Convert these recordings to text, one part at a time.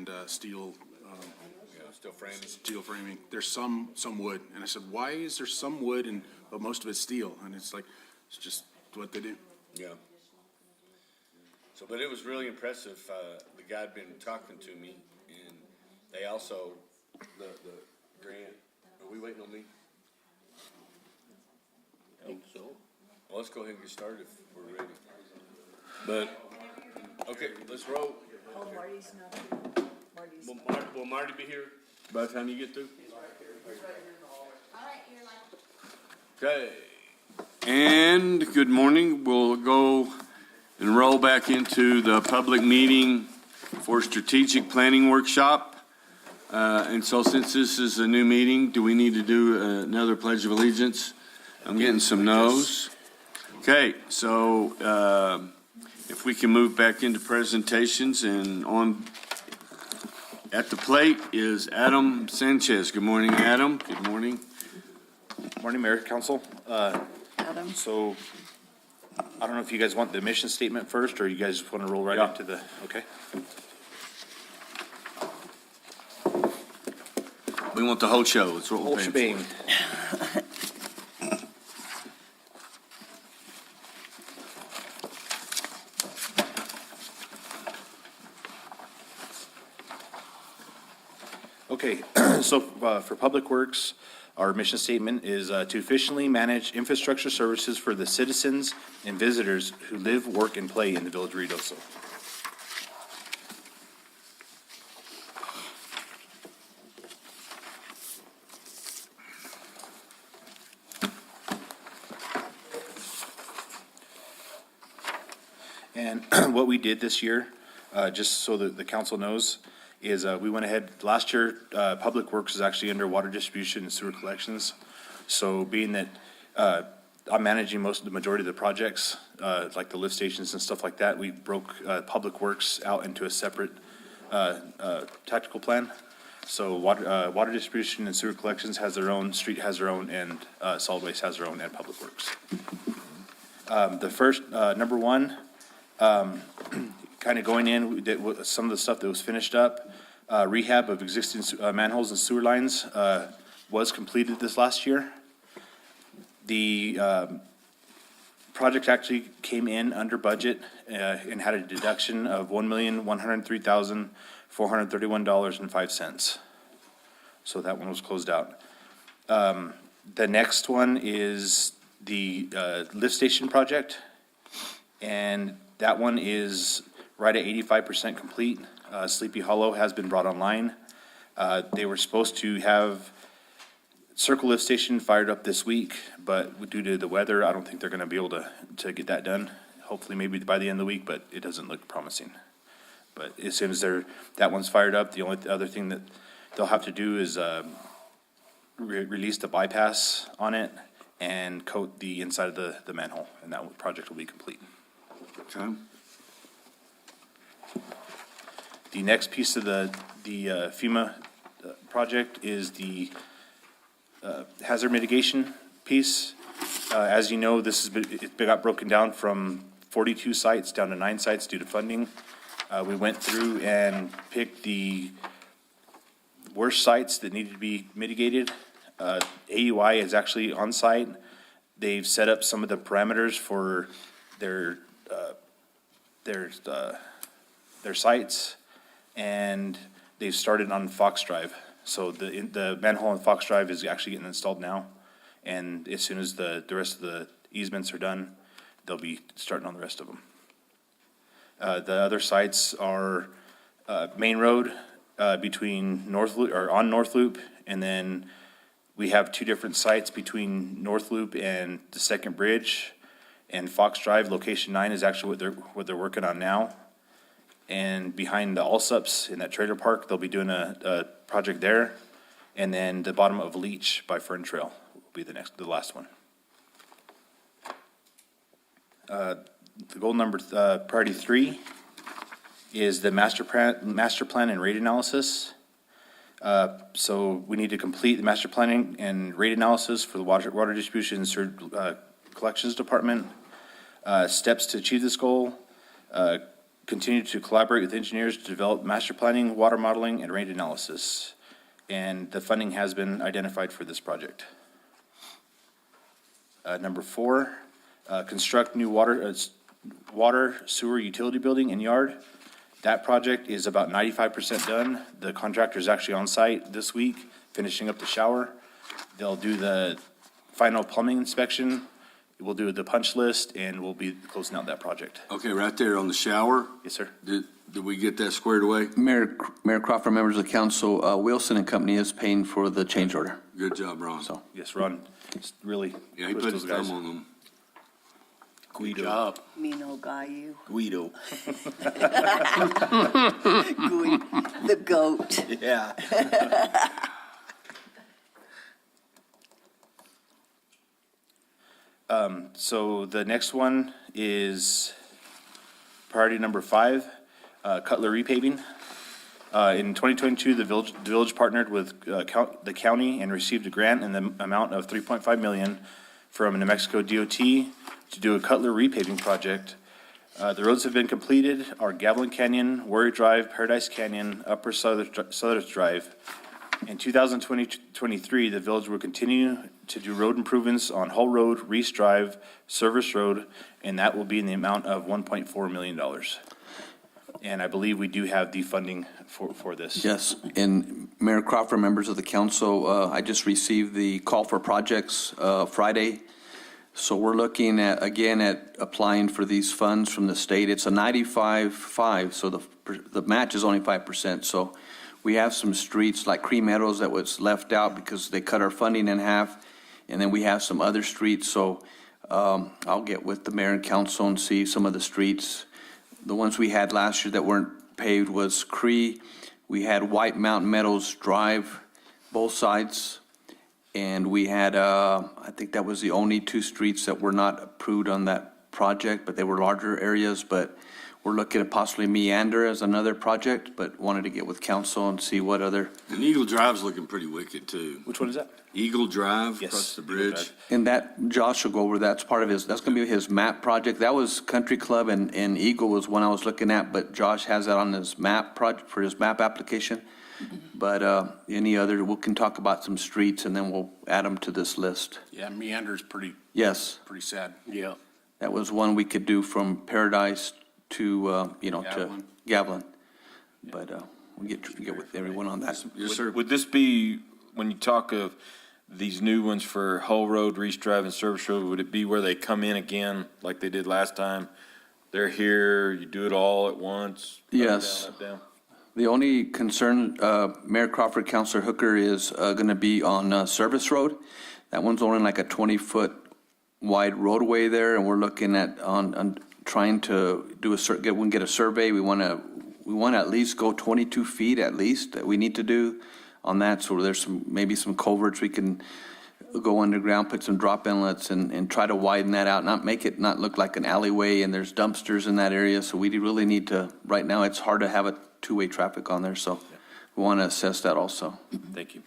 and steel, Still framing. steel framing. There's some wood. And I said, why is there some wood but most of it's steel? And it's like, it's just what they do. Yeah. So, but it was really impressive. The guy had been talking to me, and they also, the grant, are we waiting on me? I think so. Well, let's go ahead and get started if we're ready. But, okay, let's roll. Oh, Marty's not here. Marty's. Will Marty be here by the time you get through? Okay. And good morning. We'll go and roll back into the public meeting for strategic planning workshop. And so since this is a new meeting, do we need to do another pledge of allegiance? I'm getting some no's. Okay, so if we can move back into presentations, and on at the plate is Adam Sanchez. Good morning, Adam. Good morning. Morning, Mayor, Council. Adam. So, I don't know if you guys want the mission statement first, or you guys just want to roll right into the, okay? We want the whole show. That's what Whole we're paying shebang. for. Okay, so for Public Works, our mission statement is to efficiently manage infrastructure services for the citizens and visitors who live, work, and play in the Village of Ruidoso. And what we did this year, just so that the council knows, is we went ahead, last year, Public Works is actually under water distribution and sewer collections. So being that I'm managing the majority of the projects, like the lift stations and stuff like that, we broke Public Works out into a separate tactical plan. So water distribution and sewer collections has their own, street has their own, and solid waste has their own, and Public Works. The first, number one, kind of going in, we did some of the stuff that was finished up. Rehab of existing manholes and sewer lines was completed this last year. The project actually came in under budget and had a deduction of $1,103,431.05. So that one was closed out. The next one is the lift station project, and that one is right at 85% complete. Sleepy Hollow has been brought online. They were supposed to have Circle Lift Station fired up this week, but due to the weather, I don't think they're gonna be able to get that done. Hopefully maybe by the end of the week, but it doesn't look promising. But as soon as that one's fired up, the only other thing that they'll have to do is release the bypass on it and coat the inside of the manhole, and that project will be complete. Okay. The next piece of the FEMA project is the hazard mitigation piece. As you know, it got broken down from 42 sites down to 9 sites due to funding. We went through and picked the worst sites that needed to be mitigated. AUI is actually on site. They've set up some of the parameters for their sites, and they've started on Fox Drive. So the manhole on Fox Drive is actually getting installed now, and as soon as the rest of the easements are done, they'll be starting on the rest of them. The other sites are Main Road between North Loop, or on North Loop, and then we have 2 different sites between North Loop and the Second Bridge. And Fox Drive, location 9 is actually what they're working on now. And behind the Allsups in that trailer park, they'll be doing a project there. And then the bottom of Leech by Fern Trail will be the last one. The goal number, priority 3 is the master plan and rate analysis. So we need to complete the master planning and rate analysis for the water distribution and sewer collections department. Steps to achieve this goal, continue to collaborate with engineers to develop master planning, water modeling, and rate analysis. And the funding has been identified for this project. Number 4, construct new water sewer utility building and yard. That project is about 95% done. The contractor is actually on site this week, finishing up the shower. They'll do the final plumbing inspection. We'll do the punch list, and we'll be closing out that project. Okay, right there on the shower, Yes, sir. did we get that squared away? Mayor Crawford, members of the council, Wilson and Company is paying for the change order. Good job, Ron. So, Yes, Ron, really Yeah, he pushed put those his guys. thumb on them. Guido. Job. Mino Gayu, Guido. the goat. Yeah. So the next one is priority number 5, Cutler repaving. In 2022, the village partnered with the county and received a grant in the amount of $3.5 million from New Mexico DOT to do a Cutler repaving project. The roads have been completed, are Gavilan Canyon, Warrior Drive, Paradise Canyon, Upper Southern Drive. In 2023, the village will continue to do road improvements on Hull Road, Reese Drive, Service Road, and that will be in the amount of $1.4 million. And I believe we do have the funding for this. yes, and Mayor Crawford, members of the council, I just received the call for projects Friday. So we're looking at, again, at applying for these funds from the state. It's a 95-5, so the match is only 5%. So we have some streets like Cream Meadows that was left out because they cut our funding in half. And then we have some other streets, so I'll get with the mayor and council and see some of the streets. The ones we had last year that weren't paved was Cree. We had White Mountain Meadows Drive, both sides. And we had, I think that was the only 2 streets that were not approved on that project, but they were larger areas. But we're looking at possibly Meander as another project, but wanted to get with council and see what other. And Eagle Drive's looking pretty wicked, too. Which one is that? Eagle Drive Yes, across the Eagle bridge. Drive. And that, Josh will go over, that's part of his, that's gonna be his map project. That was Country Club and Eagle was one I was looking at, but Josh has that on his map project, for his map application. But, any other, we can talk about some streets and then we'll add them to this list. Yeah, Meander's pretty Yes, sad. Yeah. that was one we could do from Paradise to, to Gavilan. Gavilan. But, we'll get with everyone on that. Yes, sir. Would this be, when you talk of these new ones for Hull Road, Reese Drive, and Service Road, would it be where they come in again like they did last time? They're here, you do it all at once? Yes. Up, down. The only concern, Mayor Crawford, Councilor Hooker, is going to be on Service Road. That one's only like a 20-foot wide roadway there, and we're looking at on trying to do get a survey. We want to at least go 22 feet at least that we need to do on that. So there's maybe some culverts we can go underground, put some drop inlets and try to widen that out, not make it not look like an alleyway, and there's dumpsters in that area. So we really need to, right now, it's hard to have a two-way traffic on there, so we want to assess that also. Thank you.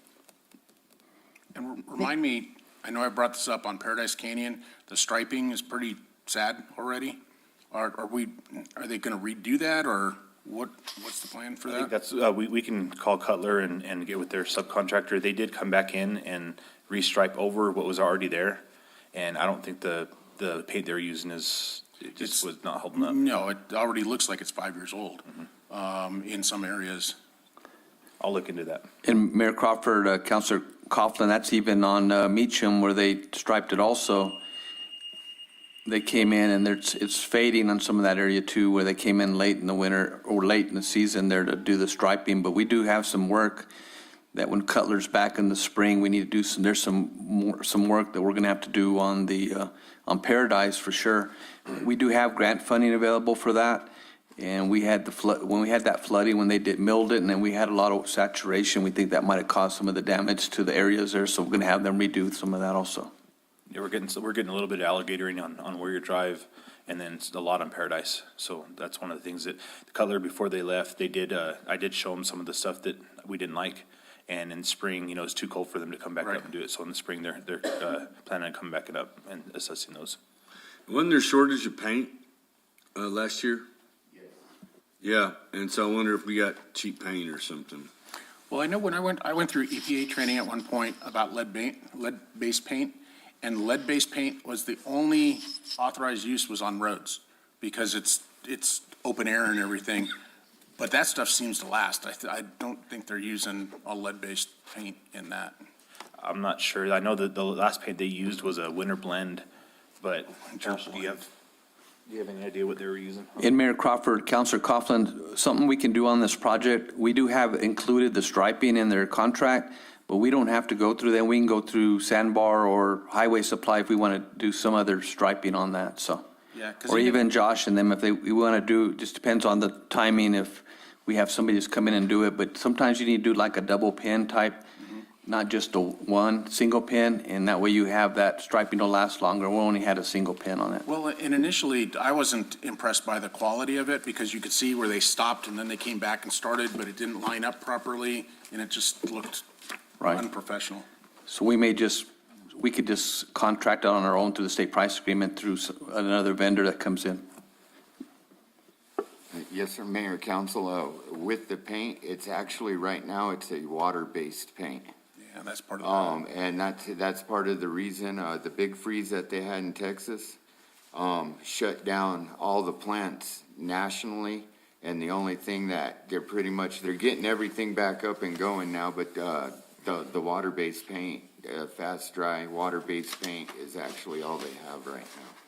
And remind me, I know I brought this up on Paradise Canyon, the striping is pretty sad already. Are they going to redo that, or what's the plan for I think that? that's, we can call Cutler and get with their subcontractor. They did come back in and restripe over what was already there. And I don't think the paint they're using it just was not holding up. No, it already looks like it's 5 years old in some areas. I'll look into that. And Mayor Crawford, Councilor Coughlin, that's even on Meacham where they striped it also. They came in and it's fading on some of that area too, where they came in late in the winter or late in the season there to do the striping. But we do have some work that when Cutler's back in the spring, we need to do there's some work that we're going to have to do on on Paradise for sure. We do have grant funding available for that. And we had when we had that flooding, when they milled it, and then we had a lot of saturation, we think that might have caused some of the damage to the areas there. So we're going to have them redo some of that also. Yeah, we're getting a little bit of alligatoring on Warrior Drive, and then a lot on Paradise. So that's one of the things that Cutler, before they left, they did. I did show them some of the stuff that we didn't like, and in spring, it's too cold for them to come back up and do it. So in the spring, they're planning on coming back up and assessing those. Wasn't there shortage of paint last year? Yeah, and so I wonder if we got cheap paint or something. Well, I know when I went through EPA training at one point about lead-based paint, and lead-based paint was the only authorized use was on roads, because it's open air and everything. But that stuff seems to last. I don't think they're using all lead-based paint in that. I'm not sure. I know that the last paint they used was a winter blend, but Josh, do you have any idea what they were using? In Mayor Crawford, Councilor Coughlin, something we can do on this project, we do have included the striping in their contract, but we don't have to go through them. We can go through Sandbar or Highway Supply if we want to do some other striping on that, so. Yeah, 'cause Or even Josh and them, if we want to do, just depends on the timing, if we have somebody just come in and do it, but sometimes you need to do like a double pin type, not just a one single pin, and that way you have that striping to last longer. We only had a single pin on it. Well, and initially, I wasn't impressed by the quality of it, because you could see where they stopped and then they came back and started, but it didn't line up properly, and it just looked Right. unprofessional. So we could just contract it on our own through the state price agreement through another vendor that comes in. Yes, sir, Mayor, Council, with the paint, it's actually, right now, it's a water-based paint. Yeah, that's part of the. And that's part of the reason, the big freeze that they had in Texas, shut down all the plants nationally. And the only thing that they're getting everything back up and going now, but, the water-based paint, fast dry water-based paint is actually all they have right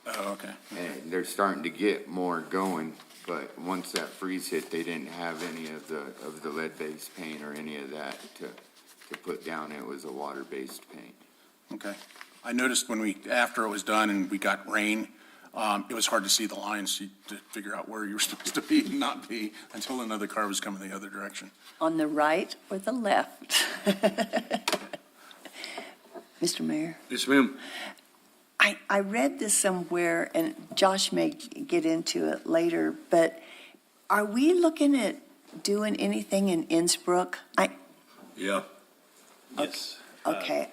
now. Oh, okay. And they're starting to get more going, but once that freeze hit, they didn't have any of the lead-based paint or any of that to put down. It was a water-based paint. Okay. I noticed after it was done and we got rain, it was hard to see the lines to figure out where you were supposed to be and not be until another car was coming the other direction. On the right or the left? Mr. Mayor, Yes, ma'am. I read this somewhere, and Josh may get into it later, but are we looking at doing anything in Innsbruck? Yeah. Yes. Okay,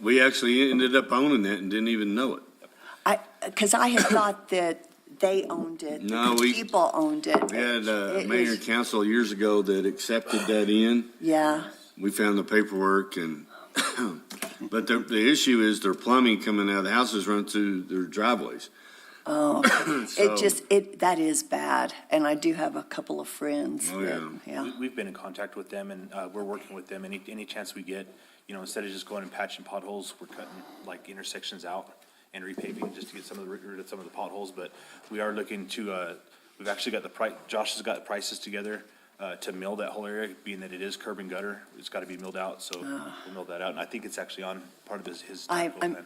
We actually ended up owning it and didn't even know it. because I had thought that they owned it. No, the people owned it. We had a It mayor is- and council years ago that accepted that in. Yeah, We found the paperwork and, but the issue is their plumbing coming out of the houses run through their driveways. oh, So- that is bad, and I do have a couple of friends Oh, that, yeah. yeah. We've been in contact with them, and we're working with them any chance we get. You know, instead of just going and patching potholes, we're cutting like intersections out and repaving just to get rid of some of the potholes. But we are looking to, we've actually got Josh has got the prices together to mill that whole area, being that it is curb and gutter. It's got to be milled out, so we'll mill that out. And I think it's actually on part of his.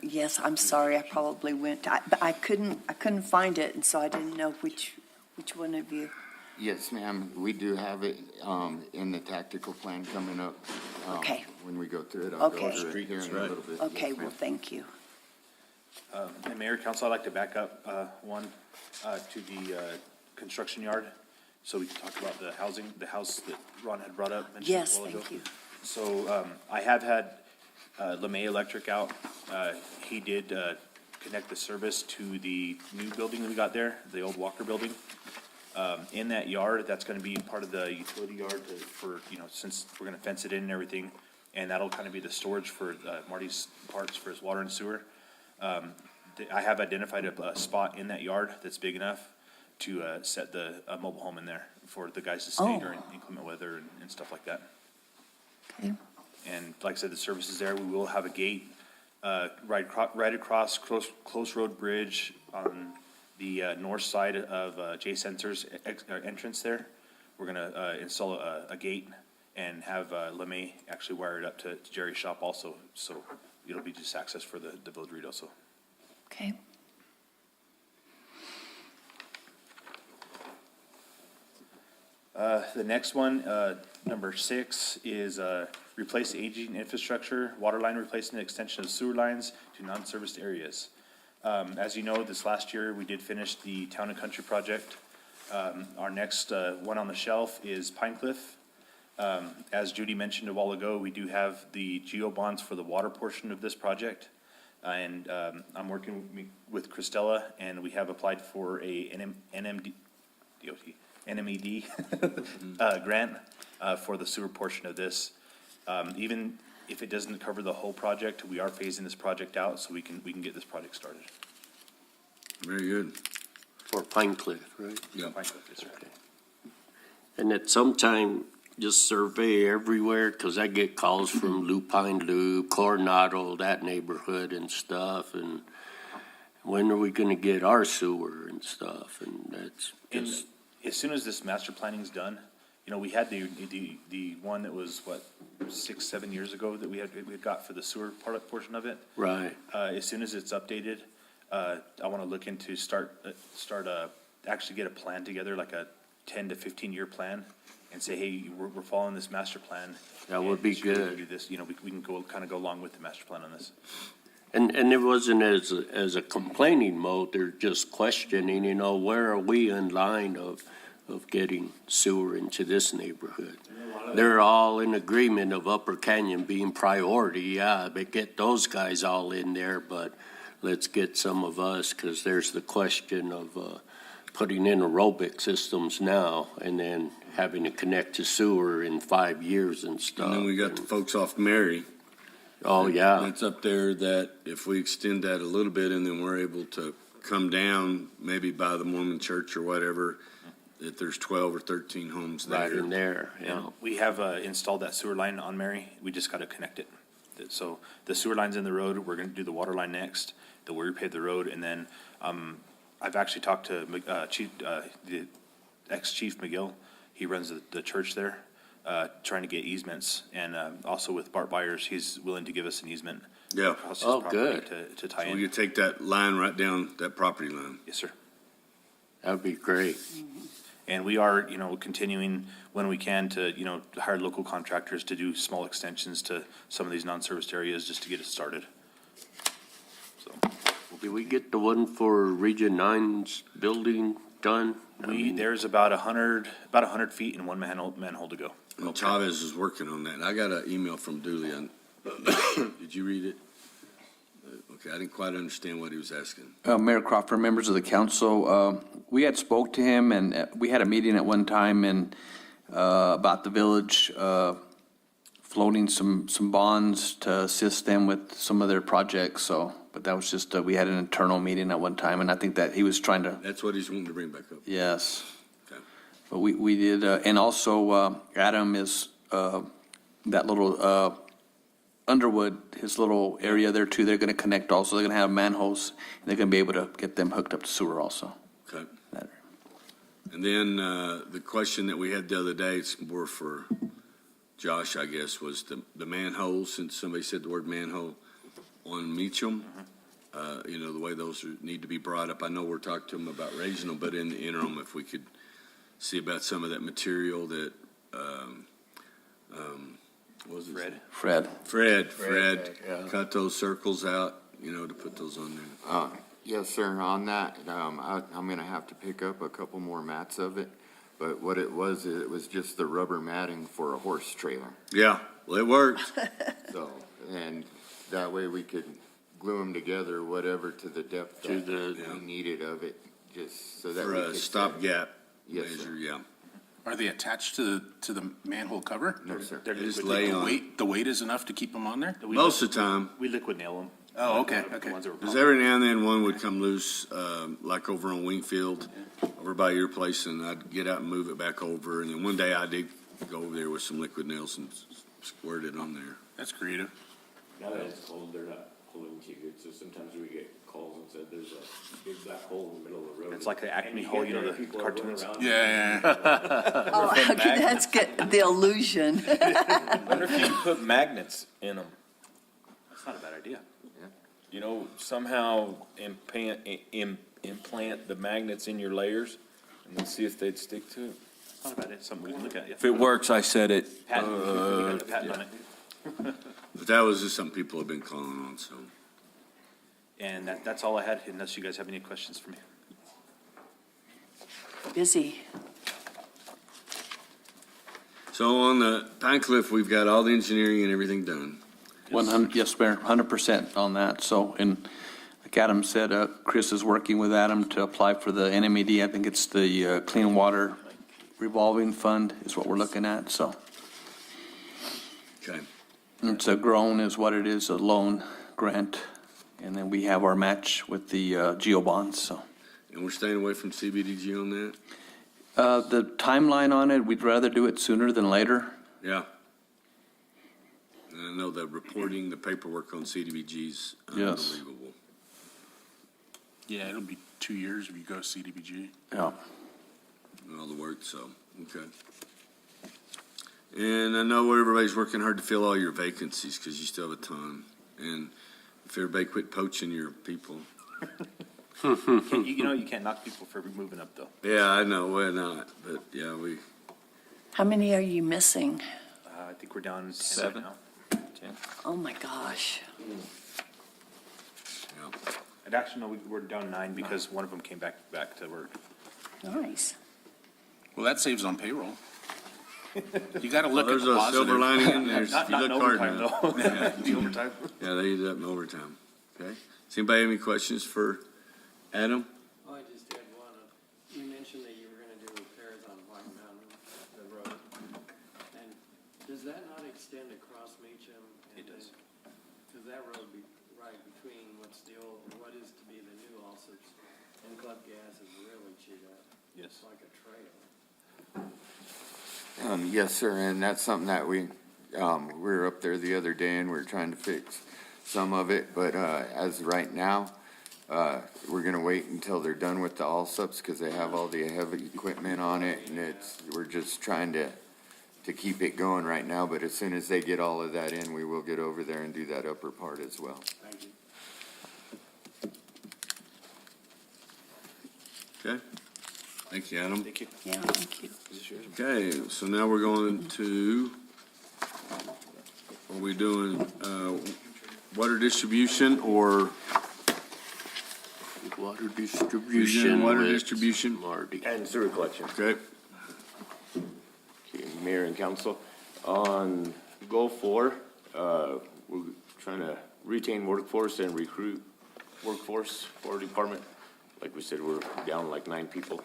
Yes, I'm sorry, I probably but I couldn't find it, and so I didn't know which one of you. Yes, ma'am, we do have it, in the tactical plan coming up. Okay. When we go through it, I'll go Okay. through it here in a little bit. Okay, Yes, well, ma'am. thank you. And Mayor, Council, I'd like to back up to the construction yard, so we can talk about the house that Ron had brought up. mentioned a Yes, while ago. thank you. So I have had LeMay Electric out. He did connect the service to the new building that we got there, the old Walker building. In that yard, that's gonna be part of the utility yard for, since we're gonna fence it in and everything, and that'll kind of be the storage for Marty's parts for his water and sewer. I have identified a spot in that yard that's big enough to set the mobile home in there for the guys to stay Oh. during inclement weather and stuff like that. Okay. And like I said, the service is there. We will have a gate right across Close Road Bridge on the north side of J Sensor's entrance there. We're gonna install a gate and have LeMay actually wire it up to Jerry's shop also, so it'll be just access for the village read also. Okay. The next one, number 6, is replace aging infrastructure, water line replacement, extension of sewer lines to non-serviced areas. As you know, this last year, we did finish the Town and Country project. Our next one on the shelf is Pine Cliff. As Judy mentioned a while ago, we do have the GEO bonds for the water portion of this project. And I'm working with Christella, and we have applied for a NMDOT NMED grant for the sewer portion of this. Even if it doesn't cover the whole project, we are phasing this project out so we can get this project started. Very good. For Pine Cliff, right? Yeah. Yes, sir. And at some time, just survey everywhere, because I get calls from Lupine Loop, Coronado, that neighborhood and stuff, and when are we gonna get our sewer and stuff, and that's And just, as soon as this master planning's done, you know, we had the one that was, what, 6, 7 years ago that we had got for the sewer portion of it. right. As soon as it's updated, I want to look into actually get a plan together, like a 10 to 15-year plan, and say, hey, we're following this master plan. That would be and should we good. do this, you know, we can kind of go along with the master plan on this. And it wasn't as a complaining mode, they're just questioning, you know, where are we in line of getting sewer into this neighborhood? They're all in agreement of Upper Canyon being priority, yeah, but get those guys all in there, but let's get some of us, because there's the question of putting in aerobic systems now and then having to connect to sewer in 5 years and stuff. And then we got the folks off Mary. Oh, yeah, That's up there that if we extend that a little bit and then we're able to come down, maybe by the Mormon church or whatever, that there's 12 or 13 homes right there. in there, yeah. And we have installed that sewer line on Mary. We just got to connect it. So the sewer line's in the road. We're going to do the water line next. Then we repave the road, and then I've actually talked to the ex-chief McGill. He runs the church there, trying to get easements, and also with Bart Byers, he's willing to give us an easement. Yeah. across his Oh, property good. To tie So in. we could take that line right down, that property line. Yes, sir. That'd be great. And we are, you know, continuing when we can to, you know, hire local contractors to do small extensions to some of these non-serviced areas just to get it started. So Did we get the one for Region 9's building done? Mm-hmm. there's about 100 feet and one manhole to go. Well, Chavez is working on that. I got an email from Dooley. Did you read it? Okay, I didn't quite understand what he was asking. Mayor Crawford, members of the council, we had spoke to him, and we had a meeting at one time and about the village floating some bonds to assist them with some of their projects, so, but that was just, we had an internal meeting at one time, and I think that he was trying to, That's what he's wanting to bring back up. yes. Okay. But we did, and also Adam is, that little Underwood, his little area there too, they're going to connect also. They're going to have manholes, and they're going to be able to get them hooked up to sewer also. Okay. That- And then the question that we had the other day, it's more for Josh, I guess, was the manhole, since somebody said the word manhole on Meacham. You know, the way those need to be brought up. I know we're talking to them about raising them, but in the interim, if we could see about some of that material that, what was it? Fred. Fred, cut those circles out, you know, to put those on there. Yes, sir, on that, I'm gonna have to pick up a couple more mats of it, but what it was just the rubber matting for a horse trailer. Yeah, well, it worked. So, and that way we could glue them together, whatever, to the depth To that the- we needed of it, just so that For we a could. stopgap Yes, sir. measure, yeah. Are they attached to the manhole cover? No, sir. They're Just liquid- lay The on. the weight is enough to keep them on there? we Most of the time. We liquid nail them. Oh, okay, The okay. ones that were Because pumped. every now and then one would come loose, like over on Wingfield, over by your place, and I'd get out and move it back over. And then one day I did go over there with some liquid nails and squirt it on there. That's creative. Now that it's cold, they're not pulling too good, so sometimes we get calls and said there's a big black hole in the middle of the road. It's like the Acme And hole, get you know, there, the people are running cartoons. around. Yeah. Oh, okay, that's good, the illusion. Wonder if you can put magnets in them. That's not a bad idea. You know, somehow implant the magnets in your layers and then see if they'd stick to it. It's not a bad idea, something we can look at, yeah. If it works, I said it. Patent, we got the patent on it. But that was just something people have been calling on, so. And that's all I had, unless you guys have any questions for me. Busy. So on the Pine Cliff, we've got all the engineering and everything done. 100, yes, Mayor, 100% on that. So, and like Adam said, Chris is working with Adam to apply for the NMED. I think it's the Clean Water revolving fund is what we're looking at, so. Okay. It's a groan is what it is, a loan grant. And then we have our match with the GEO bonds, so. And we're staying away from CBDG on that? The timeline on it, we'd rather do it sooner than later. Yeah. And I know the reporting, the paperwork on CDBG's Yes. unbelievable. Yeah, it'll be 2 years if you go CDBG. Yeah. And all the work, so, okay. And I know everybody's working hard to fill all your vacancies, because you still have a ton. And if everybody quit poaching your people. You can't knock people for moving up, though. Yeah, I know, why not? But, yeah, How many are you missing? I think we're down 7. now. Oh, my gosh. yeah. And actually, no, we're down 9 because one of them came back to work. Nice. Well, that saves on payroll. You gotta Well, look at there's the a silver positive. lining in there. Not If you in look hard overtime, enough. though. Yeah. The overtime. Yeah, they ended up in overtime. Okay. Does anybody have any questions for Adam? Well, I just had one. You mentioned that you were gonna do repairs on White Mountain, the road. And does that not extend across Meacham? It does. Does that road be right between what's the old, or what is to be the new Allsup's and Club Gas is really chewed up? Yes. It's like a trail. Yes, sir, and that's something that we were up there the other day and we're trying to fix some of it, but, as of right now, we're gonna wait until they're done with the Allsups, cause they have all the heavy equipment on it, and we're just trying to keep it going right now, but as soon as they get all of that in, we will get over there and do that upper part as well. Thank you. Okay. Thank you, Adam. Thank you. Yeah, thank you. Okay, so now we're going to, are we doing, water distribution or Water distribution. water with distribution? Marty. And sewer collection. Okay. Okay, Mayor and council, on goal 4, we're trying to retain workforce and recruit workforce for our department. Like we said, we're down like 9 people.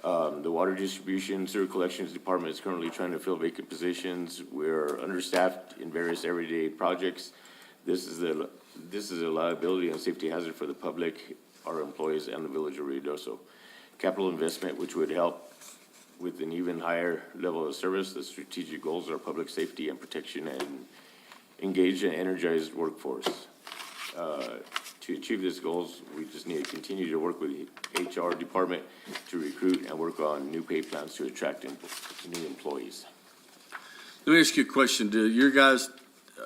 The water distribution sewer collections department is currently trying to fill vacant positions. We're understaffed in various everyday projects. This is a liability and safety hazard for the public, our employees, and the village of Ruidoso. Capital investment, which would help with an even higher level of service. The strategic goals are public safety and protection and engaged and energized workforce. To achieve these goals, we just need to continue to work with the HR department to recruit and work on new pay plans to attract new employees. Let me ask you a question. Do your guys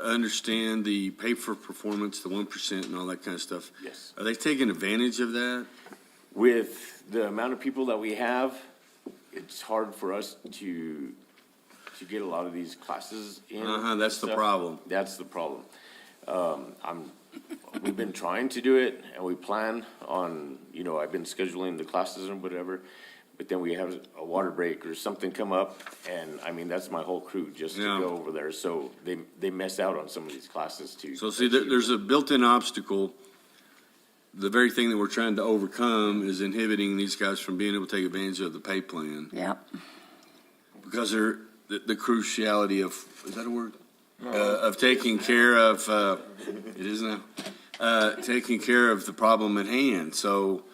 understand the pay for performance, the 1% and all that kind of stuff? Yes. Are they taking advantage of that? With the amount of people that we have, it's hard for us to get a lot of these classes in. That's the stuff. problem. That's the problem. We've been trying to do it, and we plan on, I've been scheduling the classes and whatever, but then we have a water break or something come up, and that's my whole crew just to Yeah. go over there, so they miss out on some of these classes too. So see, there's a built-in obstacle. The very thing that we're trying to overcome is inhibiting these guys from being able to take advantage of the pay plan. Yep. Because they're, the cruciality of, is that a word? Of taking care of, it is now, taking care of the problem at hand. So,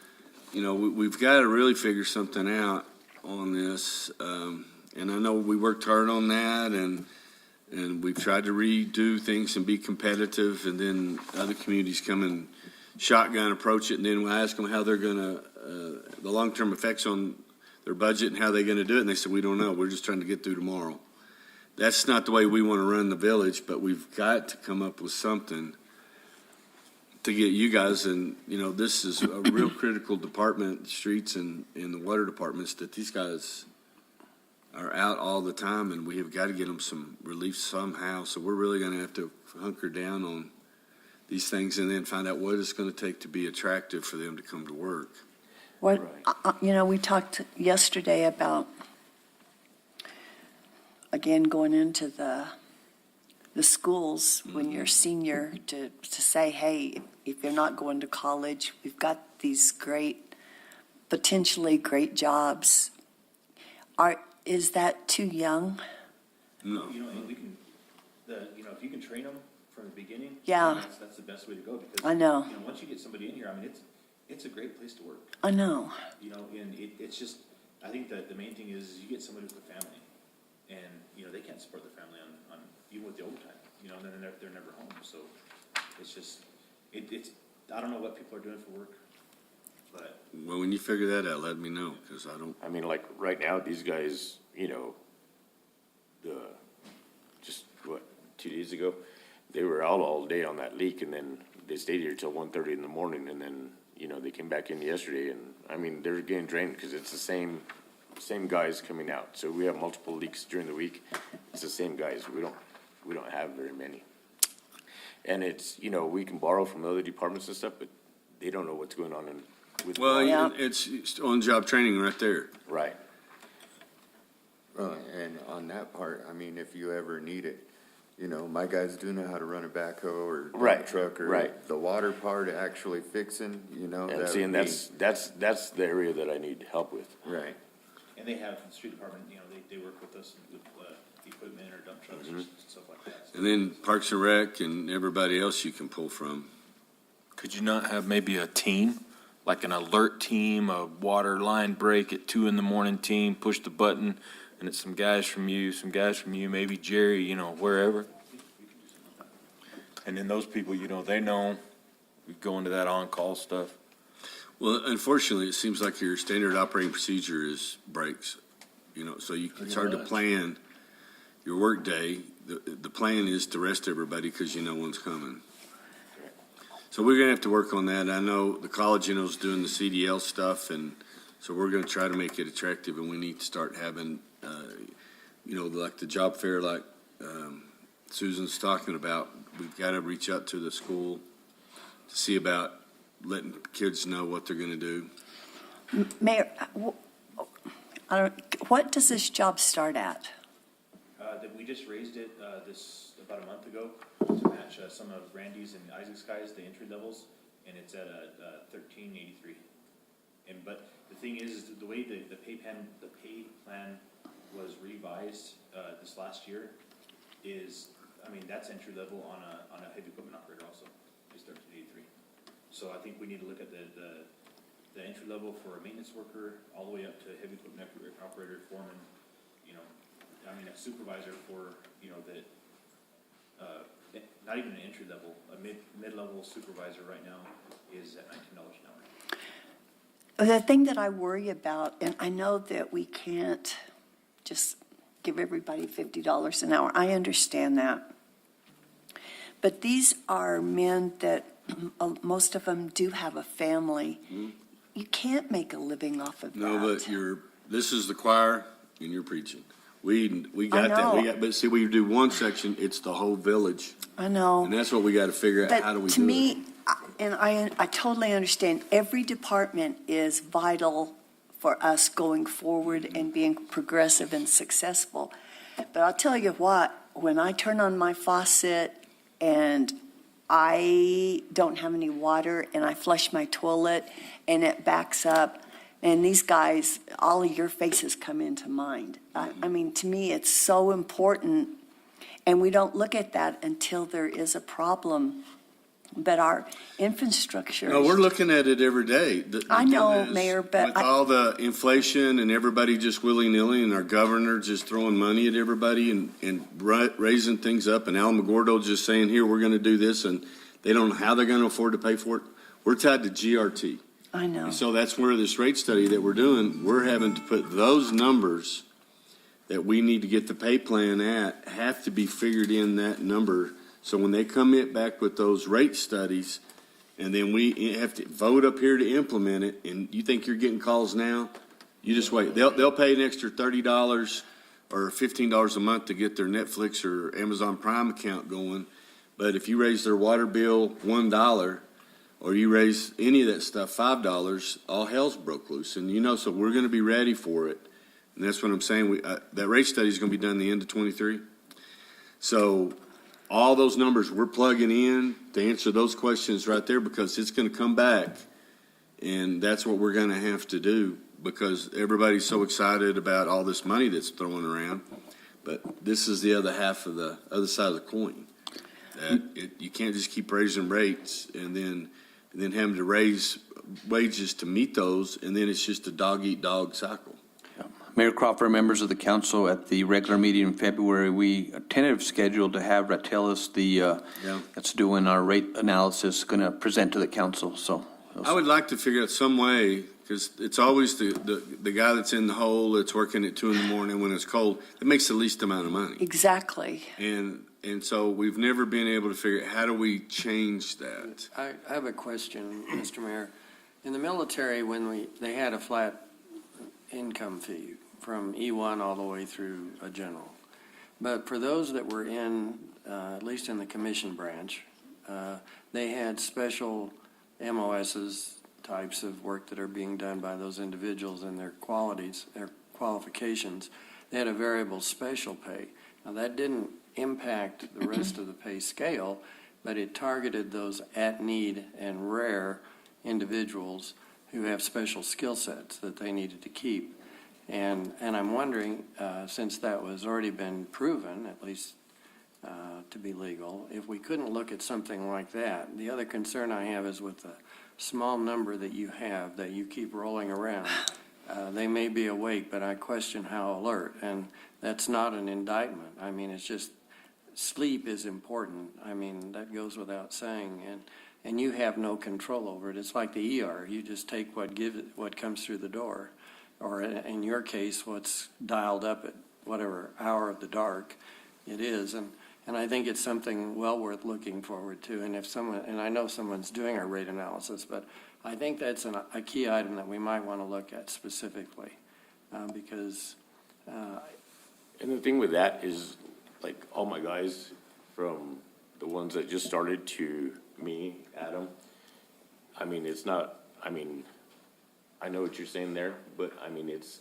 we've got to really figure something out on this. And I know we worked hard on that and we've tried to redo things and be competitive, and then other communities come and shotgun approach it, and then we ask them how they're gonna, the long-term effects on their budget and how they're gonna do it, and they said, we don't know, we're just trying to get through tomorrow. That's not the way we want to run the village, but we've got to come up with something to get you guys, and, this is a real critical department, streets and the water departments, that these guys are out all the time, and we have got to get them some relief somehow, so we're really going to have to hunker down on these things and then find out what it's going to take to be attractive for them to come to work. What, we talked yesterday about, again, going into the schools when you're a senior to say, hey, if you're not going to college, we've got these potentially great jobs. is that too young? No. You know, and we can, if you can train them from the beginning. Yeah. That's the best way to go, because. I know. Once you get somebody in here, I mean, it's a great place to work, I know. and it's just, I think that the main thing is you get somebody with a family, and, they can't support their family on, even with the overtime, and then they're never home, so it's just, it's, I don't know what people are doing for work, but. Well, when you figure that out, let me know, because I don't. I mean, like, right now, these guys, just, 2 days ago, they were out all day on that leak, and then they stayed here till 1:30 in the morning, and then, they came back in yesterday, and, I mean, they're getting drained, because it's the same guys coming out. So we have multiple leaks during the week. It's the same guys. We don't have very many. And it's, we can borrow from other departments and stuff, but they don't know what's going on with. Well, Yeah. it's on-job training right there. Right. And on that part, I mean, if you ever need it, my guys do know how to run a backhoe or dump Right, truck or right. the water part actually fixing, And that see, and would that's the area that I need help with. be, right. And they have, the street department, they work with us with, equipment or dump trucks or stuff like that. So. And then Parks and Rec and everybody else you can pull from. Could you not have maybe a team, like an alert team, a water line break at 2 a.m. team, push the button, and it's some guys from you, maybe Jerry, wherever. And then those people, they know, we go into that on-call stuff. Well, unfortunately, it seems like your standard operating procedure is breaks, so it's hard to plan your workday. The plan is to rest everybody because no one's coming. So we're gonna have to work on that. I know the college, is doing the CDL stuff, and so we're gonna try to make it attractive, and we need to start having, like the job fair, like Susan's talking about. We've got to reach out to the school to see about letting kids know what they're gonna do. Mayor, what does this job start at? That we just raised it, about a month ago to match, some of Randy's and Isaac's guys, the entry levels, and it's at, $13.83. But the thing is the way the pay plan was revised, this last year is, that's entry level on a heavy equipment operator also, is $13.83. So I think we need to look at the entry level for a maintenance worker, all the way up to heavy equipment operator, foreman, a supervisor for, not even an entry level, a mid-level supervisor right now is at $19 an hour. The thing that I worry about, and I know that we can't just give everybody $50 an hour. I understand that. But these are men that, most of them do have a family. You can't make a living off of that. No, but this is the choir, and you're preaching. We got that. know. But see, we do one section, it's the whole village. I know. And that's what we got to figure out. How do we But do to it? me, and I totally understand, every department is vital for us going forward and being progressive and successful. But I'll tell you what, when I turn on my faucet and I don't have any water and I flush my toilet and it backs up, and these guys, all of your faces come into mind. I mean, to me, it's so important, and we don't look at that until there is a problem. But our infrastructure. No, we're looking at it every day. The I deal know, is, Mayor, but with all the inflation and everybody just willy-nilly and our governor just throwing money at everybody and raising things up, and Alamogordo just saying, here, we're going to do this, and they don't know how they're going to afford to pay for it. We're tied to GRT. I know. And so that's where this rate study that we're doing, we're having to put those numbers that we need to get the pay plan at, have to be figured in that number. So when they come back with those rate studies, and then we have to vote up here to implement it, and you think you're getting calls now, you just wait. They'll pay an extra $30 or $15 a month to get their Netflix or Amazon Prime account going. But if you raise their water bill $1, or you raise any of that stuff $5, all hell's broke loose. And so we're going to be ready for it. And that's what I'm saying. That rate study is going to be done the end of 23. So all those numbers we're plugging in to answer those questions right there, because it's going to come back, and that's what we're going to have to do. because everybody's so excited about all this money that's thrown around. But this is the other half of the other side of the coin. That you can't just keep raising rates and then having to raise wages to meet those, and then it's just a dog-eat-dog cycle. Mayor Crawford, members of the council, at the regular meeting in February, we tentative scheduled to have Ratellis, that's doing our rate analysis, going to present to the council, so. I would like to figure out some way, because it's always the guy that's in the hole that's working at 2 a.m. when it's cold, that makes the least amount of money. Exactly. And so we've never been able to figure out, how do we change that? I have a question, Mr. Mayor. In the military, when they had a flat income fee from E1 all the way through a general. But for those that were in, at least in the commission branch, they had special MOSs, types of work that are being done by those individuals and their qualities, their qualifications. They had a variable special pay. Now, that didn't impact the rest of the pay scale, but it targeted those at-need and rare individuals who have special skill sets that they needed to keep. And I'm wondering, since that was already been proven, at least to be legal, if we couldn't look at something like that. The other concern I have is with the small number that you have that you keep rolling around. They may be awake, but I question how alert. And that's not an indictment. I mean, it's just, sleep is important. I mean, that goes without saying. And you have no control over it. It's like the ER. You just take what comes through the door. Or in your case, what's dialed up at whatever hour of the dark it is. And I think it's something well worth looking forward to. And if someone, and I know someone's doing our rate analysis, but I think that's a key item that we might want to look at specifically, because. And the thing with that is, like, all my guys, from the ones that just started to me, Adam, I mean, it's not, I mean, I know what you're saying there, but I mean, it's,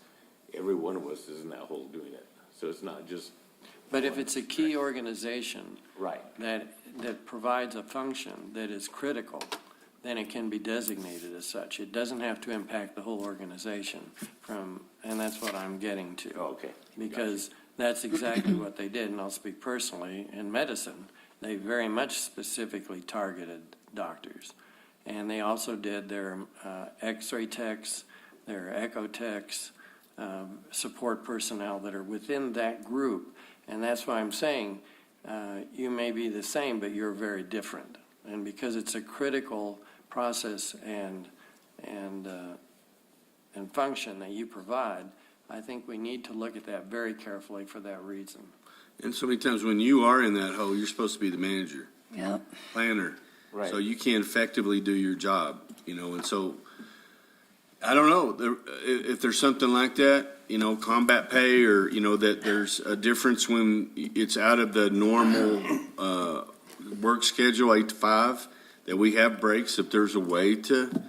every one of us is in that hole doing it. So it's not just. But if it's a key organization. Right. That provides a function that is critical, then it can be designated as such. It doesn't have to impact the whole organization and that's what I'm getting to. Oh, okay. Because that's exactly what they did, and I'll speak personally, in medicine, they very much specifically targeted doctors. And they also did their x-ray techs, their echo techs, support personnel that are within that group. And that's why I'm saying, you may be the same, but you're very different. And because it's a critical process and function that you provide, I think we need to look at that very carefully for that reason. And so many times when you are in that hole, you're supposed to be the manager, Yep. planner. Right. So you can't effectively do your job, and so, I don't know, if there's something like that, combat pay, or, that there's a difference when it's out of the normal work schedule, 8 to 5, that we have breaks, if there's a way to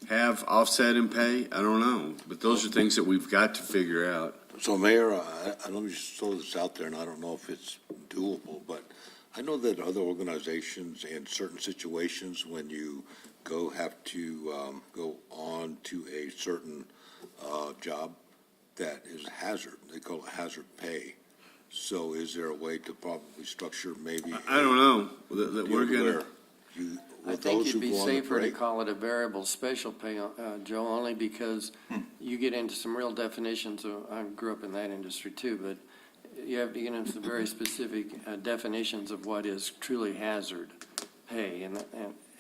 have offset in pay, I don't know. But those are things that we've got to figure out. So, Mayor, let me just throw this out there, and I don't know if it's doable, but I know that other organizations in certain situations, when you have to go on to a certain job that is hazard, they call it hazard pay. So is there a way to probably structure maybe? I don't know, that we're gonna. I think it'd be safer to call it a variable special pay, Joe, only because you get into some real definitions. I grew up in that industry too, but you have to get into some very specific definitions of what is truly hazard pay and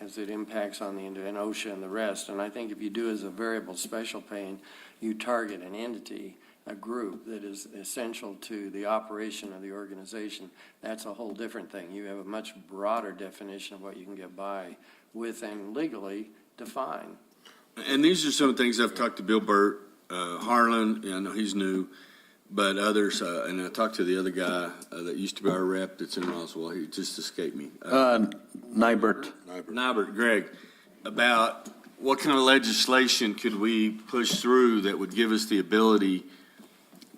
as it impacts on and OSHA and the rest. And I think if you do as a variable special pay, you target an entity, a group that is essential to the operation of the organization, that's a whole different thing. You have a much broader definition of what you can get by with and legally define. And these are some things I've talked to Bill Burt, Harlan, I know he's new, but others, and I talked to the other guy that used to be our rep that's in Roswell, he just escaped me. Nybert. Nybert, Greg, about what kind of legislation could we push through that would give us the ability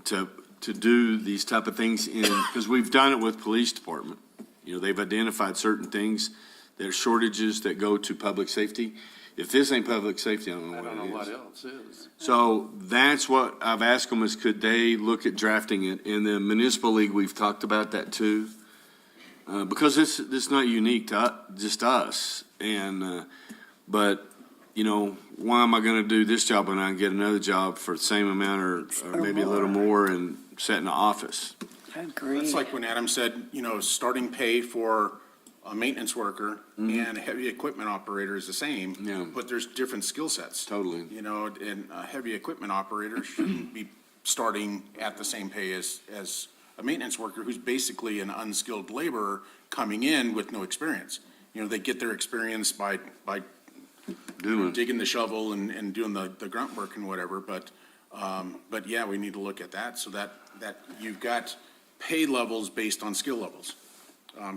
to do these type of things because we've done it with police department. They've identified certain things, there's shortages that go to public safety. if this ain't public safety, I don't know I what don't know it what is. else is. So that's what I've asked them is could they look at drafting it? In the municipal league, we've talked about that too. Because it's not unique to just us. And, but, you know, why am I going to do this job when I can get another job for the same amount or maybe a little more and sit in the office? Agreed. It's like when Adam said, you know, starting pay for a maintenance worker and a heavy equipment operator is the same. Yeah. But there's different skill sets. Totally. You know, and a heavy equipment operator shouldn't be starting at the same pay as a maintenance worker who's basically an unskilled laborer coming in with no experience. You know, they get their experience by digging the shovel and doing the grunt work and whatever, but yeah, we need to look at that so that you've got pay levels based on skill levels,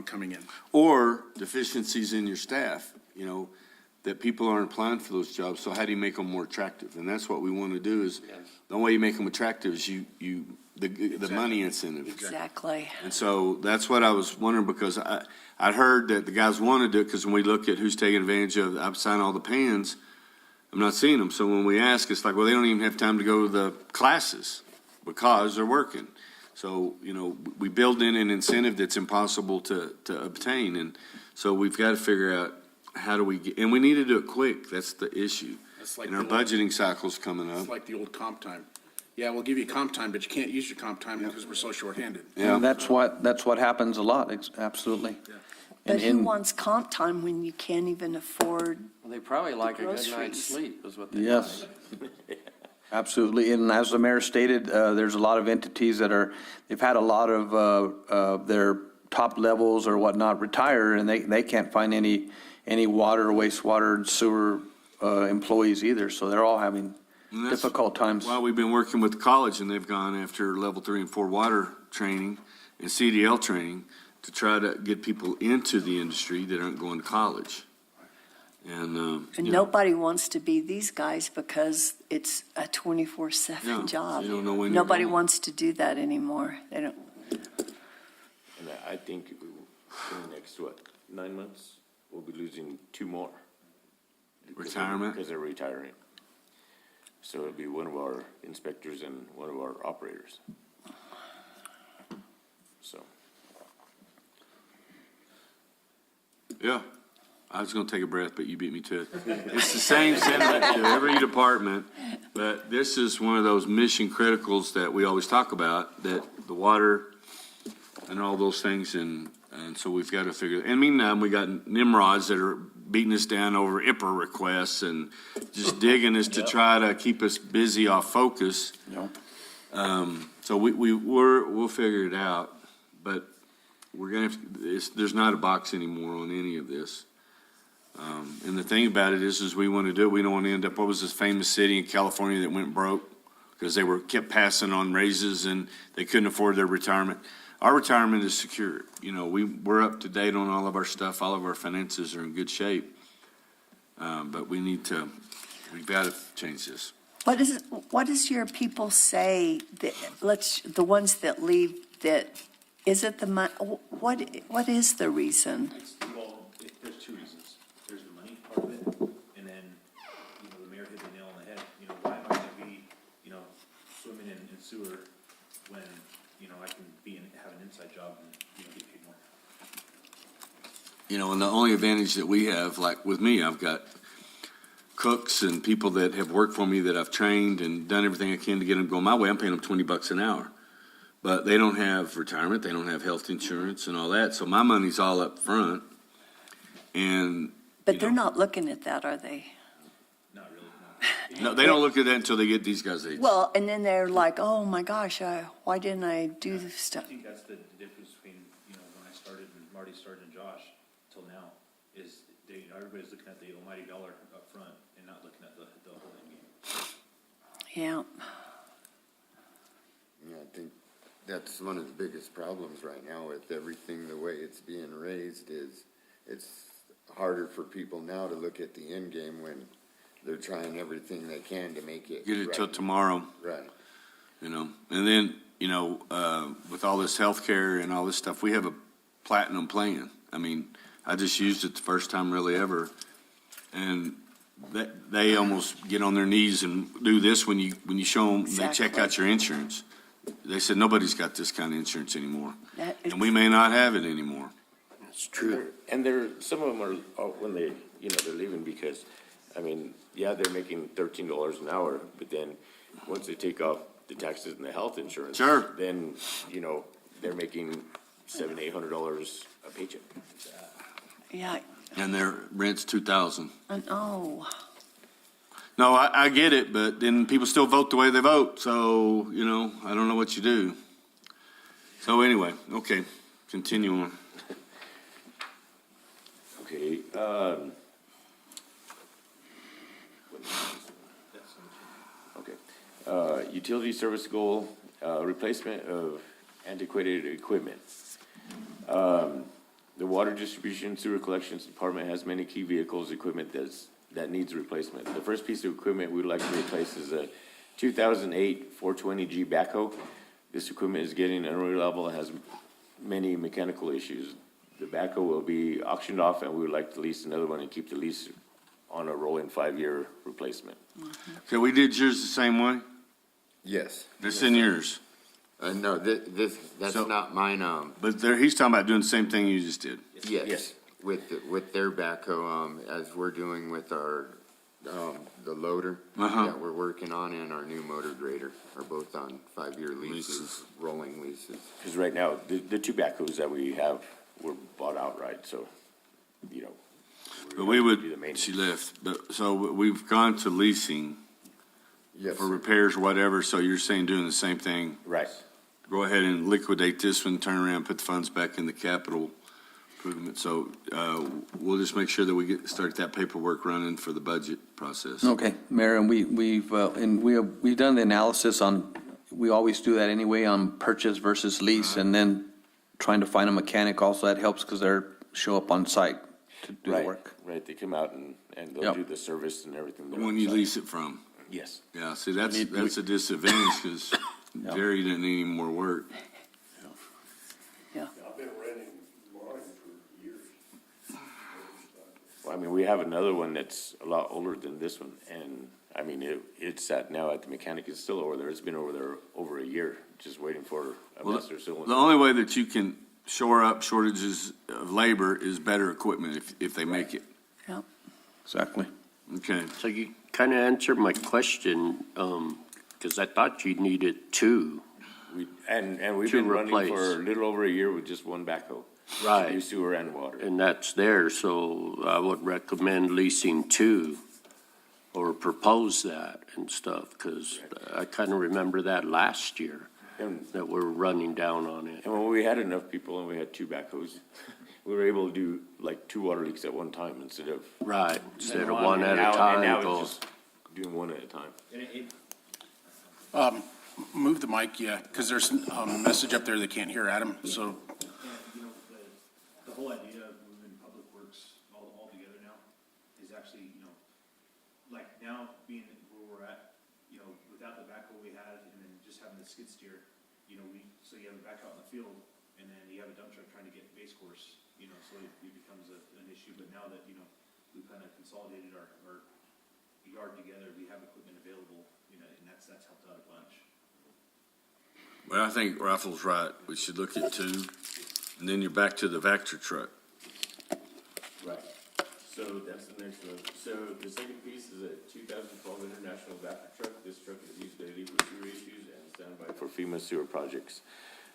coming in. Or deficiencies in your staff, you know, that people aren't applying for those jobs. So how do you make them more attractive? And that's what we want to do is, the only way you make them attractive is the money incentive. Exactly. And so that's what I was wondering, because I heard that the guys want to do it, because when we look at who's taking advantage of, I've signed all the plans, I'm not seeing them. So when we ask, it's like, well, they don't even have time to go to the classes because they're working. So, you know, we build in an incentive that's impossible to obtain. And so we've got to figure out how do we get, and we need to do it quick. That's the issue. It's like And our the old- budgeting cycle's coming up. It's like the old comp time. Yeah, we'll give you comp time, but you can't use your comp time because we're so shorthanded. Yeah. And that's what happens a lot, absolutely. But And who in- wants comp time when you can't even afford? Well, they probably like a good night's Groceries. sleep is what they Yes. like. Absolutely, and as the mayor stated, there's a lot of entities they've had a lot of their top levels or whatnot retire, and they can't find any water, wastewater, and sewer employees either, so they're all having And that's difficult times. Well, we've been working with the college, and they've gone after level 3 and 4 water training and CDL training to try to get people into the industry that aren't going to college. And, And you know, nobody wants to be these guys because it's a 24/7 Yeah, job. you don't know when you're Nobody going. wants to do that anymore. They don't. And I think in the next, 9 months, we'll be losing 2 more. Retirement? Because they're retiring. So it'll be one of our inspectors and one of our operators. So, yeah, I was going to take a breath, but you beat me to it. It's the same sentiment to every department, but this is one of those mission criticals that we always talk about, that the water and all those things, and so we've got to figure, and meantime, we got Nimrods that are beating us down over IPRA requests and just digging us to try to keep us busy off focus. So we'll figure it out, but we're gonna have to, there's not a box anymore on any of this. And the thing about it is we want to do it, we don't want to end up, what was this famous city in California that went broke? Because they kept passing on raises and they couldn't afford their retirement. Our retirement is secure. You know, we're up to date on all of our stuff, all of our finances are in good shape. But we've got to change this. What does your people say that, the ones that leave, that, is it what is the reason? Well, there's 2 reasons. There's the money part of it, and then, the mayor hit the nail on the head. Why am I gonna be, swimming in sewer when, I can have an inside job and, get paid more? And the only advantage that we have, like with me, I've got cooks and people that have worked for me that I've trained and done everything I can to get them going my way. I'm paying them $20 an hour. But they don't have retirement, they don't have health insurance and all that, so my money's all up front. And, But they're not looking at that, are they? Not really, no. no, they don't look at that until they get these guys' age. Well, and then they're like, oh my gosh, why didn't I do this I stuff? think that's the difference between, when I started and Marty started and Josh till now, is everybody's looking at the almighty dollar up front and not looking at the whole end game. Yeah. Yeah, I think that's one of the biggest problems right now with everything, the way it's being raised is it's harder for people now to look at the end game when they're trying everything they can to make it. Get it till right. tomorrow. Right. And then, with all this healthcare and all this stuff, we have a platinum plan. I mean, I just used it the first time really ever. And they almost get on their knees and do this when you show them, they check Exactly. out your insurance. They said, nobody's got this kind of insurance anymore, That and we may not have it anymore. It's true. And some of them are when they, they're leaving because, I mean, yeah, they're making $13 an hour, but then once they take off the taxes and the health insurance. Sure. Then, they're making $700-800 a paycheck. Yeah, And their rent's $2,000. I know. No, I get it, but then people still vote the way they vote, so, I don't know what you do. So anyway, okay, continue on. Okay, utility service goal, replacement of antiquated equipment. The water distribution sewer collections department has many key vehicles, equipment that needs replacement. The first piece of equipment we'd like to replace is a 2008 420G backhoe. This equipment is getting unreliable and has many mechanical issues. The backhoe will be auctioned off, and we would like to lease another one and keep the lease on a rolling 5-year replacement. Okay, we did yours the same way? Yes. It's in yours. No, that's So- not mine, But he's talking about doing the same thing you just did. yes, with their backhoe, as we're doing with our, the loader Uh-huh. that we're working on and our new motor grader are both on 5-year leases, rolling leases. Because right now, the two backhoes that we have were bought outright, so, But we do the would, maintenance. she left, but, so we've gone to leasing Yes, for repairs or whatever, so you're saying doing the same thing. Right. Go ahead and liquidate this one, turn around, put the funds back in the capital improvement. So, we'll just make sure that we start that paperwork running for the budget process. Okay, Mayor, and we've done the analysis on, we always do that anyway on purchase versus lease, and then trying to find a mechanic also, that helps because they're, show up on site to do the Right, work. right, they come out and they'll Yep. do the service and everything. The one you lease it from. Yes. Yeah, see, that's a disadvantage because Jerry didn't need any more work. I've been renting mine for years. Well, I mean, we have another one that's a lot older than this one, and, I mean, it's at now at the mechanic, it's still over there, it's been over there over a year, just waiting for a Well, master cylinder. The only way that you can shore up shortages of labor is better equipment if they make it. Yep. Exactly. Okay. So you kind of answered my question, because I thought you needed two. And we've To been running replace. for a little over a year with just one backhoe. Right. New sewer and water. And that's there, so I would recommend leasing two or propose that and stuff, because I kind of remember that last year, And, that we're running down on it. and when we had enough people and we had two backhoes, we were able to do like 2 water leaks at one time instead of. Right, instead of And one at a now- time. And now go- it's just doing one at a time. Move the mic, yeah, because there's a message up there they can't hear, Adam, so. The whole idea of moving Public Works all together now is actually, like now being where we're at, without the backhoe we had and then just having the skid steer, so you have a backhoe out in the field and then you have a dump truck trying to get base course, so it becomes an issue. But now that, we've kind of consolidated our yard together, we have equipment available, and that's helped out a bunch. Well, I think Raffle's right. We should look at two, and then you're back to the Vector truck. Right. So that's the next one. So the second piece is a 2012 International Vector truck. This truck is used daily for sewer issues and standby for FEMA sewer projects,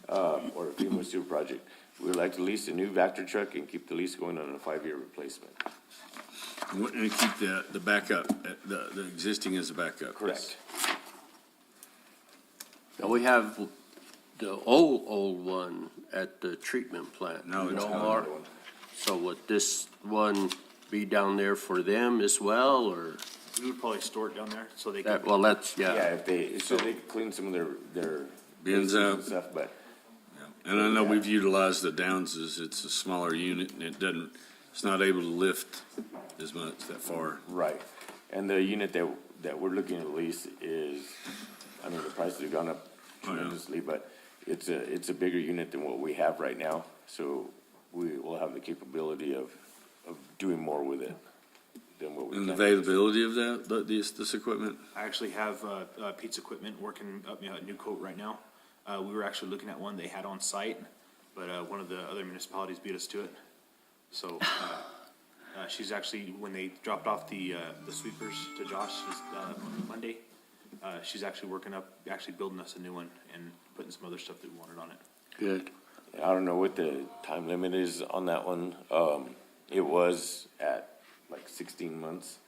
or a FEMA sewer project. We would like to lease a new Vector truck and keep the lease going on a 5-year replacement. And keep the backup, the existing as a backup. Correct. Now, we have the old one at the treatment plant. No, it's No not. more. So would this one be down there for them as well, or We would probably store it down there so they that, can. well, that's, Yeah, yeah. if they, so they could clean some of their. Bins bases out. and stuff, but And I know we've utilized the Downses. It's a smaller unit, and it's not able to lift as much that far. right. And the unit that we're looking at lease is, I mean, the prices have gone up Oh, yeah. tremendously, but it's a bigger unit than what we have right now. So we will have the capability of doing more with it. than what we And can. availability of that, this equipment? I actually have, Pete's Equipment working up, a new quote right now. We were actually looking at one they had on site, but, one of the other municipalities beat us to it. So, she's actually, when they dropped off the sweepers to Josh, on Monday, she's actually working up, actually building us a new one and putting some other stuff that we wanted on it. Good. I don't know what the time limit is on that one. It was at like 16 months,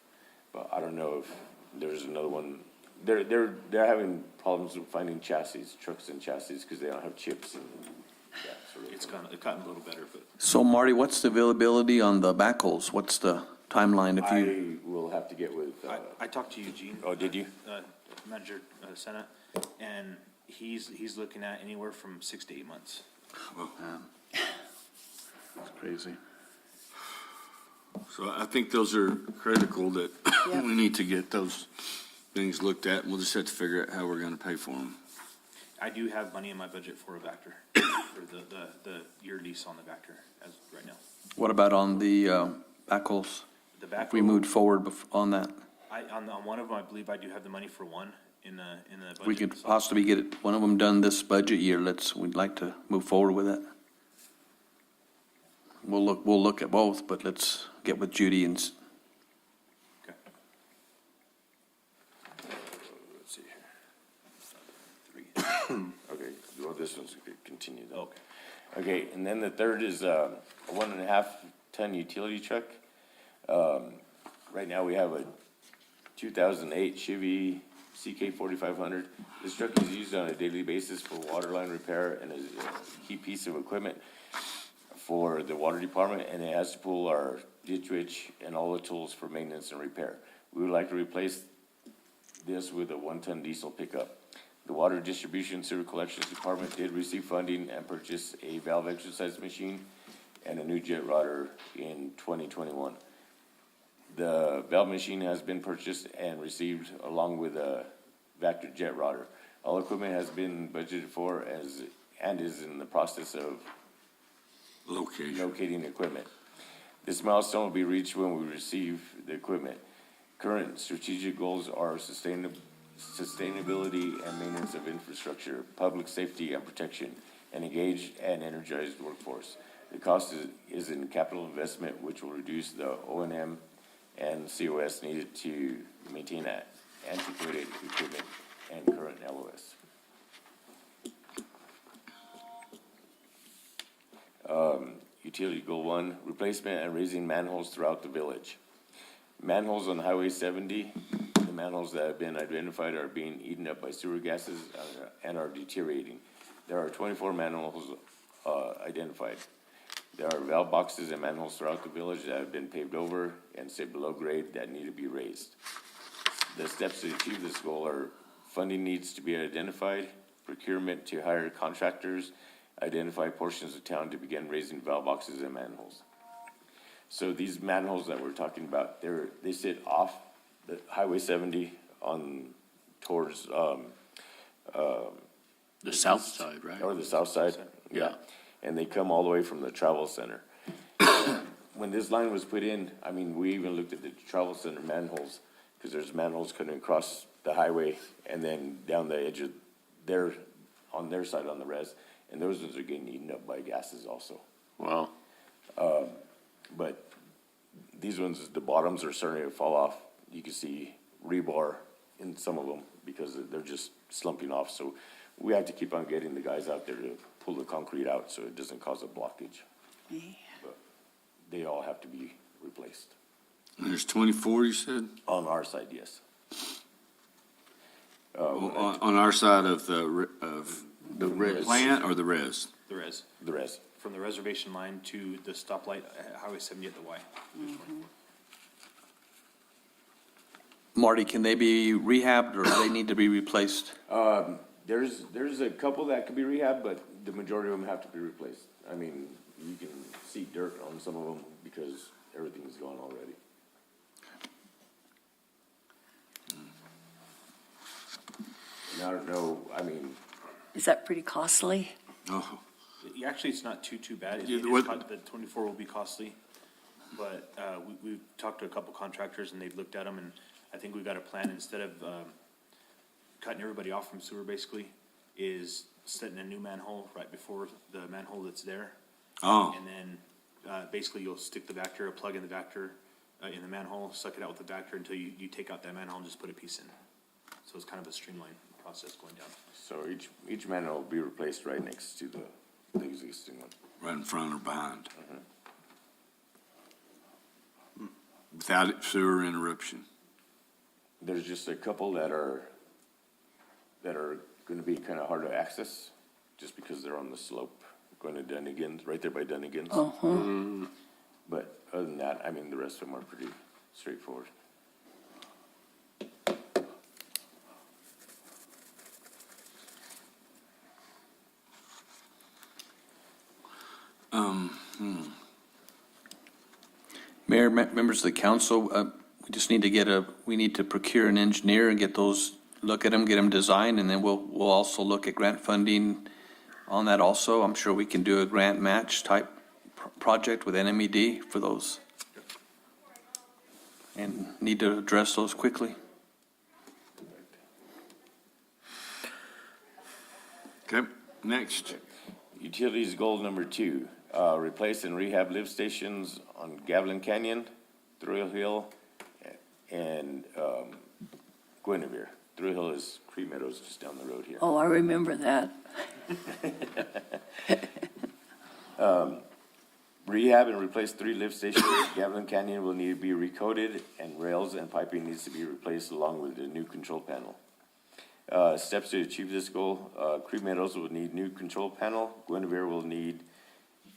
but I don't know if there's another one. They're having problems with finding chassis, trucks and chassis, because they don't have chips and that sort of. It's gotten a little better, but So Marty, what's the availability on the backhoes? What's the timeline if you? I will have to get with, I talked to Eugene. Oh, did you? Manager, Senate, and he's looking at anywhere from 6 to 8 months. That's crazy. So I think those are critical that Yep. we need to get those things looked at, and we'll just have to figure out how we're gonna pay for them. I do have money in my budget for a Vector, for the year lease on the Vector as right now. What about on the backhoes? The If we backhoe, moved forward on that, on one of them, I believe I do have the money for one in the budget. we could so- possibly get one of them done this budget year. We'd like to move forward with that. We'll look at both, but let's get with Judy and Okay. let's see here. Okay, well, this one's continue though. Okay. Okay, and then the third is a 1.5-ton utility truck. Right now, we have a 2008 Chevy CK 4500. This truck is used on a daily basis for water line repair and is a key piece of equipment for the water department, and it has to pull our ditch witch and all the tools for maintenance and repair. We would like to replace this with a 1-ton diesel pickup. The Water Distribution Sewer Collections Department did receive funding and purchase a valve exercise machine and a new jet rotor in 2021. The valve machine has been purchased and received along with a Vector jet rotor. All equipment has been budgeted for and is in the process of locating equipment. This milestone will be reached when we receive the equipment. Current strategic goals are sustainability and maintenance of infrastructure, public safety and protection, and engaged and energized workforce. The cost is in capital investment, which will reduce the O&M and COS needed to maintain that antiquated equipment and current LOS. Utility goal 1, replacement and raising manholes throughout the village. Manholes on Highway 70, the manholes that have been identified are being eaten up by sewer gases and are deteriorating. There are 24 manholes identified. There are valve boxes and manholes throughout the village that have been paved over and sit below grade that need to be raised. The steps to achieve this goal are funding needs to be identified, procurement to hire contractors, identify portions of town to begin raising valve boxes and manholes. So these manholes that we're talking about, they sit off the Highway 70 towards, The south side, right? or the south side, yeah. And they come all the way from the travel center. When this line was put in, I mean, we even looked at the travel center manholes, because there's manholes cutting across the highway and then down the edge of on their side on the res, and those ones are getting eaten up by gases also. Well, But these ones, the bottoms are starting to fall off. You can see rebar in some of them because they're just slumping off. So we have to keep on getting the guys out there to pull the concrete out so it doesn't cause a blockage. But they all have to be replaced. There's 24, you said? On our side, yes. On our side of the res. plant or the res? The res, The rest. from the reservation line to the stoplight at Highway 70 at the Y. Marty, can they be rehabbed or do they need to be replaced? There's a couple that could be rehabbed, but the majority of them have to be replaced. I mean, you can see dirt on some of them because everything's gone already. And I don't know, I mean, Is that pretty costly? Oh, Actually, it's not too bad. Yeah, It is what- the 24 will be costly. but, we've talked to a couple contractors and they've looked at them, and I think we've got a plan, instead of, cutting everybody off from sewer basically, is setting a new manhole right before the manhole that's there. Oh, And then, basically you'll stick the Vector, a plug in the Vector, in the manhole, suck it out with the Vector until you take out that manhole and just put a piece in. So it's kind of a streamlined process going down. So each manhole will be replaced right next to the existing one. right in front or behind. Without sewer interruption. There's just a couple that are gonna be kinda hard to access, just because they're on the slope, going to Dunnigan's, right there by Dunnigan's. But other than that, I mean, the rest of them are pretty straightforward. Mayor, members of the council, we just need to we need to procure an engineer and get those, look at them, get them designed, and then we'll also look at grant funding on that also. I'm sure we can do a grant match type project with NMED for those. And need to address those quickly. Okay, next. Utilities goal number 2, replace and rehab lift stations on Gavilan Canyon, Thrill Hill, and Guinevere. Thrill Hill is Creek Meadows, just down the road here. Oh, I remember that. Rehab and replace 3 lift stations. Gavilan Canyon will need to be recoded, and rails and piping needs to be replaced along with the new control panel. Steps to achieve this goal, Creek Meadows will need new control panel, Guinevere will need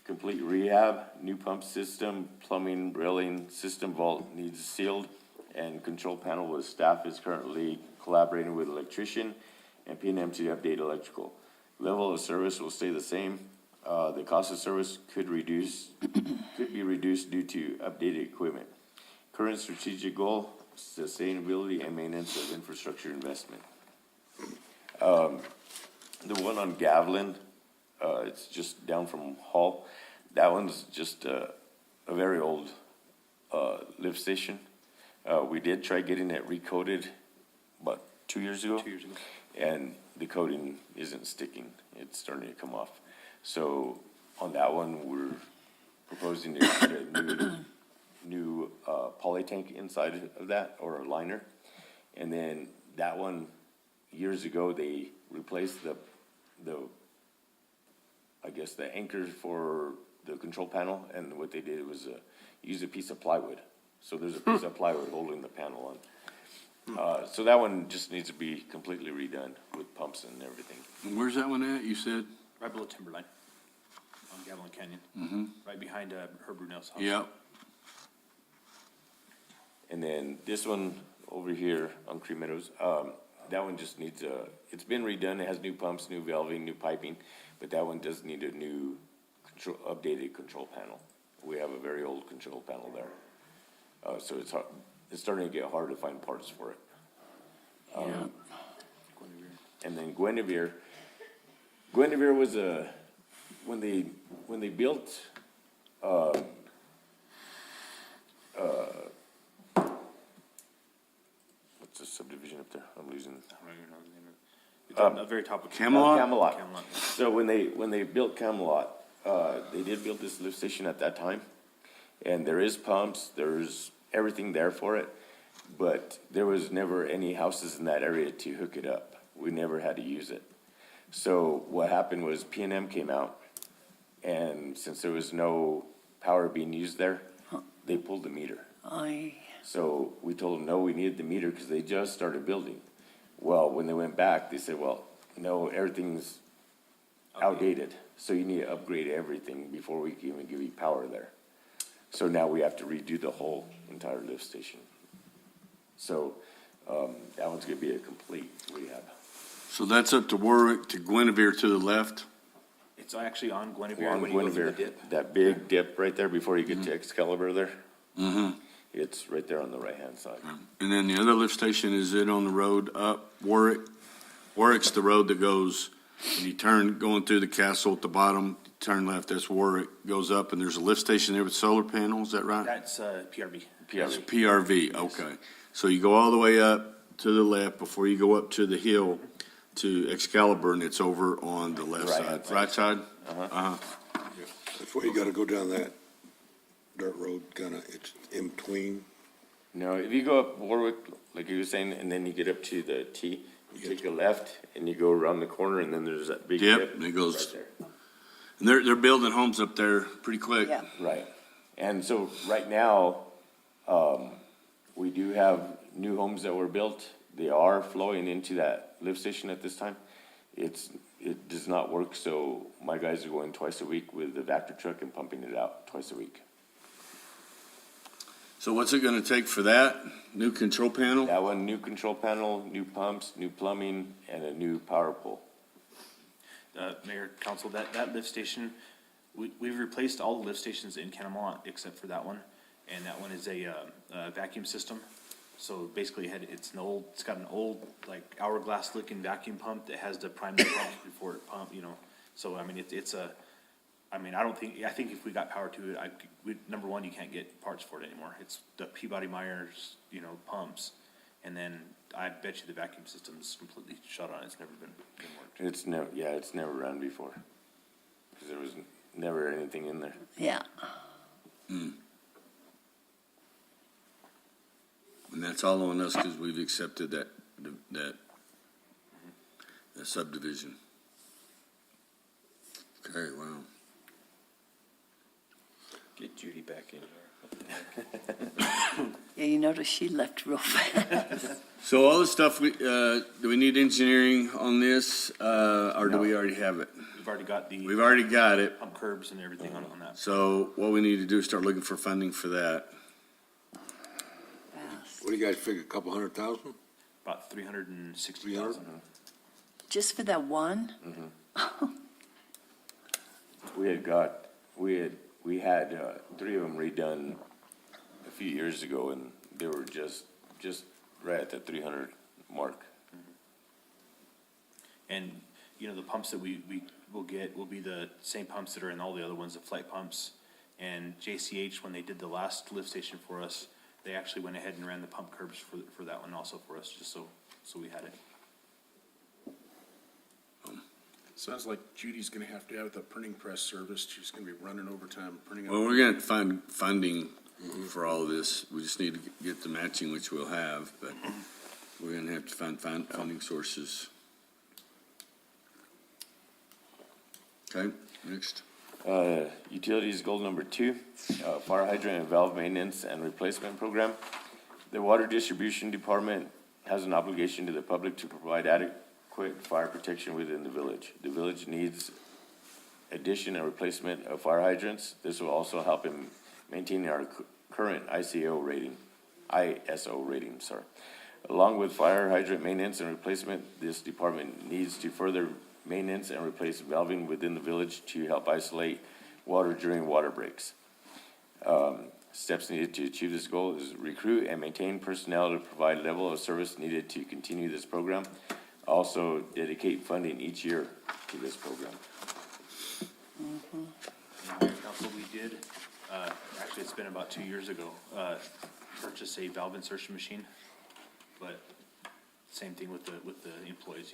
complete rehab, new pump system, plumbing, railing, system vault needs sealed, and control panel with staff is currently collaborating with electrician and P&M to update electrical. Level of service will stay the same. The cost of service could be reduced due to updated equipment. Current strategic goal, sustainability and maintenance of infrastructure investment. The one on Gavilan, it's just down from Hall. That one's just a very old lift station. We did try getting it recoded about 2 years ago. 2 years ago. And the coating isn't sticking. It's starting to come off. So on that one, we're proposing to put a new poly tank inside of that, or a liner. And then that one, years ago, they replaced the I guess the anchor for the control panel, and what they did was use a piece of plywood. So there's a piece of plywood holding the panel on. So that one just needs to be completely redone with pumps and everything. Where's that one at, you said? Right below Timberline on Gavilan Canyon. Right behind Herb Brunel's house. Yep. And then this one over here on Creek Meadows, that one just needs it's been redone, it has new pumps, new valving, new piping, but that one does need a new updated control panel. We have a very old control panel there. So it's starting to get hard to find parts for it. And then Guinevere was when they built, what's the subdivision up there? I'm losing. It's on the very top of Camelot? Camelot. Camelot. So when they built Camelot, they did build this lift station at that time. And there is pumps, there's everything there for it, but there was never any houses in that area to hook it up. We never had to use it. So what happened was P&M came out, and since there was no power being used there, they pulled the meter. So we told them, no, we needed the meter because they just started building. Well, when they went back, they said, well, no, everything's outdated, so you need to upgrade everything before we can even give you power there. So now we have to redo the whole entire lift station. So that one's gonna be a complete rehab. So that's up to Warwick, to Guinevere to the left? It's actually on Guinevere. On when you go through Guinevere, the dip. that big dip right there before you get to Excalibur there, Mm-hmm. it's right there on the right-hand side. And then the other lift station, is it on the road up Warwick? Warwick's the road that goes and you turn, going through the castle at the bottom, turn left, that's where it goes up, and there's a lift station there with solar panels, is that right? That's, PRB. That's PRV, okay. So you go all the way up to the left before you go up to the hill to Excalibur, and it's over on the left side, right side? Uh-huh. That's where you gotta go down that dirt road, kinda, it's in between. No, if you go up Warwick, like you were saying, and then you get up to the T, you take a left and you go around the corner and then there's that big Yep, dip. and it goes- right there. And they're building homes up there pretty quick. Yeah. Right. And so right now, we do have new homes that were built. They are flowing into that lift station at this time. It does not work, so my guys are going twice a week with the Vector truck and pumping it out twice a week. So what's it gonna take for that? New control panel? That one, new control panel, new pumps, new plumbing, and a new power pole. Mayor, council, that lift station, we've replaced all the lift stations in Catamount except for that one. And that one is a vacuum system. So basically it's got an old, like hourglass looking vacuum pump that has to prime the pump before it pump, So, I mean, I think if we got power to it, number one, you can't get parts for it anymore. It's the Peabody Myers, pumps. And then I bet you the vacuum system's completely shut on. It's never been worked. It's never run before. Because there was never anything in there. Yeah. And that's all on us because we've accepted that subdivision. Okay, wow. Get Judy back in here. Yeah, you notice she left real fast. So all the stuff, do we need engineering on this, or do we already have it? We've already got We've already got it. pump curbs and everything on that. So what we need to do is start looking for funding for that. What do you guys figure, a couple $100,000? About 360,000. Just for that one? We had three of them redone a few years ago, and they were just right at the 300 mark. And, the pumps that we will get will be the same pumps that are in all the other ones, the flight pumps. And JCH, when they did the last lift station for us, they actually went ahead and ran the pump curbs for that one also for us, just so we had it. Sounds like Judy's gonna have to have the printing press service. She's gonna be running overtime printing. Well, we're gonna find funding for all of this. We just need to get the matching, which we'll have, but we're gonna have to find funding sources. Okay, next. Utilities goal number 2, fire hydrant and valve maintenance and replacement program. The Water Distribution Department has an obligation to the public to provide adequate fire protection within the village. The village needs addition and replacement of fire hydrants. This will also help in maintaining our current ISO rating. Along with fire hydrant maintenance and replacement, this department needs to further maintenance and replace valving within the village to help isolate water during water breaks. Steps needed to achieve this goal is recruit and maintain personnel to provide level of service needed to continue this program. Also dedicate funding each year to this program. Council, we did, actually, it's been about 2 years ago, purchase a valve insertion machine. But same thing with the employees,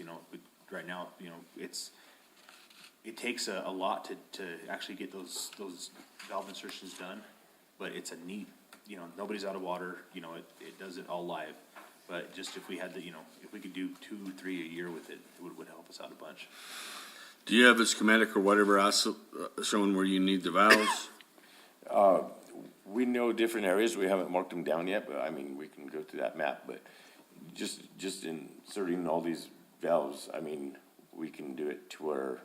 right now, it takes a lot to actually get those valve insertions done, but it's a need, nobody's out of water, it does it all live. But just if we had if we could do 2, 3 a year with it, it would help us out a bunch. Do you have a schematic or whatever showing where you need the valves? We know different areas. We haven't marked them down yet, but we can go through that map, but just inserting all these valves, we can do it to where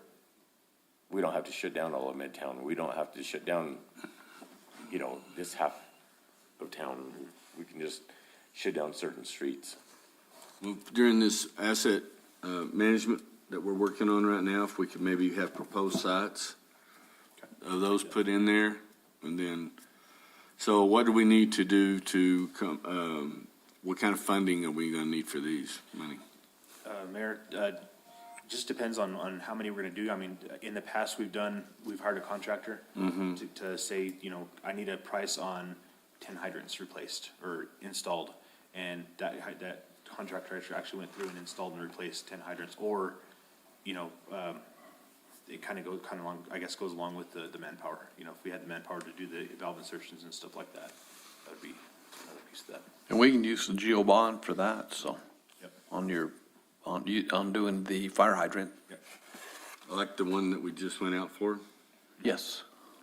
we don't have to shut down all of Midtown. We don't have to shut down, this half of town. We can just shut down certain streets. Well, during this asset management that we're working on right now, if we could maybe have proposed sites of those put in there, and then, so what do we need to do to come, what kind of funding are we gonna need for these money? Mayor, Just depends on how many we're gonna do. I mean, in the past, we've hired a contractor to say, you know, I need a price on 10 hydrants replaced or installed. And that contractor actually went through and installed and replaced 10 hydrants. Or, you know, it kind of along, I guess, goes along with the manpower. You know, if we had the manpower to do the valve insertions and stuff like that, that would be another piece of that. And we can use the Geo Bond for that, so, Yep. on doing the fire hydrant, I like the one that we just went out for, yes.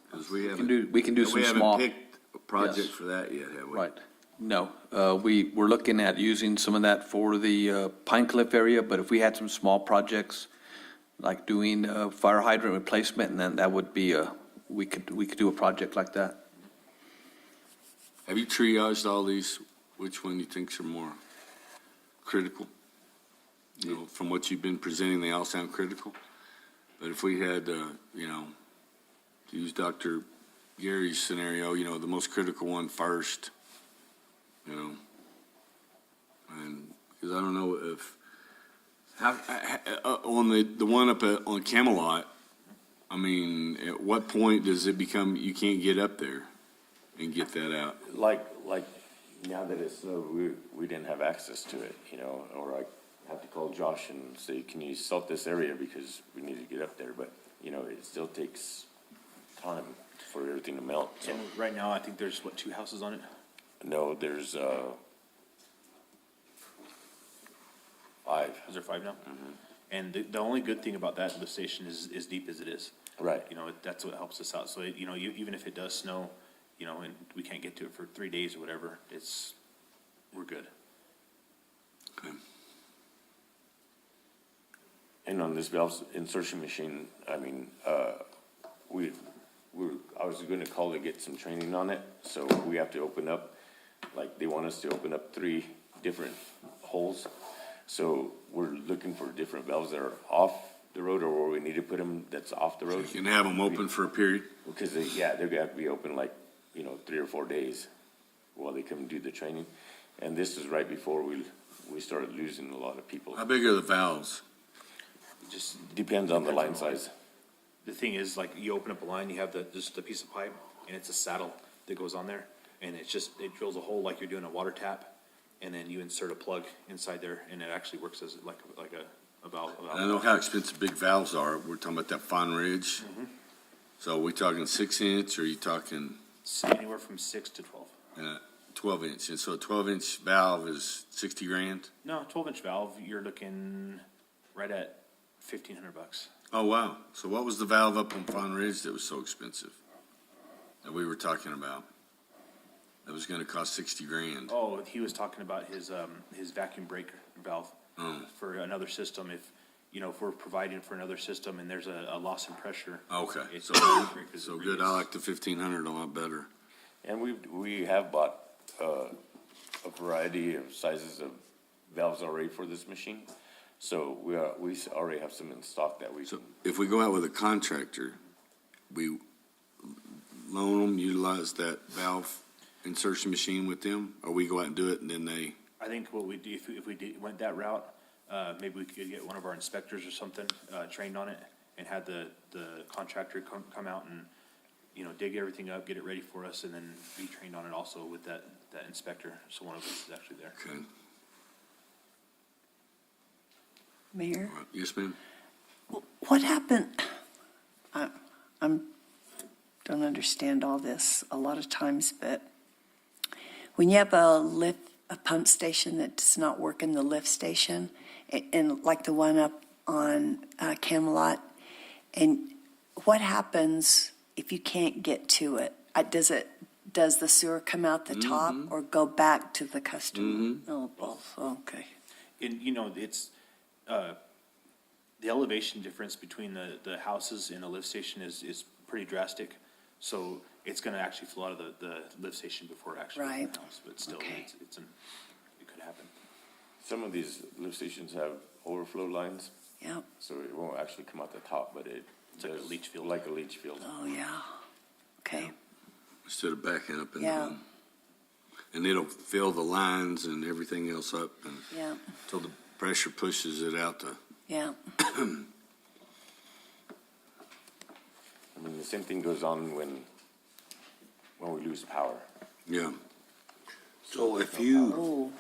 because we We can do some small. We haven't picked a project Yes. for that yet, have we? Right. No, we're looking at using some of that for the Pine Cliff area, but if we had some small projects, like doing fire hydrant replacement, and then that would be we could do a project like that. Have you triaged all these? Which one you think's are more critical? You know, from what you've been presenting, they all sound critical. But if we had, you know, to use Dr. Gary's scenario, you know, the most critical one first, you know, and, because I don't know if, on the one up on Camelot, I mean, at what point does it become, you can't get up there and get that out? Like now that it's snowed, we didn't have access to it, you know, or I have to call Josh and say, can you salt this area because we need to get up there, but, you know, it still takes time for everything to melt, so. And right now, I think there's, 2 houses on it? No, there's, 5. Is there 5 now? And the only good thing about that lift station is as deep as it is. Right. You know, that's what helps us out. So, you know, even if it does snow, you know, and we can't get to it for 3 days or whatever, we're good. Okay. And on this valve insertion machine, I mean, I was gonna call to get some training on it, so we have to open up, like, they want us to open up 3 different holes. So we're looking for different valves that are off the road or where we need to put them that's off the road. You can have them open for a period? Because they're gonna have to be open like, you know, 3 or 4 days while they come and do the training. And this is right before we started losing a lot of people. How big are the valves? It just Depends on the line size. the thing is, like, you open up a line, you have just a piece of pipe, and it's a saddle that goes on there, and it drills a hole like you're doing a water tap, and then you insert a plug inside there, and it actually works as like a valve. I know how expensive big valves are. We're talking about that Fawn Ridge. So are we talking 6-inch, or are you talking Anywhere from 6 to 12. 12-inch? And so a 12-inch valve is 60 grand? No, 12-inch valve, you're looking right at $1,500. Oh, wow. So what was the valve up on Fawn Ridge that was so expensive that we were talking about? That was gonna cost 60 grand. Oh, he was talking about his vacuum brake valve Oh, for another system. If we're providing for another system and there's a loss in pressure. okay. It's So, it's so good. I like the 1,500 a lot better. And we have bought a variety of sizes of valves already for this machine. So we already have some in stock that we So can, if we go out with a contractor, we loan them, utilize that valve insertion machine with them, or we go out and do it and then they, I think what we do, if we went that route, maybe we could get one of our inspectors or something, trained on it and have the contractor come out and, you know, dig everything up, get it ready for us, and then be trained on it also with that inspector. So one of us is actually there. okay. Mayor? All right. Yes, ma'am? What happened? Don't understand all this a lot of times, but when you have a pump station that does not work in the lift station, and like the one up on Camelot, and what happens if you can't get to it? Does the sewer come out the top or go back to the customer? Oh, both. Okay. And, you know, it's, the elevation difference between the houses and the lift station is pretty drastic. So it's gonna actually flow out of the lift station before it actually goes in Right. the house. But still, Okay. it could happen. some of these lift stations have overflow lines, Yep. so it won't actually come out the top, but it It's like a does- leach field. Like a leach field. Oh, yeah. Okay. Instead of backing up in the Yeah. room. And it'll fill the lines and everything else up and Yeah. until the pressure pushes it out to Yeah. I mean, the same thing goes on when we lose power. Yeah. So if you, Oh,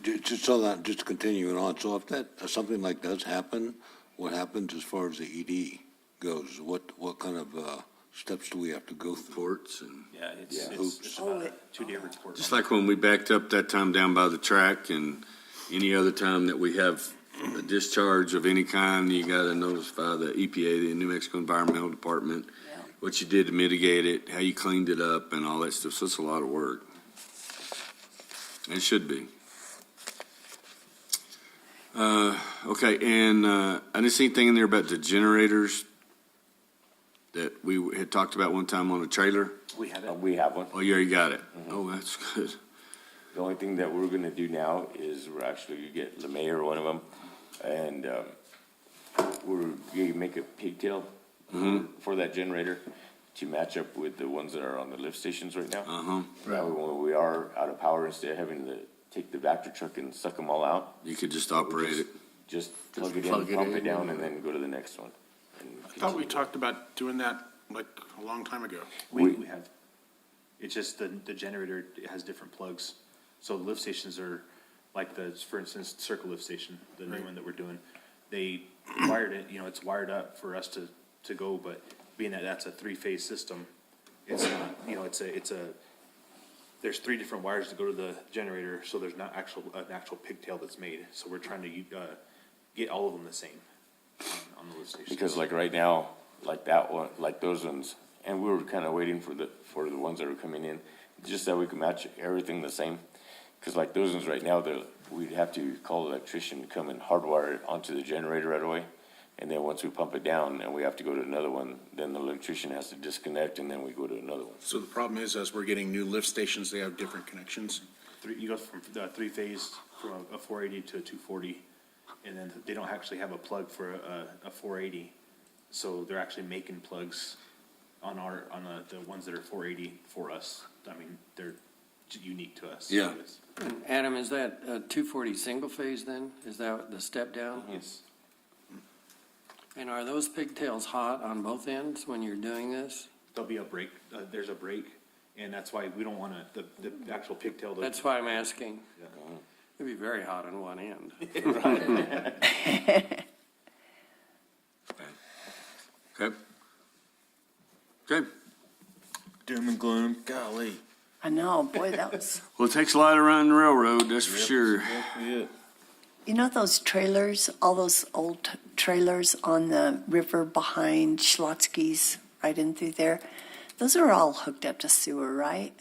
just so that, just continuing on, so if that, something like does happen, what happens as far as the ED goes? What kind of, steps do we have to go through? Ports and, Yeah, Yeah. it's Oh, about a it- 2-day report. just like when we backed up that time down by the track and any other time that we have a discharge of any kind, you gotta notify the EPA, the New Mexico Environmental Department, yeah. what you did to mitigate it, how you cleaned it up and all that stuff. So it's a lot of work. And it should be. Okay, and, I didn't see anything in there about the generators that we had talked about one time on a trailer. We have it. We have one. Oh, you already got it. Oh, that's good. The only thing that we're gonna do now is we're actually gonna get LeMay or one of them, and, we're gonna make a pigtail for that generator to match up with the ones that are on the lift stations right now. Uh-huh. That way when we are out of power, instead of having to take the Vector truck and suck them all out, You could just operate it. just plug it plug in, it pump in. it down, and then go to the next one. and I thought we continue. talked about doing that like a long time ago. We have, it's just the generator has different plugs. So the lift stations are, like for instance, Circle Lift Station, the new one that we're doing, they wired it, it's wired up for us to go, but being that that's a 3-phase system, it's not, there's 3 different wires to go to the generator, so there's not an actual pigtail that's made. So we're trying to get all of them the same on the lift stations. Because like right now, like that one, like those ones, and we were kind of waiting for the ones that are coming in, just that we could match everything the same. Because like those ones right now, we'd have to call the electrician to come and hardwire it onto the generator right away. And then once we pump it down and we have to go to another one, then the electrician has to disconnect and then we go to another one. So the problem is, as we're getting new lift stations, they have different connections. You go from the 3-phase from a 480 to a 240, and then they don't actually have a plug for a 480. So they're actually making plugs on the ones that are 480 for us. I mean, they're unique to us. Yeah. So it's- Adam, is that a 240 single phase then? Is that the step down? Yes. And are those pigtails hot on both ends when you're doing this? There'll be a break, there's a break, and that's why we don't want the actual pigtail to. That's why I'm asking. It'd be very hot on one end. Okay. Okay. Doom and gloom, golly. I know, boy, that was, Well, it takes a lot around the railroad, that's for sure. Exactly it. you know those trailers, all those old trailers on the river behind Schlotsky's, right in through there? Those are all hooked up to sewer, right?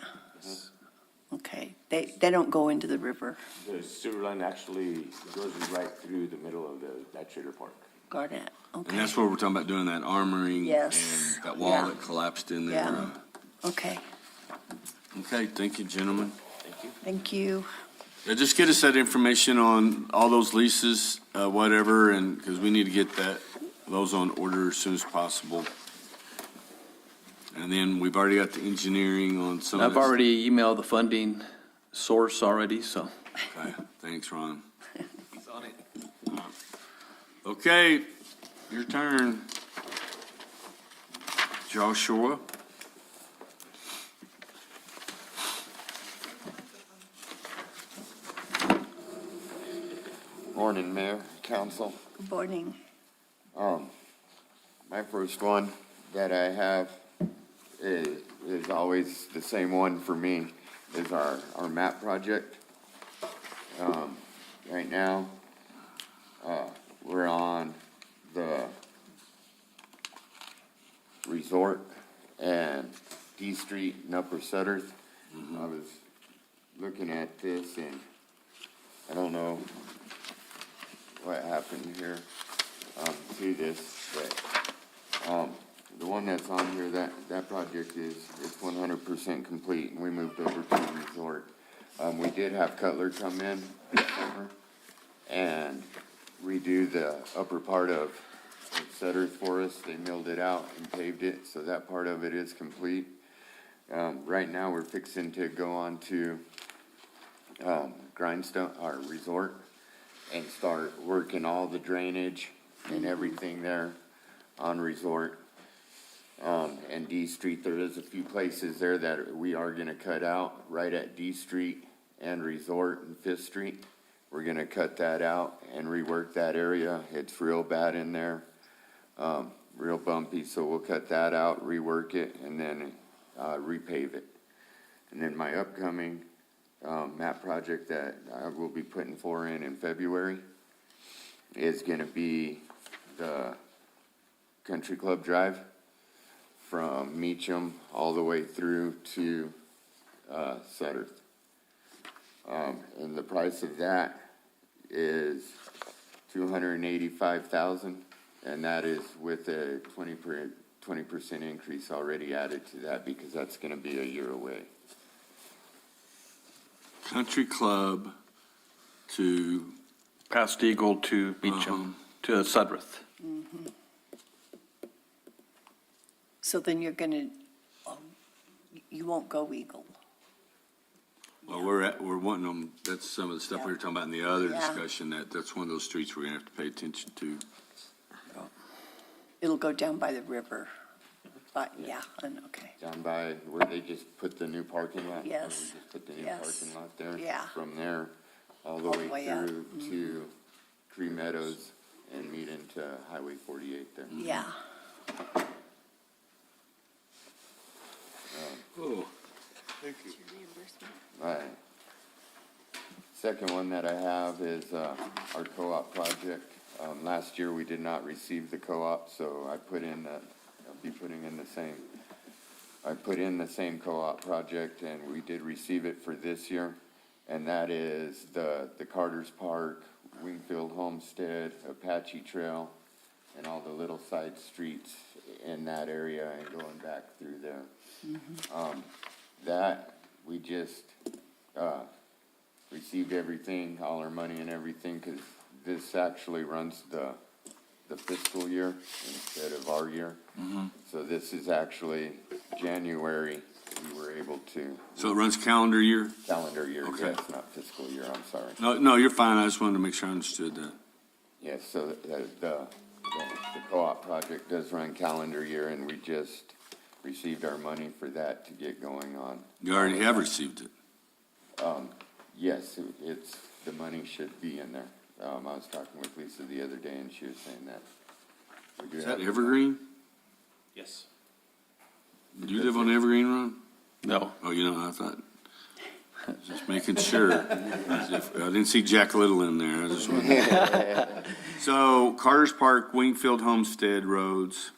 Okay, they don't go into the river. The sewer line actually goes right through the middle of that trailer park. Garnet, And okay, that's what we're talking about, doing that armoring. Yes. And that wall Yeah. that collapsed in there. yeah, okay, Okay, thank you, gentlemen. thank you. Yeah, just get us that information on all those leases, whatever, and, because we need to get those on order as soon as possible. And then we've already got the engineering on some of I've this. already emailed the funding source already, so. Okay, thanks, Ron. He's on it. Okay, your turn. Joshua. Morning, Mayor, Council. Good morning. My first one that I have is always the same one for me, is our map project. Right now, we're on the resort and D Street and Upper Sutterth. I was looking at this and I don't know what happened here, to this, but, the one that's on here, that project is 100% complete, and we moved over to the resort. We did have Cutler come in this summer and redo the upper part of Sutterth for us. They milled it out and paved it, so that part of it is complete. Right now, we're fixing to go on to, Grindstone, our resort, and start working all the drainage and everything there on Resort. And D Street, there is a few places there that we are gonna cut out, right at D Street and Resort and Fifth Street. We're gonna cut that out and rework that area. It's real bad in there, real bumpy, so we'll cut that out, rework it, and then, repave it. And then my upcoming, map project that I will be putting in February is gonna be the Country Club Drive from Meacham all the way through to, Sutter. And the price of that is $285,000, and that is with a 20% increase already added to that, because that's gonna be a year away. Country Club to, Past Eagle to Beecham, to Sudworth. So then you're gonna, you won't go Eagle. well, we're wanting them, that's some of the stuff we were talking about in the other Yeah. discussion, that's one of those streets we're gonna have to pay attention to. It'll go down by the river. But, yeah, okay. Down by where they just put the new parking lot? Yes. Where we just put the new Yes. parking lot there? Yeah. From there, all the All the way way up. through to Cree Meadows and meet into Highway 48 there. Yeah. Oh. Right. Second one that I have is, our co-op project. Last year, we did not receive the co-op, so I put in, I'll be putting in the same, I put in the same co-op project, and we did receive it for this year. And that is the Carter's Park, Wingfield Homestead, Apache Trail, and all the little side streets in that area and going back through there. That, we just, received everything, all our money and everything, because this actually runs the fiscal year instead of our year. So this is actually January, we were able to, So it runs calendar year? calendar year, Okay. yes, not fiscal year, I'm sorry. No, you're fine, I just wanted to make sure I understood that. Yes, so the co-op project does run calendar year, and we just received our money for that to get going on. You already have received it. Yes, it's, the money should be in there. I was talking with Lisa the other day, and she was saying that. we do Is that have- Evergreen? Yes. Do you live on Evergreen, Ron? No. Oh, you know, I thought, just making sure. I didn't see Jack Little in there, I just wanted. So Carter's Park, Wingfield Homestead Roads,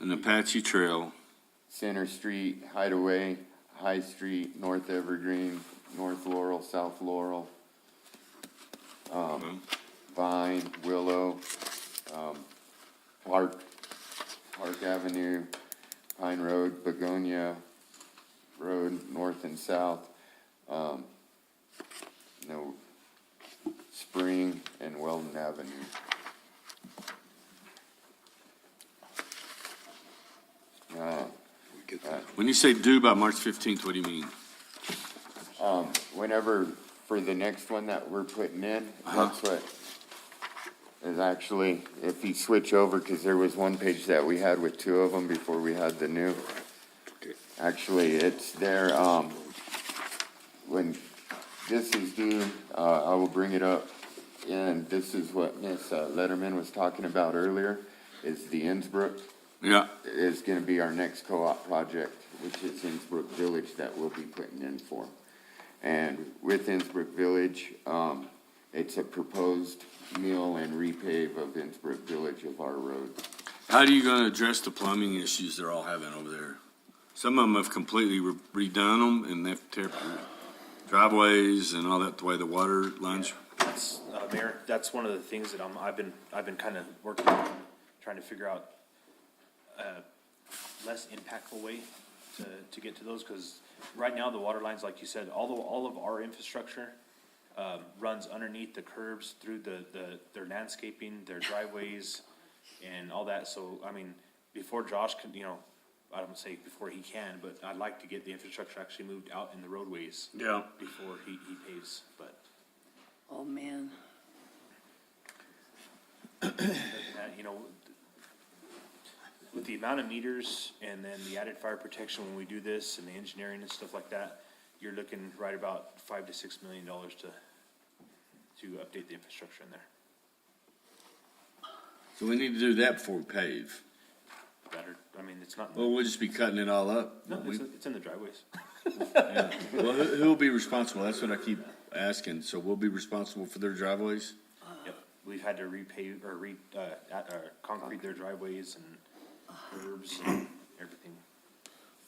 and Apache Trail. Center Street, Hideaway, High Street, North Evergreen, North Laurel, South Laurel, Vine, Willow, Park Avenue, Pine Road, Begonia Road, North and South, Spring and Weldon Avenue. When you say due by March 15th, what do you mean? Whenever, for the next one that we're putting in, that's what is actually, if you switch over, because there was one page that we had with two of them before we had the new. Actually, it's there, when this is due, I will bring it up, and this is what Ms. Letterman was talking about earlier, is the Innsbrook. Yeah, Is gonna be our next co-op project, which is Innsbrook Village that we'll be putting in for. And with Innsbrook Village, it's a proposed mill and repave of Innsbrook Village of our road. how are you gonna address the plumbing issues they're all having over there? Some of them have completely redone them, and they've tear driveways and all that, the way the water lines. That's, Mayor, that's one of the things that I've been kind of working on, trying to figure out less impactful way to get to those, because right now the water lines, like you said, all of our infrastructure runs underneath the curbs through their landscaping, their driveways, and all that. So, I mean, before Josh can, I don't say before he can, but I'd like to get the infrastructure actually moved out in the roadways Yeah. before he paves, but. Oh, man. You know, with the amount of meters and then the added fire protection when we do this and the engineering and stuff like that, you're looking right about $5 to $6 million to update the infrastructure in there. So we need to do that before we pave. Better, I mean, it's not, Well, we'll just be cutting it all up. no, We- it's in the driveways. yeah. Well, who'll be responsible? That's what I keep asking. So we'll be responsible for their driveways? Yep, we've had to repave or concrete their driveways and curbs and everything.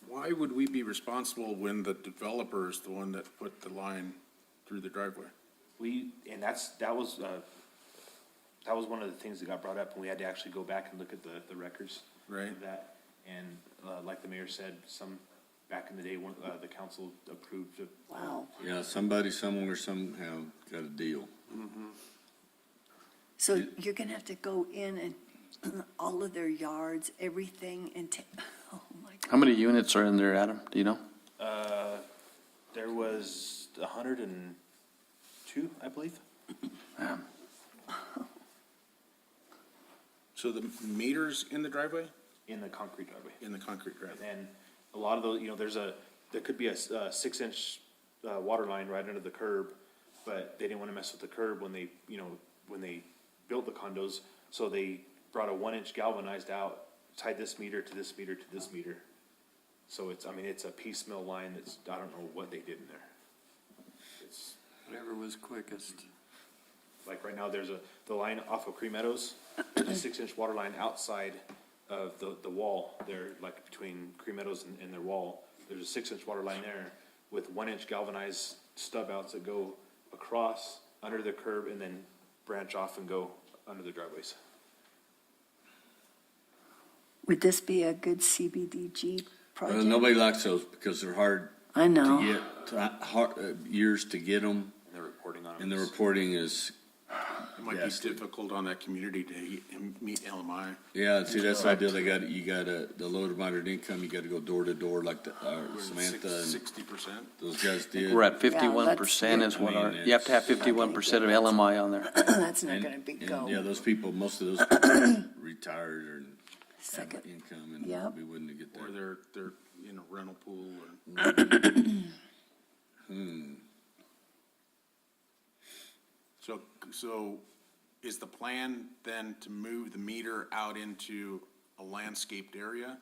Why would we be responsible when the developer is the one that put the line through the driveway? And that was one of the things that got brought up, and we had to actually go back and look at the records Right. of that. And, like the mayor said, back in the day, the council approved of. Wow. Yeah, somebody somewhere somehow got a deal. So you're going to have to go in and all of their yards, everything, and oh, my God. How many units are in there, Adam? Do you know? There was 102, I believe. So the meters in the driveway? In the concrete driveway. In the concrete And driveway? then a lot of those, there could be a 6-inch water line right under the curb, but they didn't want to mess with the curb when they built the condos. So they brought a 1-inch galvanized out, tied this meter to this meter to this meter. So it's a piecemeal line that's, I don't know what they did in there. It's, Whatever was quickest. like right now, there's the line off of Cream Meadows, there's a 6-inch water line outside of the wall there, like between Cream Meadows and their wall. There's a 6-inch water line there with 1-inch galvanized stub outs that go across, under the curb, and then branch off and go under the driveways. Would this be a good CBDG project? Nobody likes those because they're hard I know. to get, years to get them, And they're reporting on them. and the reporting is, It might Yes. be difficult on that community to meet LMI. yeah, see, that's the idea. You got the low to moderate income, you gotta go door to door like Samantha and 60%? those guys did. We're at 51% is what I mean, you have to have 51% of LMI on there. That's not And- going to be and, Yeah, go. those people, most of those people retired or have Second. income, and Yep. we wouldn't get Or there. they're in a rental pool or? So is the plan then to move the meter out into a landscaped area?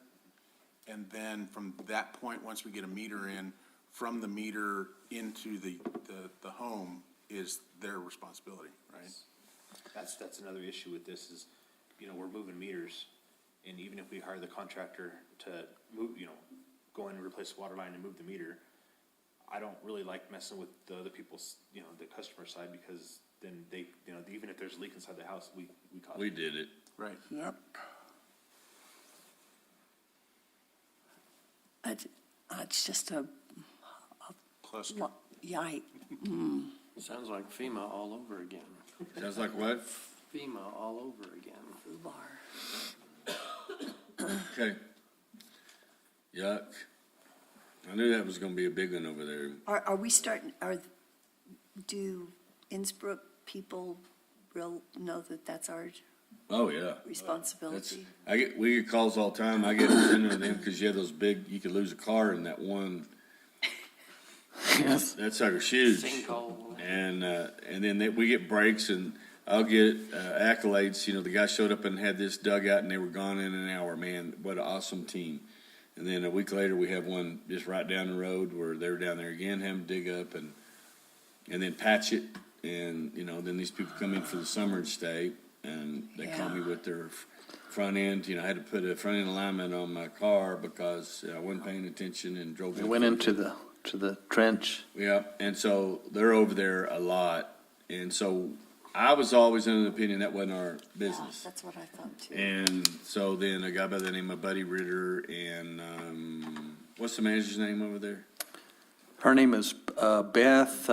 And then from that point, once we get a meter in, from the meter into the home is their responsibility, right? That's another issue with this is, we're moving meters, and even if we hire the contractor to move, go in and replace the water line and move the meter, I don't really like messing with the other people's, the customer side, because then they, even if there's a leak inside the house, we cause We it. did it. Right. Yep. It's just a, Cluster. yike. Sounds like FEMA all over again. Sounds like what? FEMA all over again. Okay. Yuck. I knew that was gonna be a big one over there. Are we starting, do Innsbrook people know that that's our Oh, yeah. responsibility? We get calls all the time. I get sent to them because you have those big, you could lose a car in that one. Yes. That sucker's huge. Sinkhole. And then we get breaks and I'll get accolades. The guy showed up and had this dugout and they were gone in an hour. Man, what an awesome team. And then a week later, we have one just right down the road where they're down there again, having to dig up and then patch it. And, then these people come in for the summer and stay and they call me with their front end. I had to put a front end alignment on my car because I wasn't paying attention and drove. We went into the trench. Yeah, and so they're over there a lot. And so I was always under the opinion that wasn't our business. That's what I thought too. And so then a guy by the name of Buddy Ritter and, what's the manager's name over there? Her name is Beth,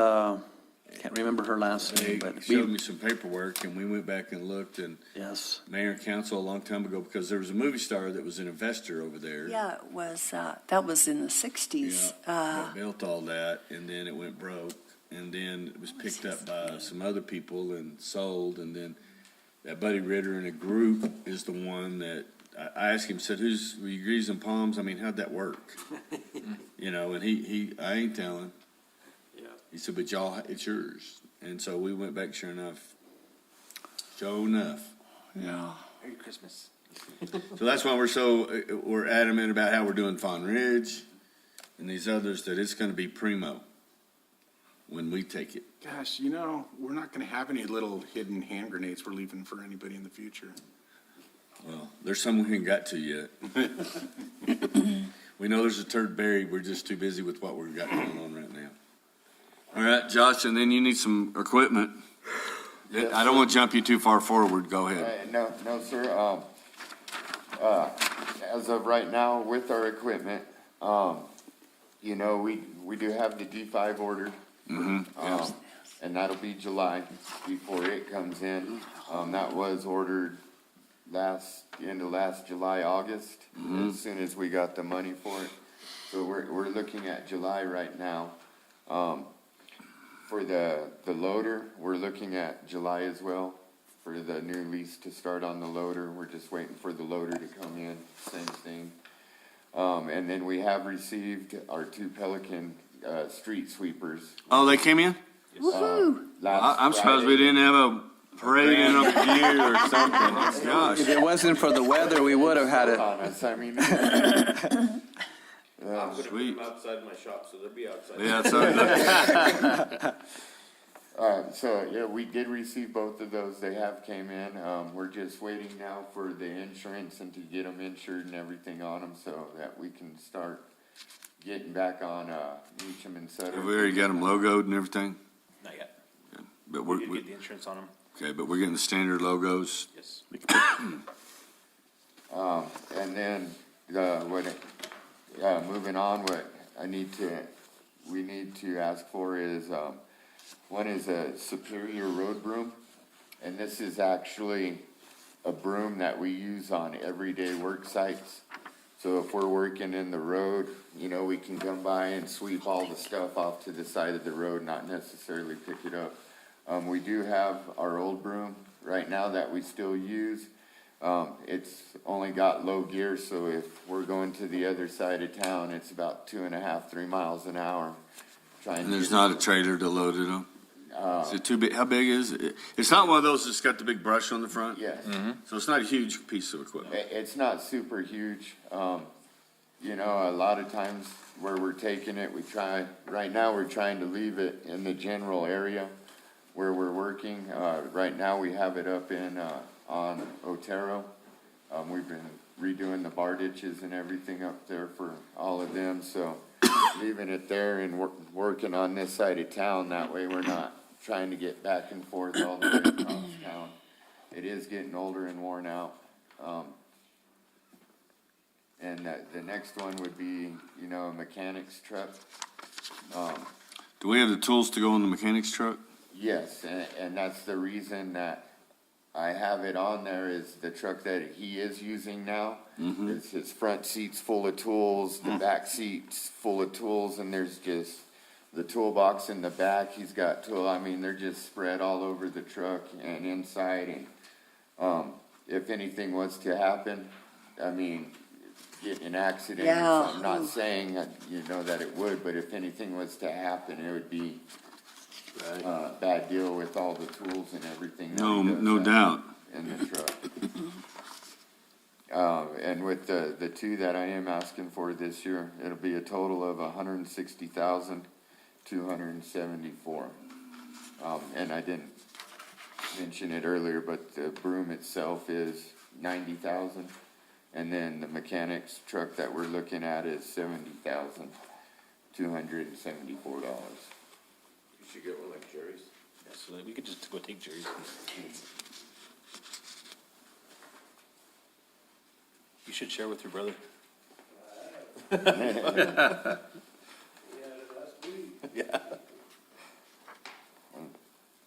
can't remember her last They name, but showed me some paperwork and we went back and looked and yes. mayor and council a long time ago, because there was a movie star that was an investor over there. Yeah, it was, that was in the 60s. That built all that and then it went broke. and then it was picked up by some other people and sold, and then that Buddy Ritter in a group is the one that, I asked him, said, were you greasing palms? I mean, how'd that work? You know, and I ain't telling. Yeah. He said, but y'all, it's yours. And so we went back, sure enough. Yeah. Merry Christmas. So that's why we're adamant about how we're doing Fawn Ridge and these others, that it's gonna be primo when we take it. Gosh, you know, we're not gonna have any little hidden hand grenades we're leaving for anybody in the future. Well, there's some we ain't got to yet. We know there's a turd buried, we're just too busy with what we've got going on right now. All right, Josh, and then you need some equipment. I don't want to jump you too far forward, go ahead. No, sir. As of right now, with our equipment, you know, we do have the D5 ordered. And that'll be July before it comes in. That was ordered end of last July, August, as soon as we got the money for it. So we're looking at July right now. For the loader, we're looking at July as well, for the new lease to start on the loader. We're just waiting for the loader to come in, same thing. And then we have received our 2 Pelican street sweepers. Oh, they came in? Woohoo! I'm surprised we didn't have a parade in a gear or something. Gosh. If it wasn't for the weather, we would have had it. On us, I mean. I'm gonna put Sweet. them outside my shop, so they'll be outside. Yeah, so, So, yeah, we did receive both of those. They have came in. We're just waiting now for the insurance and to get them insured and everything on them so that we can start getting back on, Meacham and Sutter. have we already got them logoed and everything? Not yet. But We did get the insurance on them. okay, but we're getting the standard logos. Yes. And then, moving on, we need to ask for is, one is a Superior Road Broom. And this is actually a broom that we use on everyday work sites. So if we're working in the road, you know, we can come by and sweep all the stuff off to the side of the road, not necessarily pick it up. We do have our old broom right now that we still use. It's only got low gear, so if we're going to the other side of town, it's about 2.5, 3 miles an hour. And there's not a trailer to load it on? Is it too big? How big is it? It's not one of those that's got the big brush on the front? Yes. So it's not a huge piece of equipment. It's not super huge. You know, a lot of times where we're taking it, right now we're trying to leave it in the general area where we're working. Right now we have it up on Otero. We've been redoing the bar ditches and everything up there for all of them, so leaving it there and working on this side of town, that way we're not trying to get back and forth all the way across town. It is getting older and worn out. And the next one would be, you know, a mechanic's truck. Do we have the tools to go in the mechanic's truck? Yes, and that's the reason that I have it on there is the truck that he is using now. It's his front seat's full of tools, the back seat's full of tools, and there's just the toolbox in the back. He's got they're just spread all over the truck and inside. And if anything was to happen, I mean, get in an accident or Yeah. something, I'm not saying, you know, that it would, but if anything was to happen, it would be bad deal with all the tools and everything. that he does No have doubt. In the truck. And with the 2 that I am asking for this year, it'll be a total of $160,274. And I didn't mention it earlier, but the broom itself is $90,000. And then the mechanic's truck that we're looking at is $70,274. You should get one like Jerry's. Yeah, so we could just go take Jerry's. You should share with your brother.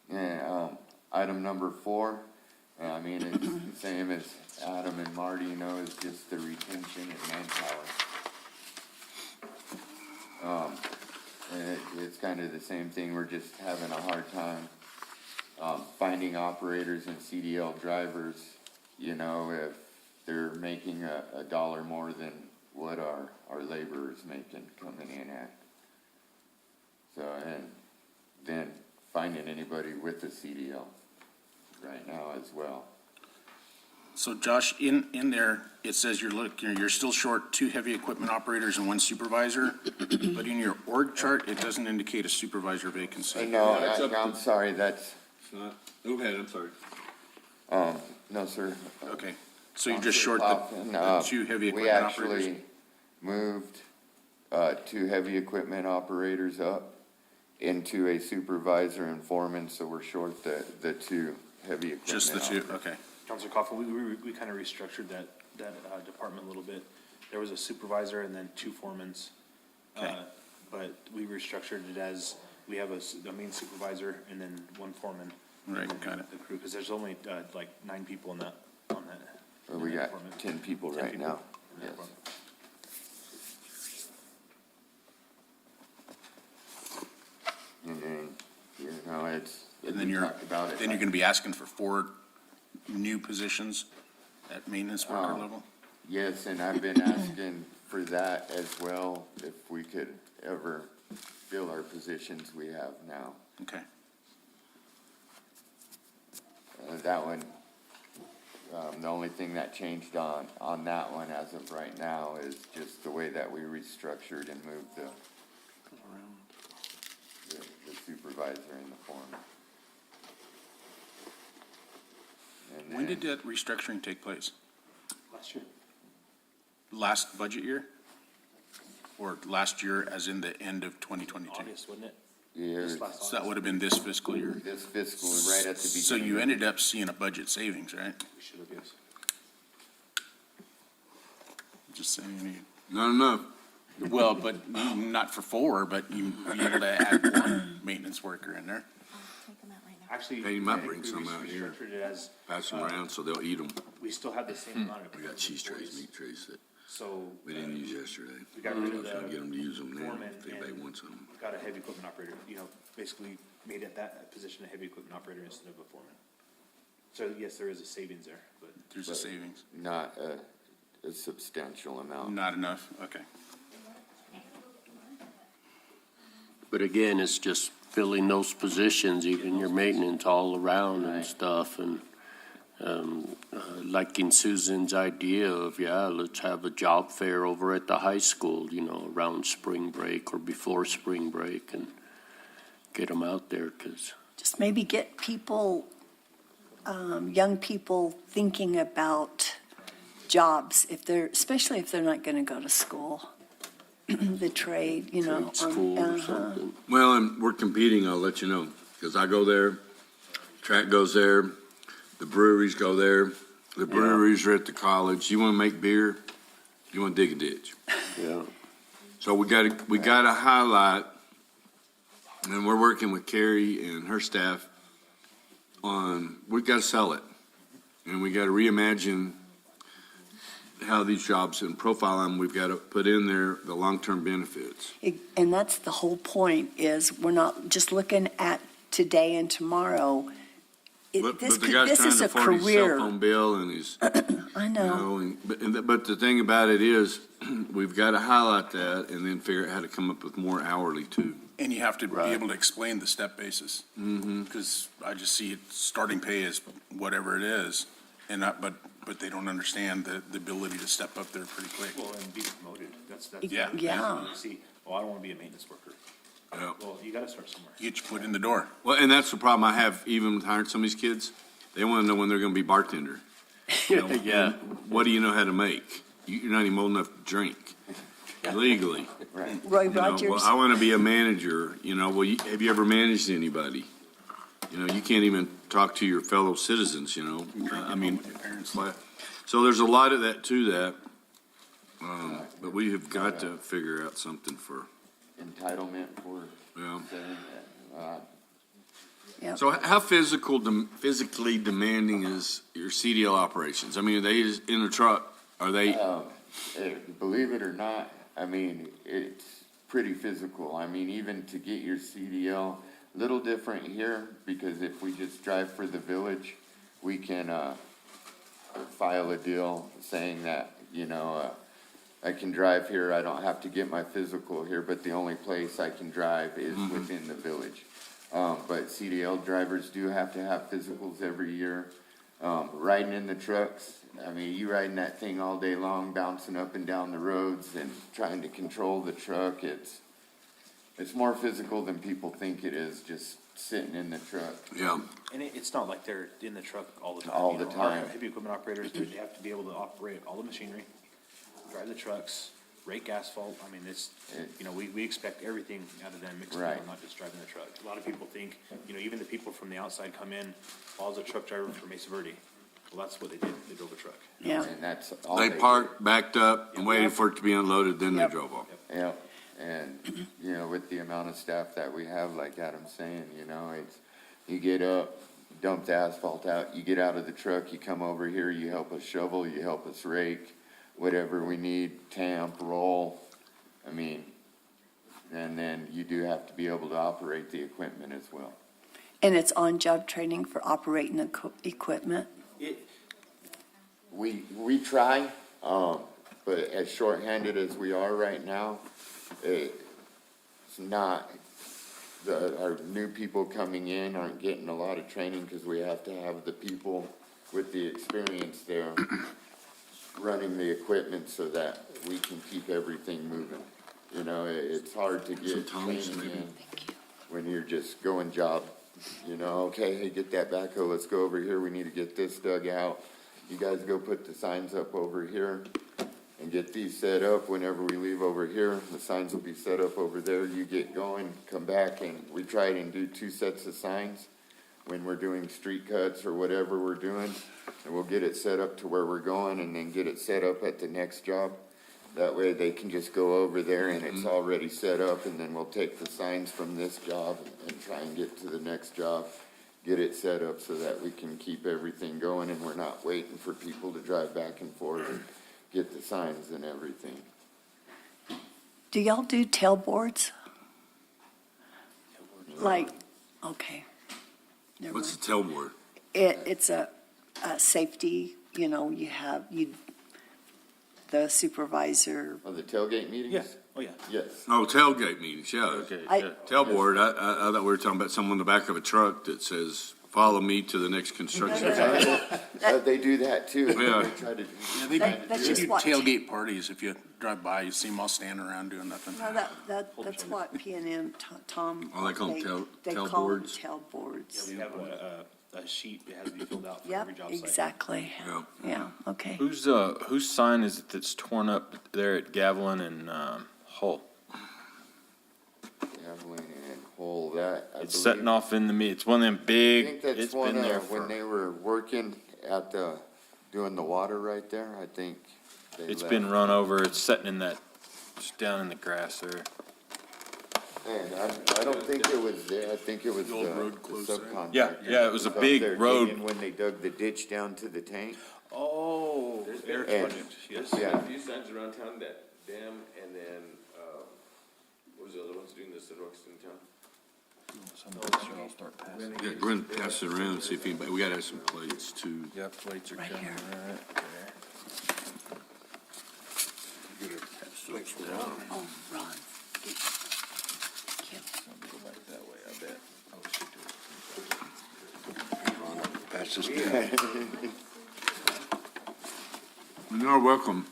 Yeah, item number 4, I mean, it's the same as Adam and Marty, you know, it's just the retention and manpower. And it's kind of the same thing, we're just having a hard time, finding operators and CDL drivers, you know, if they're making a dollar more than what our laborers making coming in at. So, and then finding anybody with a CDL right now as well. So Josh, in there, it says you're still short 2 heavy equipment operators and 1 supervisor, but in your org chart, it doesn't indicate a supervisor vacancy. No, that's up to- I'm sorry, that's, It's not, go ahead, I'm sorry. no, sir. Okay, so you're just short the 2 heavy We equipment operators? actually moved, 2 heavy equipment operators up into a supervisor and foreman, so we're short the 2 heavy equipment. Just the 2, operators. okay. Counselor Coughlin, we kind of restructured that department a little bit. There was a supervisor and then 2 foremans. Okay. But we restructured it as, we have a main supervisor and then 1 foreman. Right, And then got it. The crew, because there's only like 9 people on that. Well, we in that got department. 10 people 10 right people now, in that yes. department. And then, you know, it's, And then we you're, talked about it. then you're gonna be asking for 4 new positions at maintenance worker Oh. level? Yes, and I've been asking for that as well, if we could ever fill our positions we have now. Okay. That one, the only thing that changed on that one as of right now is just the way that we restructured and moved the supervisor and the foreman. And When then- did that restructuring take place? Last year. Last budget year? Or last year as in the end of 2022? August, wasn't it? Yeah, Just last So that August. would have been this fiscal year? this fiscal, right at the beginning. So you ended up seeing a budget savings, right? We should have, yes. Just saying. Not enough. Well, but not for 4, but you were able to add 1 maintenance worker in there. Actually. Hey, you might I think bring we some out here. restructured it as, Pass them around so they'll eat them. we still have the same amount of. We got cheese trays, employees. meat trays that So. we didn't use yesterday. We got rid of If we can get them to the use them now, foreman if anybody and wants them. got a heavy equipment operator, you know, basically made it that position a heavy equipment operator instead of a foreman. So yes, there is a savings there, but. There's a savings. Not a substantial amount. Not enough, okay. But again, it's just filling those positions, even your maintenance all around and stuff. And like in Susan's idea of, yeah, let's have a job fair over at the high school, you know, around spring break or before spring break and get them out there because. Just maybe get people, young people thinking about jobs, especially if they're not going to go to school, the trade, you know. Trade school or uh-huh. something. Well, and we're competing, I'll let you know, because I go there, track goes there, the breweries go there, the breweries are at the college. You want to make beer, you want to dig a ditch. Yeah. So we gotta highlight, and we're working with Carrie and her staff on, we gotta sell it. And we gotta reimagine how these jobs and profile them, we've gotta put in there the long-term benefits. And that's the whole point, is we're not just looking at today and tomorrow. But This the guy's this trying is to a afford his cell career. phone bill and his, I you know. know, but the thing about it is, we've gotta highlight that and then figure out how to come up with more hourly too. And you have to be Right. able to explain the step basis. Because I just see it, starting pay is whatever it is, and not, but they don't understand the ability to step up there pretty quick. Well, and be promoted, that's. Yeah. Yeah. See, oh, I don't wanna be a maintenance worker. Yeah. Well, you gotta start somewhere. Get your foot in the door. Well, and that's the problem I have even with hiring some of these kids. They want to know when they're going to be bartender. You know, Yeah. What do you know how to make? You're not even old enough to drink legally. Right. Roy You know, Rogers. well, I want to be a manager. You know, well, have you ever managed anybody? You know, you can't even talk to your fellow citizens. You know, I mean, With your parents. so there's a lot of that to that. But we have got to figure out something for. Entitlement for Yeah. saying that. Yep. So how physically demanding is your CDL operations? I mean, are they just in a truck? Are they? Believe it or not, I mean, it's pretty physical. I mean, even to get your CDL, little different here, because if we just drive for the village, we can, file a deal saying that, I can drive here, I don't have to get my physical here, but the only place I can drive is within the village. But CDL drivers do have to have physicals every year. Riding in the trucks, I mean, you riding that thing all day long, bouncing up and down the roads and trying to control the truck, it's more physical than people think it is, just sitting in the truck. Yeah. And it's not like they're in the truck all the time. All you the know. Our time. heavy equipment operators, they have to be able to operate all the machinery, drive the trucks, rake asphalt. I mean, we expect everything out of them, Right. not just driving the truck. A lot of people think, even the people from the outside come in, Paul's a truck driver for Mesa Verde. Well, that's what they did. They drove a truck. Yeah. And that's all They did. parked, backed up, and waited for it to be unloaded, then they Yep. drove off. Yep, and, with the amount of staff that we have, like Adam's saying, it's, you get up, dump the asphalt out, you get out of the truck, you come over here, you help us shovel, you help us rake, whatever we need, tamp, roll, and then you do have to be able to operate the equipment as well. And it's on-job training for operating the equipment? We try, but as shorthanded as we are right now, it's not, our new people coming in aren't getting a lot of training because we have to have the people with the experience there running the equipment so that we can keep everything moving. It's hard to get training in when you're just going job, okay, hey, get that backhoe, let's go over here, we need to get this dug out. You guys go put the signs up over here and get these set up. Whenever we leave over here, the signs will be set up over there. You get going, come back, and we try and do 2 sets of signs when we're doing street cuts or whatever we're doing. And we'll get it set up to where we're going and then get it set up at the next job. That way they can just go over there and it's already set up, and then we'll take the signs from this job and try and get to the next job. Get it set up so that we can keep everything going and we're not waiting for people to drive back and forth and get the signs and everything. Do y'all do tailboards? Like, okay. Never What's the mind. tailboard? It's a safety, you have, the supervisor. Oh, the tailgate meetings? Yeah. Oh, yeah. Yes. Oh, tailgate meetings, yeah. Okay, I- yeah. Tailboard, I thought we were talking about someone in the back of a truck that says, follow me to the next construction site. They do that too. Yeah. They try to. Yeah, they That's do just what- tailgate parties. If you drive by, you see them all standing around doing nothing. No, that's what P&M, Tom. Oh, they call them They call them tailboards? tailboards. We have a sheet that has to be filled out for Yep, every job site. exactly. Yeah. Yeah, okay. Whose sign is it that's torn up there at Gavilan and, Hull? Javelin and Hole, that, I It's setting believe. off in the, it's one of them I big, think that's it's one, been there when for, they were working at doing the water right there, I think. it's been run over, it's sitting in that, just down in the grass there. And I don't think it was there, I think it was the old road closed there? subcontractor. Yeah, it was a up big there road. digging when they dug the ditch down to the tank. Oh, Eric And- Project, yes. Yeah. A few signs around town that dam, and then, what was the other ones doing this at Roxton town? Yeah, go ahead and pass it around and see if anybody, we gotta have some plates too. Yeah, plates are Right coming here. right there. Oh, Ron. Kim. Go back that way, I bet. Pass this down. You are welcome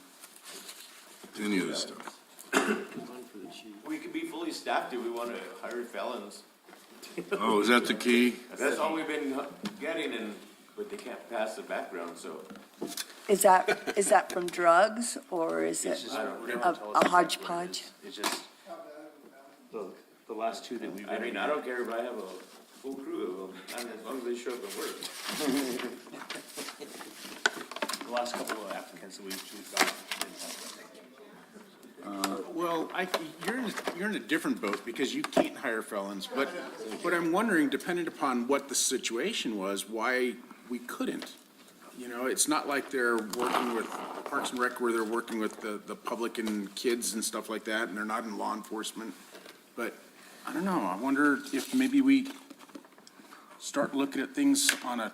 to any of this stuff. We could be fully staffed if we want to hire felons. Oh, is that the key? That's all we've been getting, but they can't pass the background, so. Is that from drugs, or is it a hodgepodge? It's just, the last two that we've I mean, interviewed. I don't care if I have a full crew of them, and as long as they show up and work. The last couple of applicants that we've got. Well, you're in a different boat because you can't hire felons, but I'm wondering, depending upon what the situation was, why we couldn't. You know, it's not like they're working with Parks and Rec where they're working with the public and kids and stuff like that, and they're not in law enforcement. But I don't know, I wonder if maybe we start looking at things on a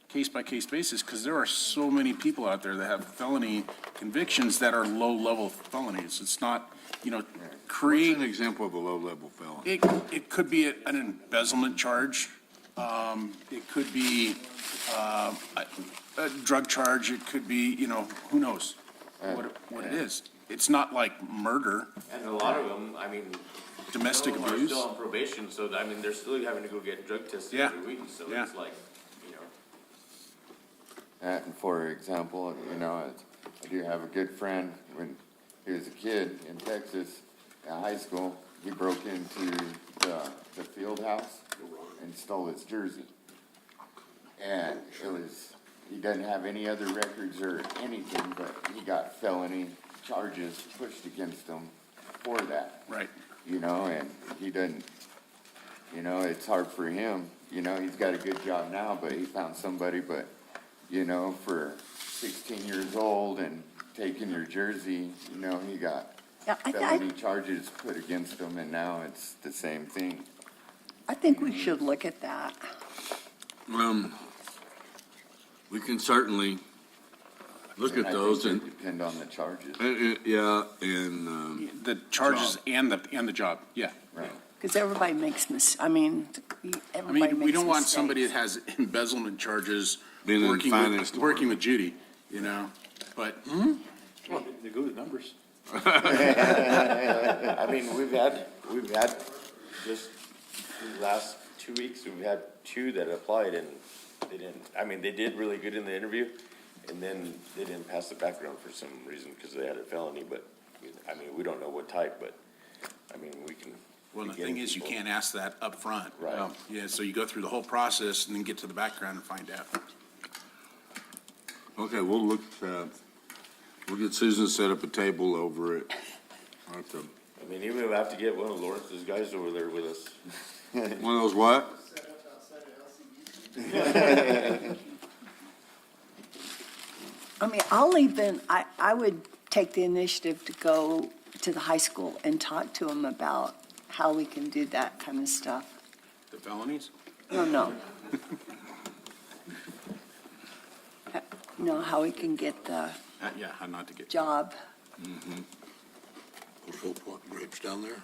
case-by-case basis, because there are so many people out there that have felony convictions that are low-level felonies. It's not, you know, create. What's an example of a low-level felony? It could be an embezzlement charge. It could be a drug charge. It could be, you know, who knows what it is. It's not like murder, And a lot of them, I mean, domestic some of them are abuse. still on probation, so I mean, they're still having to go get drug tested Yeah. every week, so Yeah. it's like, you know. And for example, you know, I do have a good friend, when he was a kid in Texas, in high school, he broke into the field house and stole his jersey. And it was, he doesn't have any other records or anything, but he got felony charges pushed against him for that. Right. You know, and he doesn't, you know, it's hard for him, you know, he's got a good job now, but he found somebody, but, you know, for 16 years old and taking your jersey, you know, he got Yeah, felony charges put against him, and now it's the same thing. I think we should look at that. We can certainly look at I those think and, they depend on the charges, yeah, and, The charges and the job, yeah. right? Because everybody makes I mean, I everybody makes mean, we don't want somebody that mistakes. has embezzlement charges Being in the working finance working with Judy, you know, but. They go to numbers. I mean, we've had just the last 2 weeks, we've had two that applied and they didn't, I mean, they did really good in the interview and then they didn't pass the background for some reason because they had a felony, but, I mean, we don't know what type, but, I mean, we can. Well, the be thing getting is, you people. can't ask that up front. Right. Yeah, so you go through the whole process and then get to the background and find out. okay, we'll look, we'll get Susan set up a table over it. I mean, even if I have to get one of Lawrence's guys over there with us. One of those what? I mean, I'll even, I would take the initiative to go to the high school and talk to them about how we can do that kind of stuff. The felonies? No. No, how we can get the Yeah, how not to get. job. Those whole pot grapes down there?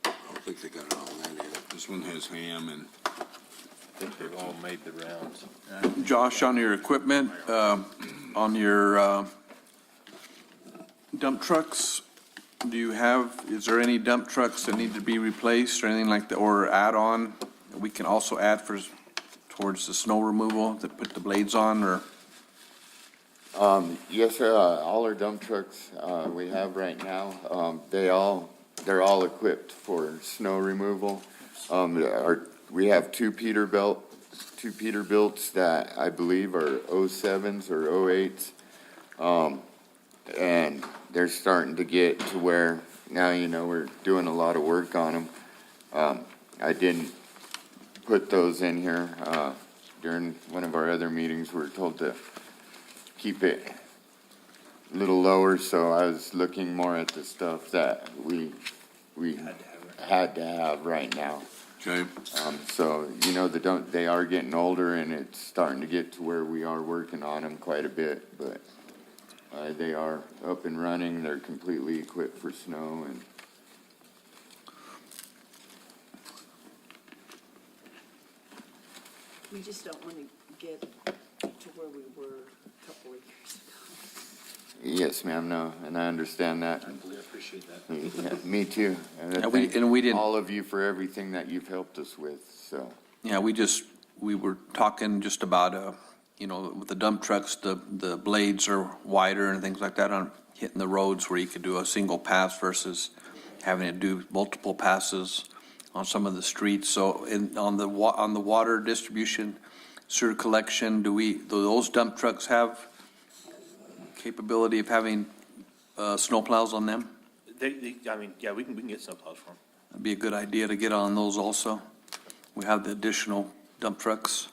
I don't think they got it on that either. This one has ham and. I think they've all made the rounds. Josh, on your equipment, on your dump trucks, is there any dump trucks that need to be replaced or anything like that, or add on? We can also add towards the snow removal, to put the blades on, or? Yes, sir, all our dump trucks, we have right now, they're all equipped for snow removal. We have two Peterbilts that I believe are 07s or 08s. And they're starting to get to where now, you know, we're doing a lot of work on them. I didn't put those in here, during one of our other meetings, we were told to keep it a little lower, so I was looking more at the stuff that we had to have right now. Okay. So, you know, they are getting older and it's starting to get to where we are working on them quite a bit, but they are up and running, they're completely equipped for snow and. We just don't want to get to where we were a couple of years ago. Yes, ma'am, no, and I understand that. I appreciate that. Yeah, me too. And I And we thank didn't- all of you for everything that you've helped us with, so. Yeah, we were talking just about, you know, with the dump trucks, the blades are wider and things like that on hitting the roads where you could do a single pass versus having to do multiple passes on some of the streets. So on the water distribution, sewer collection, do those dump trucks have capability of having snowplows on them? I mean, yeah, we can get snowplows for them. That'd be a good idea to get on those also. We have the additional dump trucks.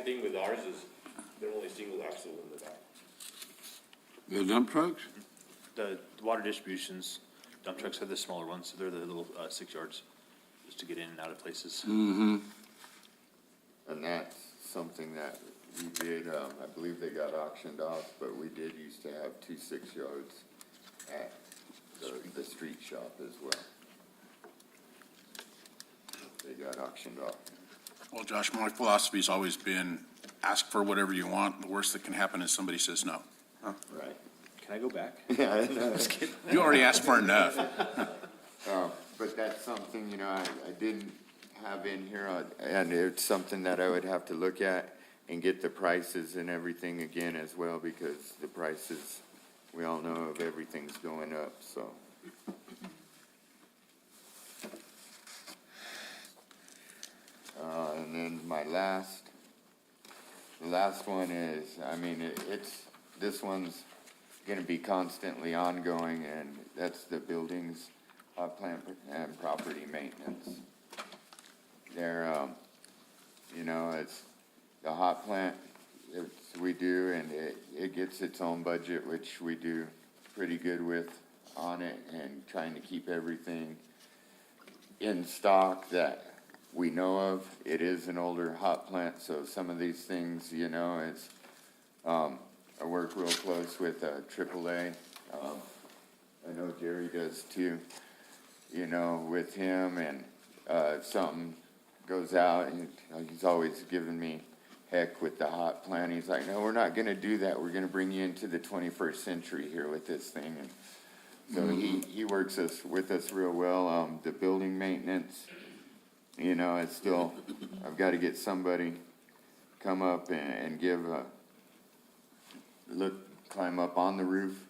thing with ours is they're only single axle in the back. The dump trucks? The water distributions, dump trucks are the smaller ones, so they're the little 6 yards, just to get in and out of places. Mm-hmm. And that's something that we did, I believe they got auctioned off, but we did used to have 2 6 yards at the street shop as well. They got auctioned off. Well, Josh, my philosophy's always been, ask for whatever you want. The worst that can happen is somebody says no. Right. Can I go back? Yeah, I know. You already asked for enough. But that's something, I didn't have in here, and it's something that I would have to look at and get the prices and everything again as well, because the prices, we all know of everything's going up, so. And then the last one is, this one's gonna be constantly ongoing, and that's the buildings, plant and property maintenance. They're, it's the hot plant, we do, and it gets its own budget, which we do pretty good with on it, and trying to keep everything in stock that we know of. It is an older hot plant, so some of these things, it's, I work real close with AAA. I know Jerry does too, with him, and if something goes out, and he's always giving me heck with the hot plant. He's like, no, we're not gonna do that. We're gonna bring you into the 21st century here with this thing. And so he works with us real well. The building maintenance, it's still, I've got to get somebody come up and give climb up on the roof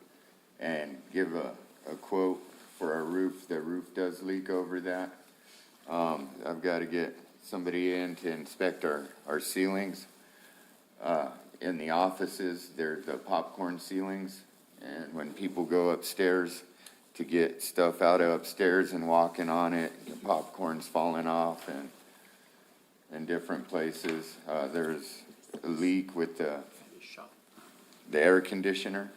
and give a quote for our roof. The roof does leak over that. I've got to get somebody in to inspect our ceilings. In the offices, they're the popcorn ceilings, and when people go upstairs to get stuff out of upstairs and walking on it, the popcorn's falling off, and in different places. There's a leak with the air conditioner.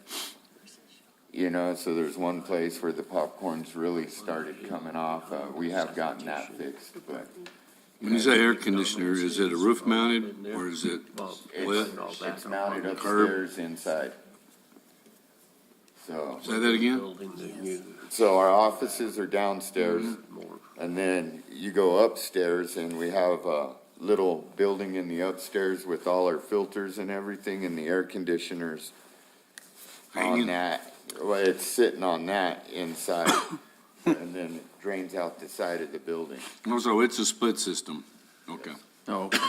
So there's one place where the popcorn's really started coming off. We have gotten that fixed, but. When you say air conditioner, is it a roof mounted or is it lit? It's mounted upstairs inside. So. Say that again? So our offices are downstairs, and then you go upstairs, and we have a little building in the upstairs with all our filters and everything, and the air conditioners on that. Well, it's sitting on that inside, and then it drains out the side of the building. Oh, so it's a split system, okay, Oh, okay.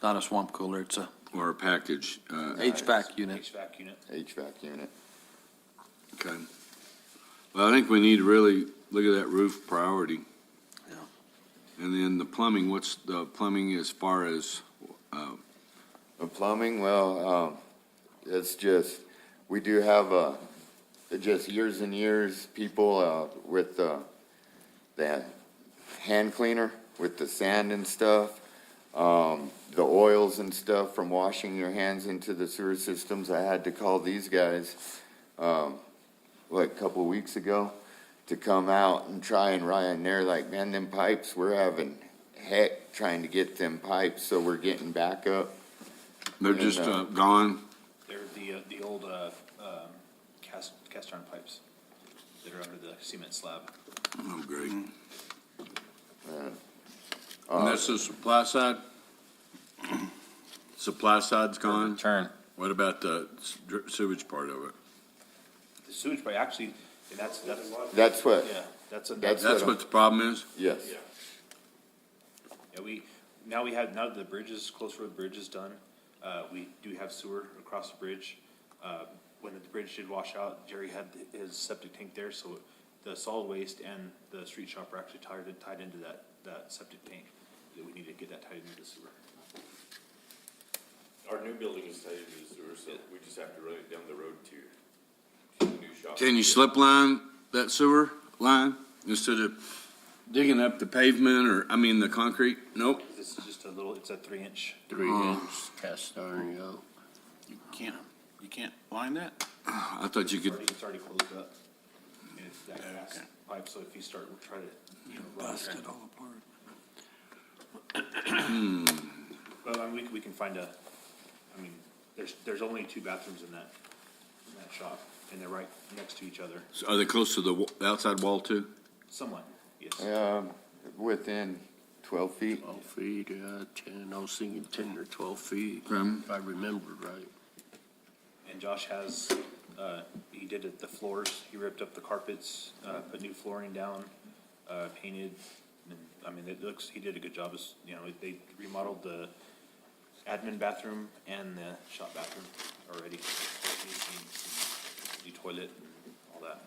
Not a swamp cooler, it's a or a package, HVAC unit. HVAC unit. HVAC unit. okay. Well, I think we need to really look at that roof priority. Yeah. And then the plumbing, what's the plumbing as far as, The plumbing, well, it's just, we do have just years and years, people with the hand cleaner with the sand and stuff, the oils and stuff from washing your hands into the sewer systems. I had to call these guys, a couple of weeks ago, to come out and try and run. They're like, man, them pipes, we're having heck trying to get them pipes, so we're getting back up. they're just gone? They're the old cast iron pipes that are under the cement slab. Oh, great. And And that's the supply side? Supply side's gone? Turn. What about the sewage part of it? The sewage pipe, actually, and that's, that's what, yeah, that's That's what the problem is? yes. Yeah, now that the bridge is, Close Road Bridge is done, we do have sewer across the bridge. When the bridge did wash out, Jerry had his septic tank there, so the solid waste and the street shop are actually tied into that septic tank. That we need to get that tied into the sewer. Our new building is tied into the sewer, so we just have to run it down the road to the new shop. Can you slip line that sewer line instead of Digging up the pavement or, I mean, the concrete? Nope. This is just a little, it's a 3-inch. 3-inch cast iron, yeah. You can't line that? I thought you could, It's already closed up. And it's that gas pipe, so if you start, we'll try to, bust it all apart. Well, I mean, we can find there's only 2 bathrooms in that shop, and they're right next to each other, are they close to the outside wall too? somewhat, yes. Within 12 feet. 12 feet, yeah, 10, I was thinking 10 or 12 feet, Okay. if I remembered right. And Josh has, he did the floors, he ripped up the carpets, put new flooring down, painted, and, I mean, it looks, he did a good job, they remodeled the admin bathroom and the shop bathroom already. The toilet and all that,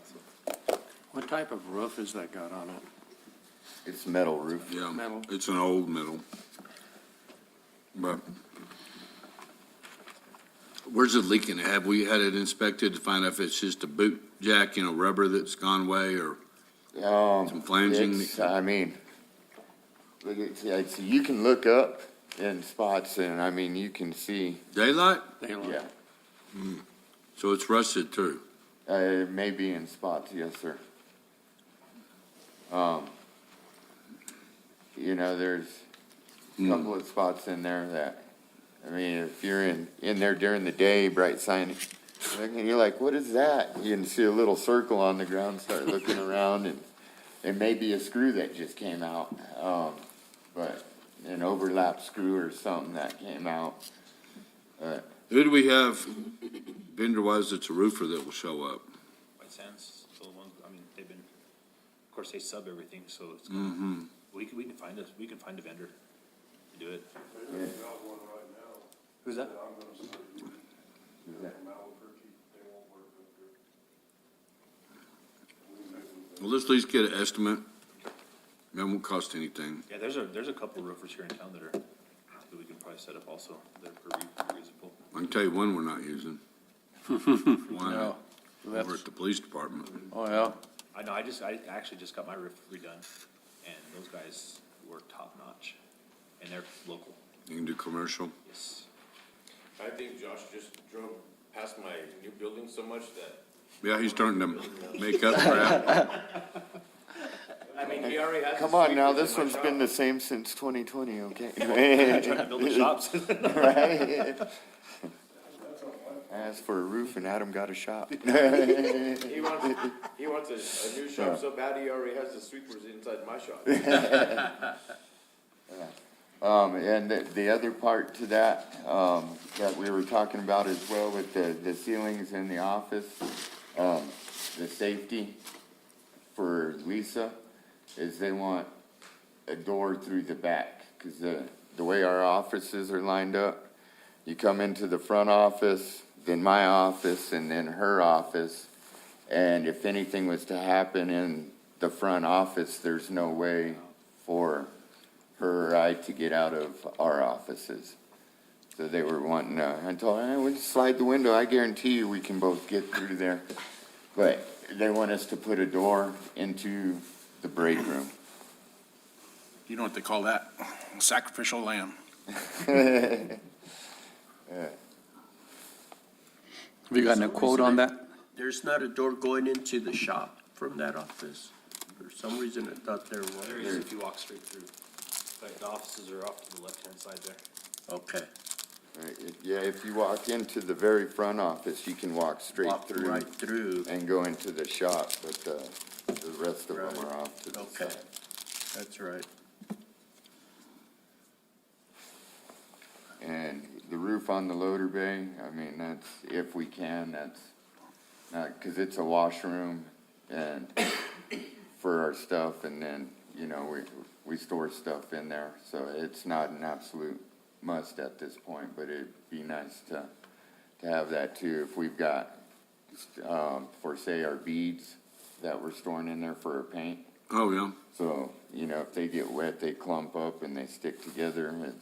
so. What type of roof has that got on it? It's metal roof. Yeah, Metal. it's an old metal. But where's it leaking? Have we had it inspected to find out if it's just a boot jack, rubber that's gone away or some flanging? I mean, you can look up in spots and, I mean, you can see, Daylight? yeah, So it's rusted through. it may be in spots, yes, sir. There's a couple of spots in there that, I mean, if you're in there during the day, bright sign, and you're like, what is that? You can see a little circle on the ground, start looking around, and it may be a screw that just came out, but an overlap screw or something that came out. Who do we have vendor-wise that's a roofer that will show up? White Sands, so the ones, I mean, they've been, of course, they sub everything, so it's, we can find a vendor to do it. Who's that? Well, let's at least get an estimate. That won't cost anything. Yeah, there's a couple roofers here in town that we can probably set up also, that are reasonable. I can tell you one we're not using. One over at the police department. Oh, yeah. I know, I actually just got my roof redone, and those guys were top notch, and they're local, You can do commercial. yes. I think Josh just drove past my new building so much that, Yeah, he's starting to make up for that. I mean, he already has. Come on now, this one's been the same since 2020, okay? Trying to build the shops. Right? Asked for a roof and Adam got a shop. He wants a new shop so bad he already has the sweepers inside my shop. And the other part to that, that we were talking about as well with the ceilings in the office, the safety for Lisa is they want a door through the back, because the way our offices are lined up, you come into the front office, then my office, and then her office, and if anything was to happen in the front office, there's no way for her or I to get out of our offices. So they were wanting, I told her, we'll just slide the window, I guarantee you we can both get through there. But they want us to put a door into the break room. You know what they call that? Sacrificial lamb. Have you gotten a quote on that? There's not a door going into the shop from that office? For some reason, I thought there There is was. if you walk straight through. Like, the offices are off to the left-hand side there. Okay. Yeah, if you walk into the very front office, you can walk straight Walk through right through. and go into the shop, but the rest of them Right. are off to the Okay. side. That's right. And the roof on the loader bay, I mean, that's, if we can, that's not, because it's a washroom and for our stuff, and then, we store stuff in there, so it's not an absolute must at this point, but it'd be nice to have that too, if we've got, for say, our beads that we're storing in there for our paint. Oh, yeah. So, if they get wet, they clump up and they stick together, and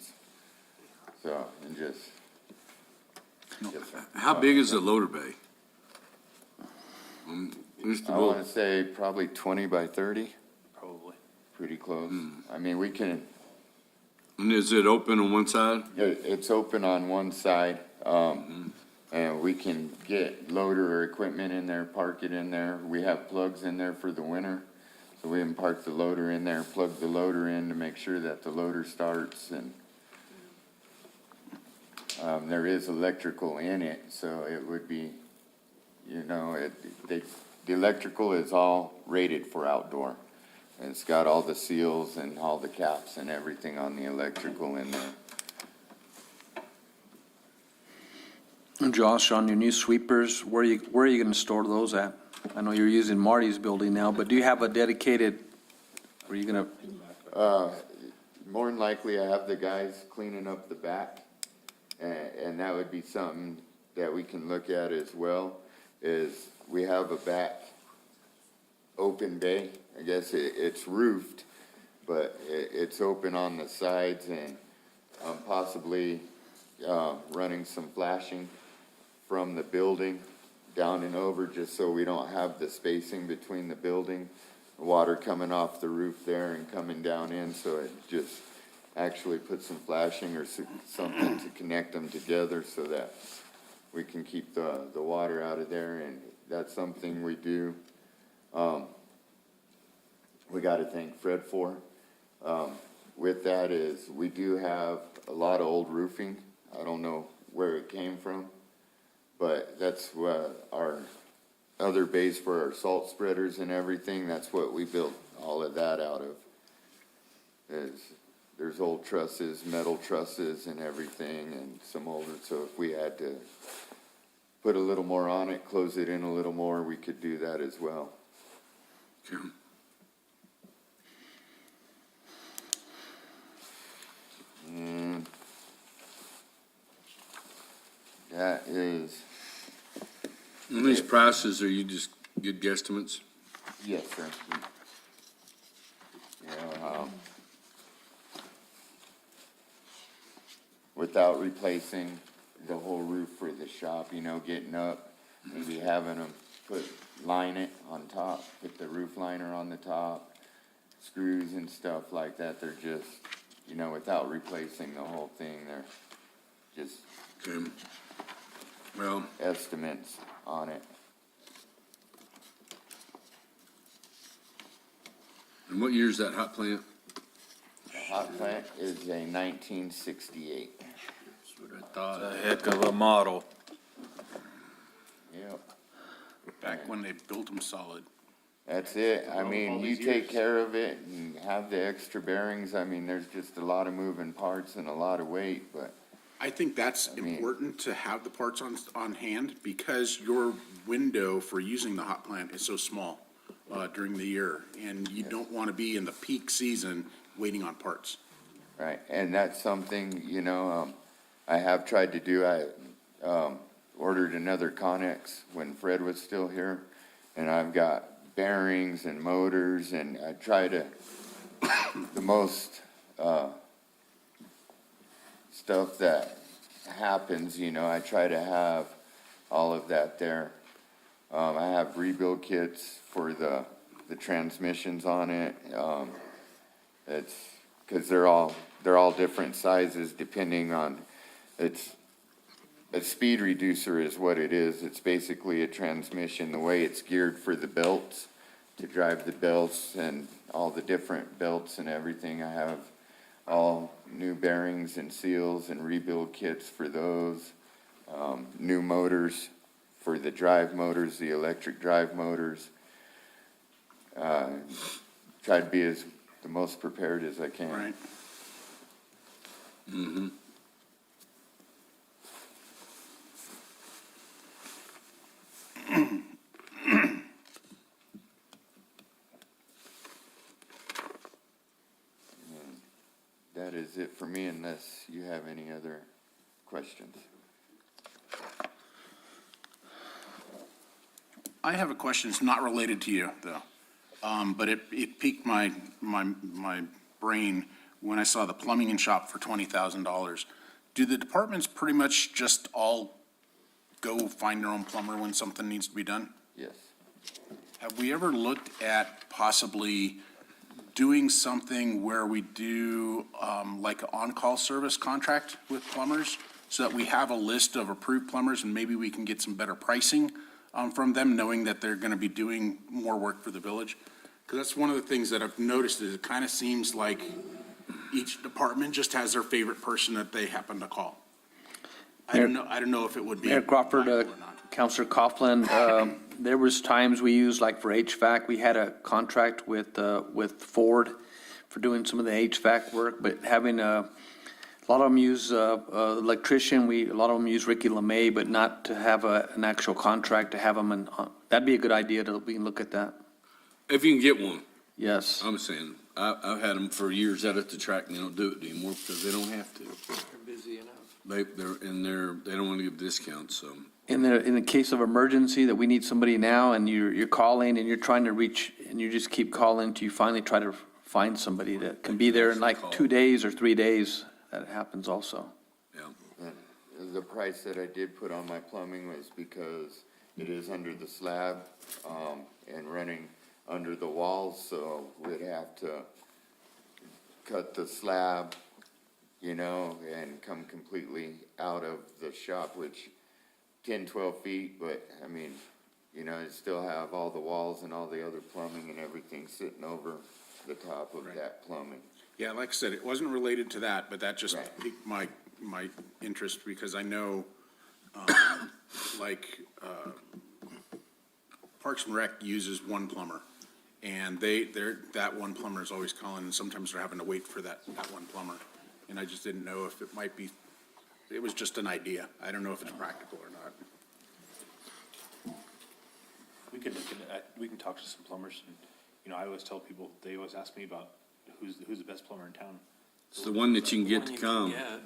just. How big is the loader bay? Mr. I Bull, want to say probably 20 by 30. Probably. pretty close. I mean, we can, And is it open on one side? it's open on one side, and we can get loader or equipment in there, park it in there. We have plugs in there for the winter, so we can park the loader in there, plug the loader in to make sure that the loader starts, and there is electrical in it, so it would be, the electrical is all rated for outdoor. It's got all the seals and all the caps and everything on the electrical in there. And Josh, on your new sweepers, where are you going to store those at? I know you're using Marty's building now, but do you have a dedicated, where are you going to? More than likely, I have the guys cleaning up the back, and that would be something that we can look at as well, is we have a back open bay. I guess it's roofed, but it's open on the sides, and possibly running some flashing from the building down and over, just so we don't have the spacing between the building, water coming off the roof there and coming down in, so it just actually put some flashing or something to connect them together so that we can keep the water out of there, and that's something we do. We got to thank Fred for. With that is, we do have a lot of old roofing. I don't know where it came from, but that's what our other base for our salt spreaders and everything, that's what we built all of that out of. There's old trusses, metal trusses and everything, and some older, so if we had to put a little more on it, close it in a little more, we could do that as well. Okay. And that is, And these prices, are you just good guesstimates? yes, sir. Without replacing the whole roof for the shop, getting up, maybe having them line it on top, put the roof liner on the top, screws and stuff like that, they're just, without replacing the whole thing, they're just Okay. Well, estimates on it. and what year is that hot plant? The hot plant is a 1968. That's what I thought. A heck of a model. Yep. Back when they built them solid. That's it. I all mean, you these take years. care of it and have the extra bearings. I mean, there's just a lot of moving parts and a lot of weight, but I think that's mean- important to have the parts on hand, because your window for using the hot plant is so small during the year, and you don't want to be in the peak season waiting on parts. right, and that's something, I have tried to do. I ordered another Connex when Fred was still here, and I've got bearings and motors, and I try to, the most stuff that happens, I try to have all of that there. I have rebuild kits for the transmissions on it. It's, because they're all different sizes depending on, it's a speed reducer is what it is. It's basically a transmission, the way it's geared for the belts, to drive the belts and all the different belts and everything. I have all new bearings and seals and rebuild kits for those. New motors for the drive motors, the electric drive motors. Try to be the most prepared as I can. Right. Mm-hmm. That is it for me, unless you have any other questions. I have a question, it's not related to you, though. But it piqued my brain when I saw the plumbing and shop for $20,000. Do the departments pretty much just all go find their own plumber when something needs to be done? Yes. Have we ever looked at possibly doing something where we do like an on-call service contract with plumbers so that we have a list of approved plumbers and maybe we can get some better pricing from them, knowing that they're going to be doing more work for the village. Because that's one of the things that I've noticed is it kind of seems like each department just has their favorite person that they happen to call. I don't know if it would be. Mayor Crawford, viable or not. Counselor Coughlin, there was times we used, like for HVAC, we had a contract with Ford for doing some of the HVAC work, but having a lot of them use electrician, a lot of them use Ricky LeMay, but not to have an actual contract, to have them, and that'd be a good idea, we can look at that. If you can get one, Yes. I'm saying, I've had them for years out at the track and they don't do it anymore because they don't have to. They're busy enough. They don't want to give discounts, so. In the case of emergency, that we need somebody now, and you're calling, and you're trying to reach, and you just keep calling till you finally try to find somebody that can be there in like 2 days or 3 days, that happens also. And the price that I did put on my plumbing was because it is under the slab, and running under the walls, so we'd have to cut the slab, you know, and come completely out of the shop, which 10, 12 feet, but I mean, you know, it still have all the walls and all the other plumbing and everything sitting over the top of that plumbing. Yeah, like I said, it wasn't related to that, but that just Right. piqued my interest because I know, Parks and Rec uses one plumber. And that one plumber is always calling, and sometimes they're having to wait for that one plumber. And I just didn't know if it might be, it was just an idea. I don't know if it's practical or not. We could look at, we can talk to some plumbers, and, you know, I always tell people, they always ask me about who's the best plumber in town. It's the one that you can get to come. Yeah.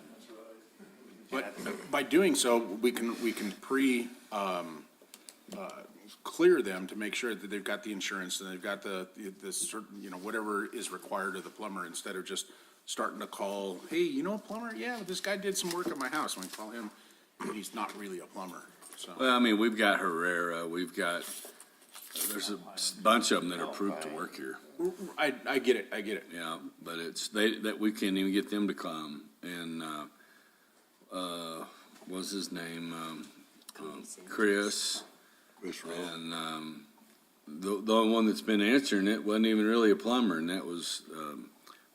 But by doing so, we can clear them to make sure that they've got the insurance and they've got the certain, you know, whatever is required of the plumber, instead of just starting to call, hey, you know a plumber? Yeah, this guy did some work at my house. When I call him, and he's not really a plumber, so. Well, I mean, we've got Herrera, there's a bunch of them that are approved to work here. I get it. Yeah, but that we can't even get them to come. And, what's his name? Chris. And, the only one that's been answering it wasn't even really a plumber, and that was,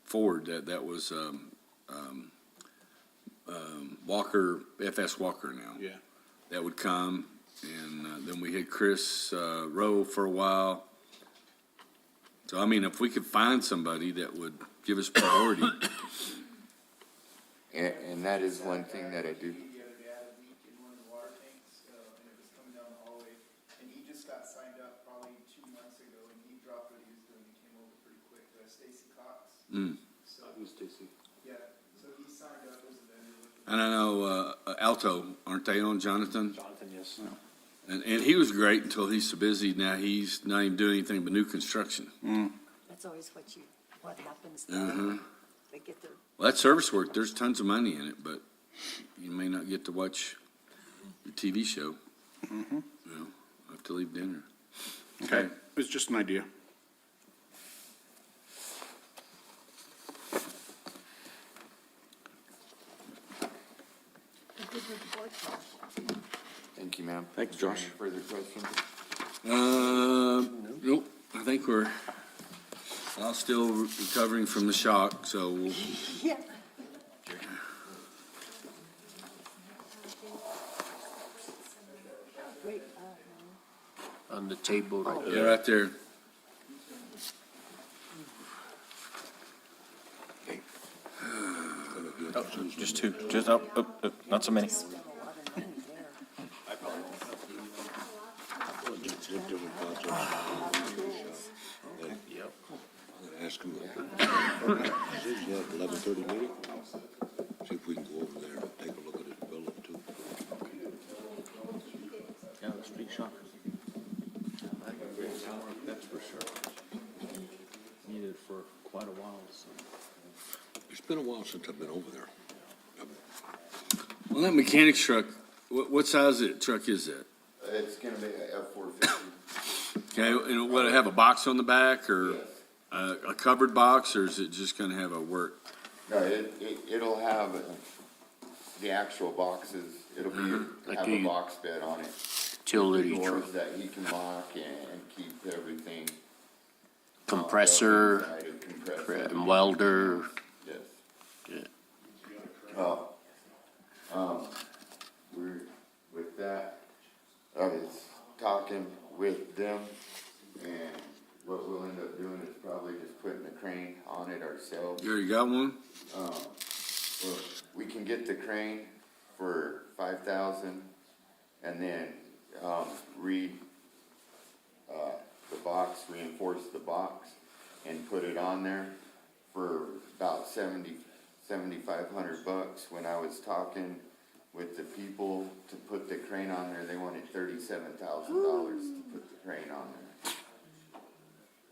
Ford. That was, Walker, FS Walker now. Yeah. That would come, and, then we had Chris, Rowe for a while. So, I mean, if we could find somebody that would give us priority. And that is one thing that I do. The other day, I had a leak in one of the water tanks, and it was coming down the hallway, and he just got signed up probably 2 months ago, and he dropped what he was doing, he came over pretty quick, Stacy Cox. So, Who's Stacy? yeah, so he signed up as a vendor with And I know, Alto, aren't they on Jonathan? Jonathan, yes. And he was great until he's so busy. Now he's not even doing anything but new construction. That's always what happens. They get their Well, that service work, there's tons of money in it, but you may not get to watch the TV show. You know, have to leave dinner. Okay, it was just an idea. good report. Thank you, ma'am. Thanks, Josh. Any further questions? Nope, I think I'm still recovering from the shock, so we'll. Yeah. Great. On the table right Yeah, there. right there. Just two, not so many. Different concepts. Yep. I'm gonna ask him. Is it 11:30 meeting? See if we can go over there and take a look at his building too. Yeah, the street shop. That's for sure. Needed for quite a while, so. It's been a while since I've been over there. Well, that mechanic's truck, what size truck is that? It's gonna be a F-450. Okay, and would it have a box on the back, or? a covered box, or is it just gonna have a work? No, it'll have the actual boxes, it'll be, Like have a a box bed on it. Utility Doors truck, that he can lock and keep everything. compressor, inside a compressor. and welder. Yes. Yeah. We're, with that, I was talking with them, and what we'll end up doing is probably just putting the crane on it ourselves. You already got one? Well, we can get the crane for 5,000, and then, the box, reinforce the box, and put it on there for about 7,500 bucks. When I was talking with the people to put the crane on there, they wanted $37,000 to put the crane on there.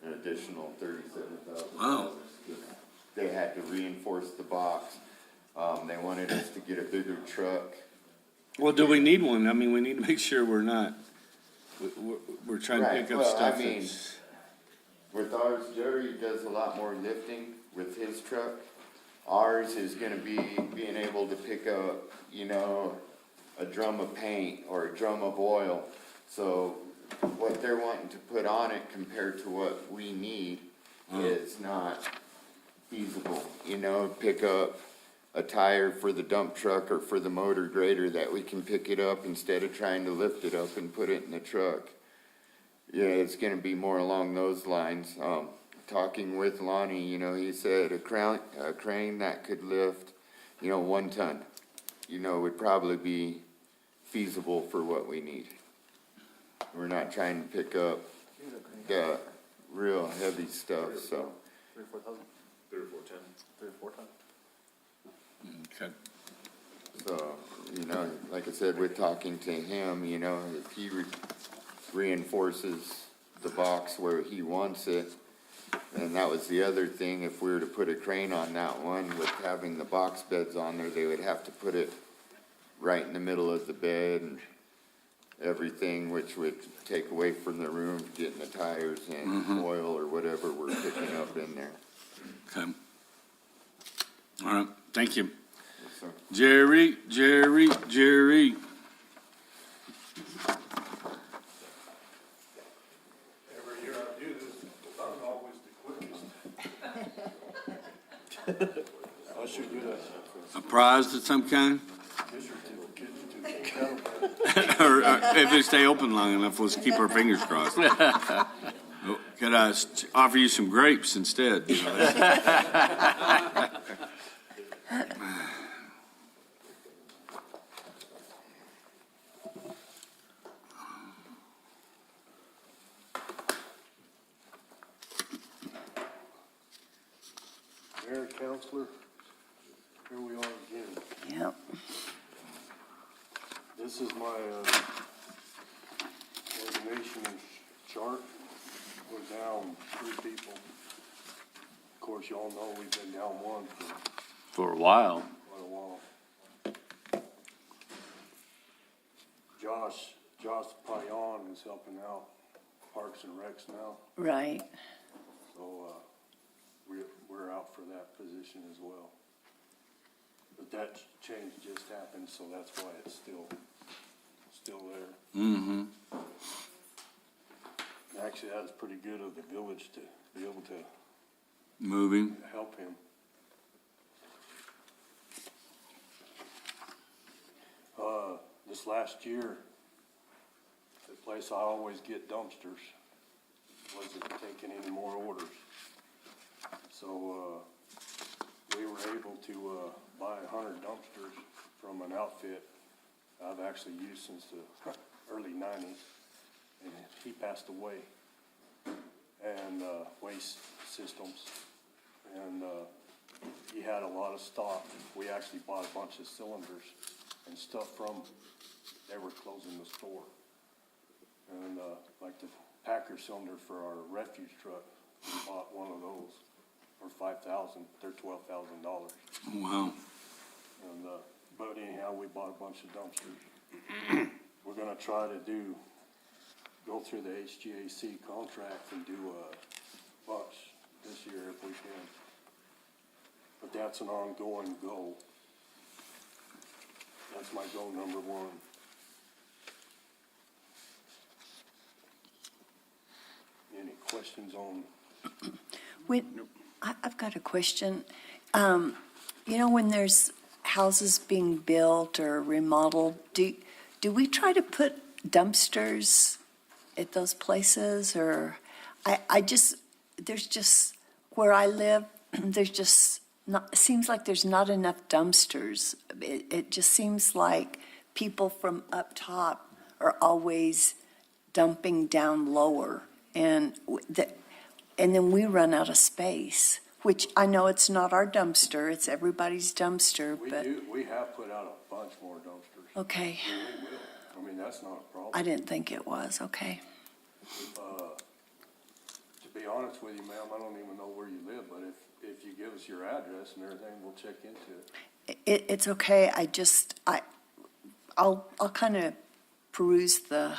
An additional $37,000. Wow. They had to reinforce the box. They wanted us to get a bigger truck. Well, do we need one? I mean, we need to make sure we're trying to Right, pick up well, I stuff mean, that's. With ours, Jerry does a lot more lifting with his truck. Ours is gonna be being able to pick up, a drum of paint or a drum of oil. So what they're wanting to put on it compared to what we need is not feasible. Pick up a tire for the dump truck or for the motor grader that we can pick it up instead of trying to lift it up and put it in the truck. Yeah, it's gonna be more along those lines. Talking with Lonnie, he said a crane that could lift, 1 ton, would probably be feasible for what we need. We're not trying to pick up the real heavy stuff, so. 3 or 4 thousand? 3 or 4 ton. 3 or 4 ton. Okay. So, like I said, we're talking to him, if he reinforces the box where he wants it. And that was the other thing, if we were to put a crane on that one, with having the box beds on there, they would have to put it right in the middle of the bed and everything, which would take away from the room, getting the tires and oil or whatever we're picking up in there. Okay. All right, thank you. Yes, sir. Jerry. Every year I do this, I'm always the quickest. I should get A prize of some kind? Or if they stay open long enough, let's keep our fingers crossed. Could I offer you some grapes instead? Mayor, Counselor, here we are again. Yep. This is my resignation chart. We're down 3 people. Of course, y'all know we've been down 1 for For a while. quite a while. Josh Payan is helping out Parks and Recs now, Right. so we're out for that position as well. But that change just happened, so that's why it's still there. Mm-hmm. Actually, that was pretty good of the village to be able to Moving. help him. This last year, the place I always get dumpsters wasn't taking any more orders. So, we were able to, buy 100 dumpsters from an outfit I've actually used since the early 90s, and he passed away. And, Waste Systems, and, he had a lot of stock. We actually bought a bunch of cylinders and stuff from, they were closing the store. And, like the Packer cylinder for our refuse truck, we bought one of those for $5,000, they're $12,000. Wow. And, but anyhow, we bought a bunch of dumpsters. We're gonna try to go through the HGAC contract and do a bunch this year if we can. But that's an ongoing goal. That's my goal number one. Any questions on? I've got a question. When there's houses being built or remodeled, do we try to put dumpsters at those places? Or there's just, where I live, there's just not, it seems like there's not enough dumpsters. It just seems like people from up top are always dumping down lower. And then we run out of space, which I know it's not our dumpster, it's everybody's dumpster, but, We have put out a bunch more dumpsters. okay. We will. I mean, that's not a problem. I didn't think it was, okay. To be honest with you, ma'am, I don't even know where you live, but if you give us your address and everything, we'll check into it. It's okay, I'll kind of peruse the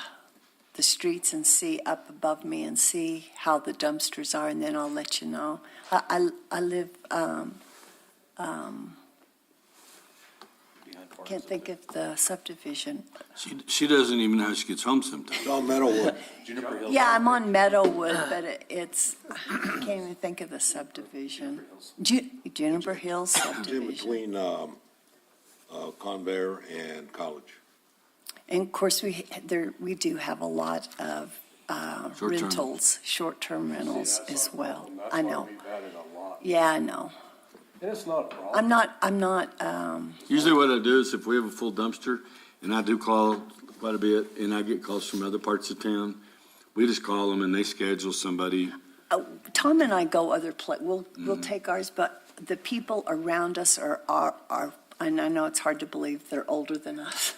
streets and see up above me and see how the dumpsters are, and then I'll let you know. I live, can't think of the subdivision. She doesn't even know how she gets home sometimes. Don Meadowwood. Yeah, I'm on Meadowwood, but it's, I can't even think of the subdivision. Juniper Hills In subdivision. between, Convair and College. And of course, we do have a lot of Short-term. rentals, short-term rentals as well. And that's I why know. we've added a lot. Yeah, I know. And it's not a problem. I'm not, Usually what I do is if we have a full dumpster, and I do call quite a bit, and I get calls from other parts of town, we just call them and they schedule somebody. Tom and I go other we'll take ours, but the people around us are, and I know it's hard to believe, they're older than us.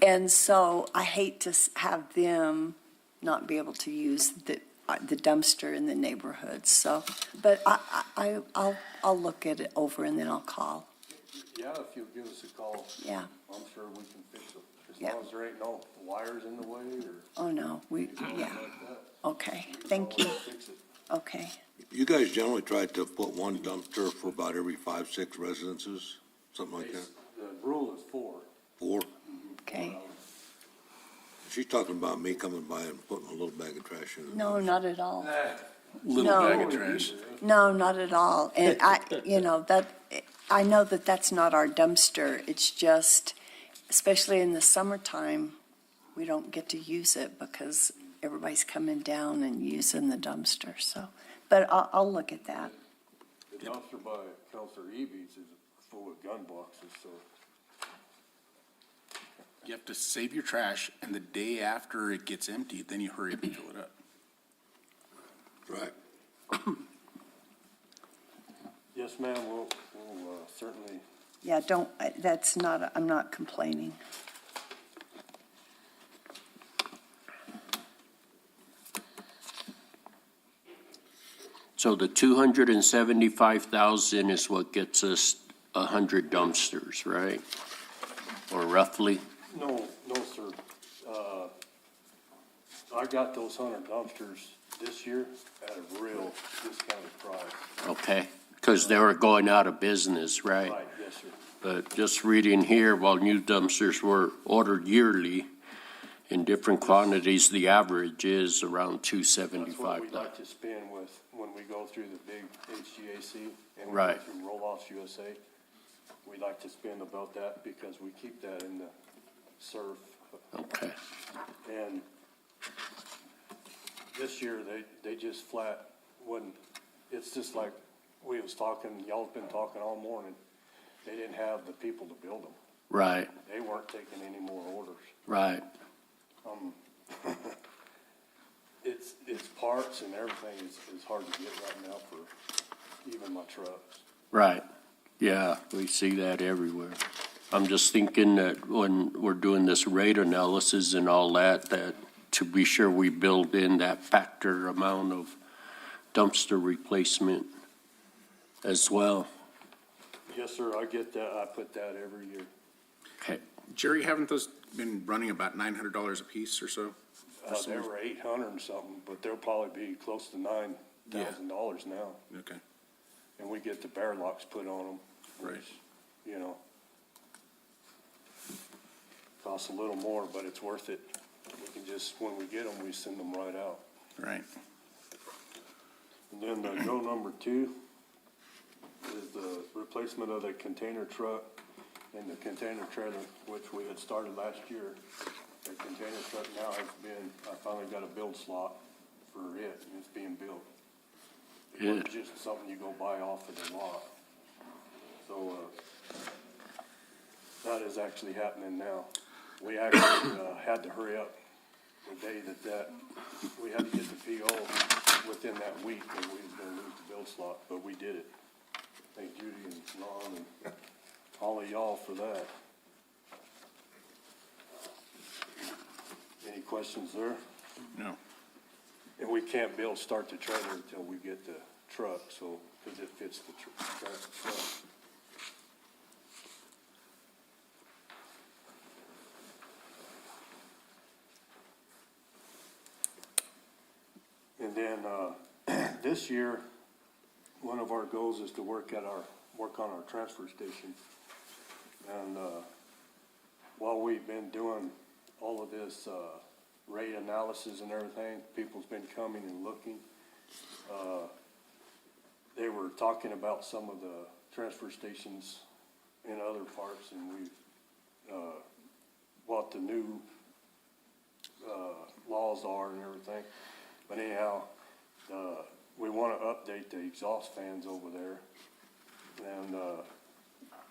And so I hate to have them not be able to use the dumpster in the neighborhood, so, but I'll look at it over and then I'll call. Yeah, if you'll give us a call, Yeah, I'm sure we can fix it. As Yeah. long as there ain't no wires in the way or oh no, yeah, like that. okay, thank you, We'll fix it. okay. You guys generally try to put one dumpster for about every 5-6 residences, something like that? The rule is 4. 4? Okay, She's talking about me coming by and putting a little bag of trash in it. no, not at all. Little No. bag of trash. No, not at all. And I know that that's not our dumpster. It's just, especially in the summertime, we don't get to use it because everybody's coming down and using the dumpster, so. But I'll look at that. The dumpster by Counselor Eby's is full of gun boxes, so. You have to save your trash, and the day after it gets emptied, then you hurry up and fill it up. Right. Yes, ma'am, we'll certainly, Yeah, I'm not complaining. So the 275,000 is what gets us 100 dumpsters, right? Or roughly? no, sir. I got those 100 dumpsters this year at a real discounted price. Okay, because they were going out of business, right? Right, yes, sir. But just reading here, while new dumpsters were ordered yearly in different quantities, the average is around That's what we 275,000. like to spend when we go through the big HGAC and we go Right. through Roll-Offs USA. We like to spend about that because we keep that in the surf. Okay, And this year, they just flat wouldn't, it's just like we was talking, y'all have been talking all morning. They didn't have the people to build them. right, They weren't taking any more orders. right. It's parts and everything is hard to get right now for even my trucks. Right, yeah, we see that everywhere. I'm just thinking that when we're doing this rate analysis and all that to be sure we build in that factor amount of dumpster replacement as well. Yes, sir, I get that. I put that every year. Okay, Jerry, haven't those been running about $900 a piece or so? They were 800 and something, but they'll probably be close to 9 $8,000 now. Okay, And we get the bear locks put on them. Right. Which, you know, costs a little more, but it's worth it. We can just, when we get them, we send them right out. right. And then the go number 2 is the replacement of the container truck and the container trailer, which we had started last year. The container truck now has been, I finally got a build slot for it, and it's being built. It wasn't just something you go buy off of the lot. So, that is actually happening now. We actually, had to hurry up the day that we had to get the PO within that week, and we was gonna lose the build slot, but we did it. Thank Judy and Ron and all of y'all for that. Any questions there? No, And we can't start the trailer until we get the truck, so, because it fits the truck. And then, this year, one of our goals is to work on our transfer station. And, while we've been doing all of this, rate analysis and everything, people's been coming and looking. They were talking about some of the transfer stations in other parts, and we've, what the new, laws are and everything. But anyhow, we want to update the exhaust fans over there. And,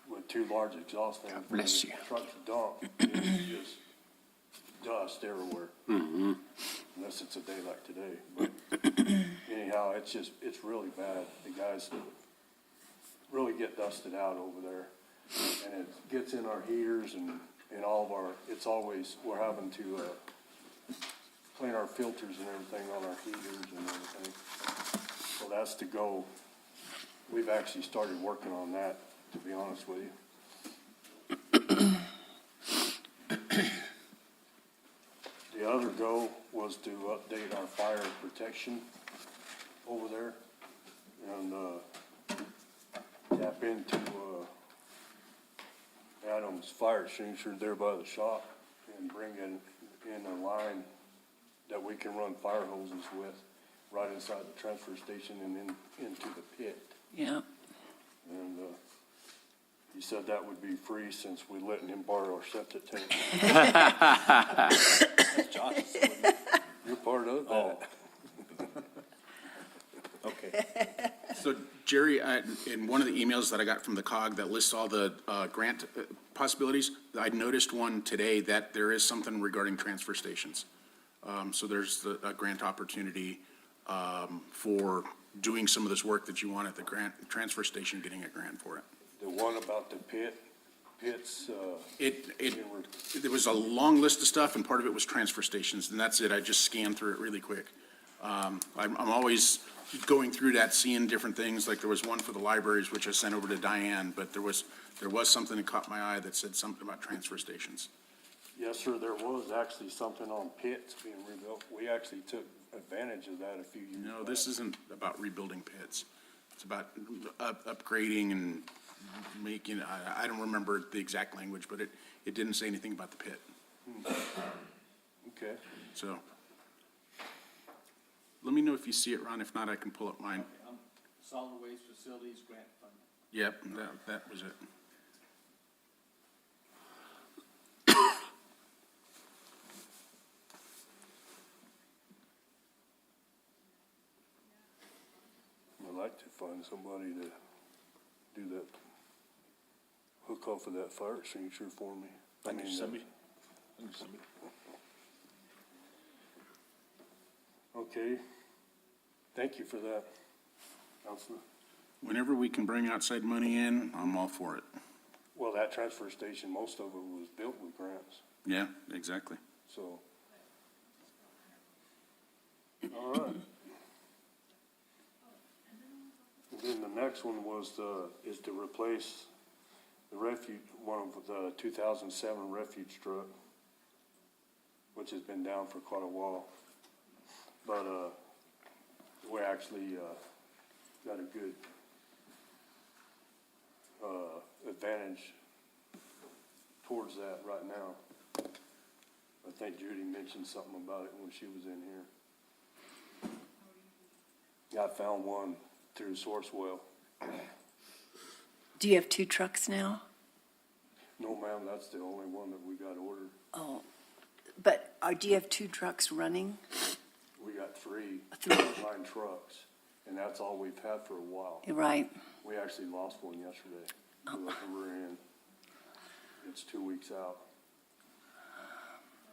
with 2 large exhaust fans. God bless you. Trucks dump, it's just dust everywhere. Unless it's a day like today. But anyhow, it's really bad. The guys really get dusted out over there. And it gets in our heaters and all of our, it's always, we're having to, clean our filters and everything on our heaters and everything. So that's the goal. We've actually started working on that, to be honest with you. The other goal was to update our fire protection over there and, tap into, Adam's fire extinguisher there by the shop and bring in a line that we can run fire hoses with right inside the transfer station and into the pit. Yeah. And, he said that would be free since we letting him borrow our septic tank. That's Josh's. You're part of that. Okay. so Jerry, in one of the emails that I got from the COG that lists all the grant possibilities, I noticed one today that there is something regarding transfer stations. So there's a grant opportunity for doing some of this work that you want at the transfer station, getting a grant for it. The one about the pits, There was a long list of stuff, and part of it was transfer stations, and that's it. I just scanned through it really quick. I'm always going through that, seeing different things, like there was one for the libraries, which I sent over to Diane, but there was something that caught my eye that said something about transfer stations. yes, sir, there was actually something on pits being rebuilt. We actually took advantage of that a few years No, back. this isn't about rebuilding pits. It's about upgrading and making, I don't remember the exact language, but it didn't say anything about the pit. Okay. So let me know if you see it, Ron. If not, I can pull up mine. Solid Waste Facilities Grant Fund. Yep, that was it. I'd like to find somebody to do that, hook off of that fire extinguisher for me. Okay, thank you for that, Counselor. Whenever we can bring outside money in, I'm all for it. Well, that transfer station, most of it was built with grants, Yeah, exactly. so. All right. And then the next one is to replace the one of the 2007 refuge truck, which has been down for quite a while. But, we actually, got a good, advantage towards that right now. I think Judy mentioned something about it when she was in here. I found one through Source Well. Do you have 2 trucks now? No, ma'am, that's the only one that we got ordered. Oh, but do you have 2 trucks running? We got 3 3. 9 trucks, and that's all we've had for a while. Right. We actually lost one yesterday. We left the rear end. It's 2 weeks out.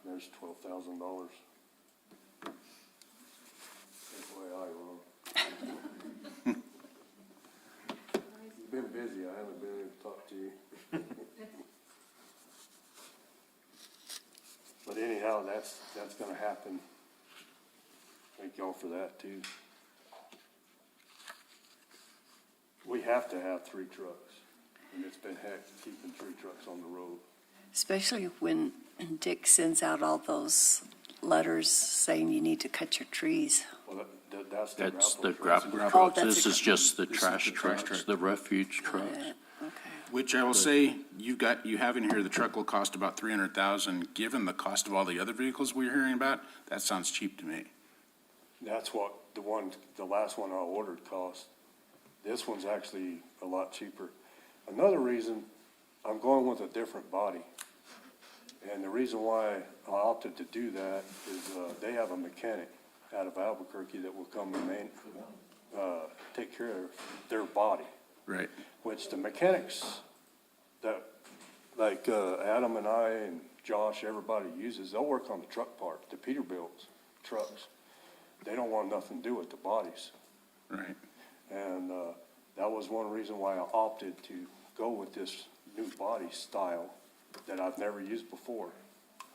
There's $12,000. FYI, Ron. Been busy. I haven't been able to talk to you. But anyhow, that's gonna happen. Thank y'all for that too. We have to have 3 trucks, and it's been heck keeping 3 trucks on the road. Especially when Dick sends out all those letters saying you need to cut your trees. Well, that's the That's the gravel trucks. gravel Oh, trucks. that's This the is just the This is trash the trash trucks, truck. the refuge trucks. Okay. Which I will say, you have in here, the truck will cost about 300,000. Given the cost of all the other vehicles we're hearing about, that sounds cheap to me. That's what the last one I ordered cost. This one's actually a lot cheaper. Another reason, I'm going with a different body. And the reason why I opted to do that is, they have a mechanic out of Albuquerque that will come and take care of their body. Right. Which the mechanics that, like, Adam and I and Josh, everybody uses, they'll work on the truck part, the Peterbilt's trucks. They don't want nothing to do with the bodies. Right. And, that was one reason why I opted to go with this new body style that I've never used before.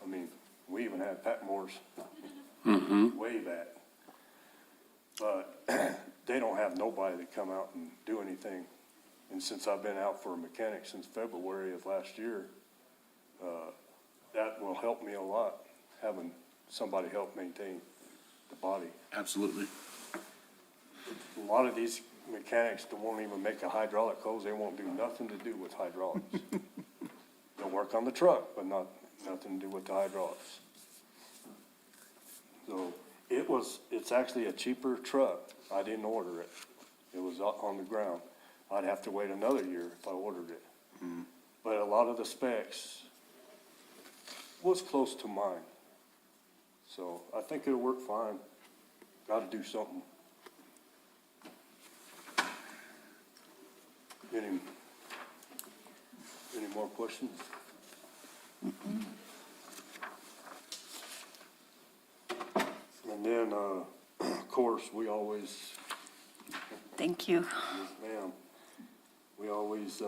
I mean, we even had Patmore's way back. But they don't have nobody to come out and do anything. And since I've been out for a mechanic since February of last year, that will help me a lot, having somebody help maintain the body. Absolutely. A lot of these mechanics that won't even make a hydraulic hose, they won't do nothing to do with hydraulics. They'll work on the truck, but nothing to do with the hydraulics. So it's actually a cheaper truck. I didn't order it. It was on the ground. I'd have to wait another year if I ordered it. But a lot of the specs was close to mine. So I think it'll work fine. Gotta do something. Any more questions? And then, of course, we always, Thank you. yes, ma'am, we always,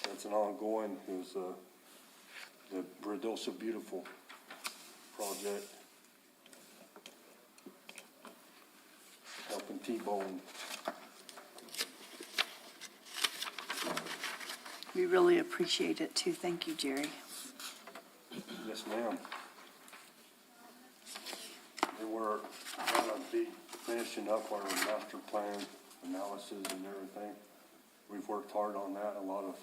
that's an ongoing, is, the Verdosa Beautiful project. Helping T-Bone. We really appreciate it too. Thank you, Jerry. Yes, ma'am. And we're gonna be finishing up our master plan analysis and everything. We've worked hard on that, a lot of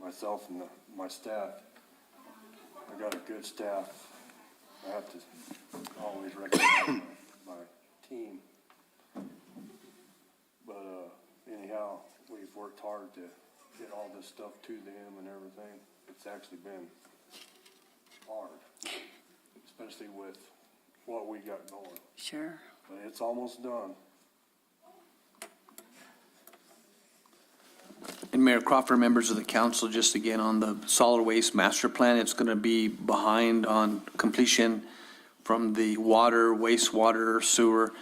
myself and my staff. I got a good staff. I have to always recognize my team. But, anyhow, we've worked hard to get all this stuff to them and everything. It's actually been hard, especially with what we got going. Sure. But it's almost done. And Mayor Crawford, members of the council, just again on the solid waste master plan, it's going to be behind on completion from the water, wastewater, sewer.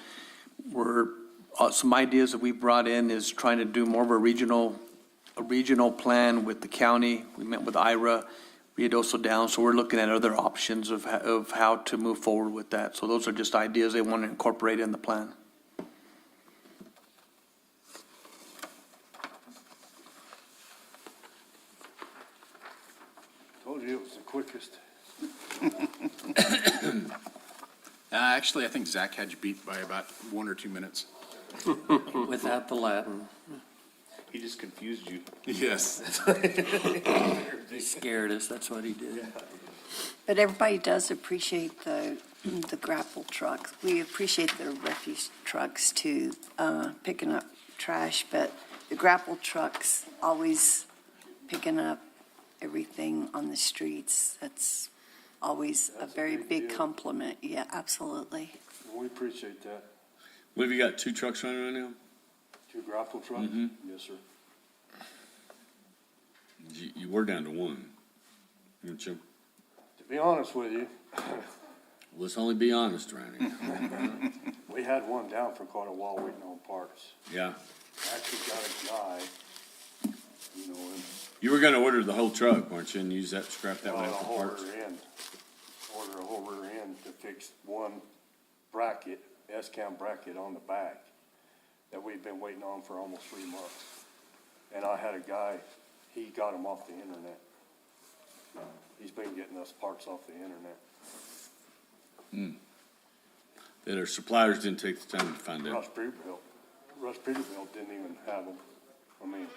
Some ideas that we brought in is trying to do more of a regional plan with the county. We met with IRA, Ruidoso down, so we're looking at other options of how to move forward with that. So those are just ideas they want to incorporate in the plan. Told you it was the quickest. Actually, I think Zach had you beat by about 1 or 2 minutes. Without the Latin. He just confused you. Yes. He scared us, that's what he did. But everybody does appreciate the grapple trucks. We appreciate the refuse trucks too, picking up trash, but the grapple trucks always picking up everything on the streets. That's always a That's a very big big deal. compliment. Yeah, absolutely. We appreciate that. What have you got, 2 trucks running right now? 2 grapple trucks? Mhm. Yes, sir. You were down to 1, weren't you? To be honest with you, Let's only be honest around here. we had one down for quite a while waiting on parts. Yeah. Actually got a guy, you know, and You were gonna order the whole truck, weren't you, and use that, scrap that got one a out for whole parts? rear end. Order a whole rear end to fix one bracket, S-cam bracket on the back that we've been waiting on for almost 3 months. And I had a guy, he got them off the internet. He's been getting us parts off the internet. That our suppliers didn't take the time to find out. Rush Peterbilt didn't even have them. I mean,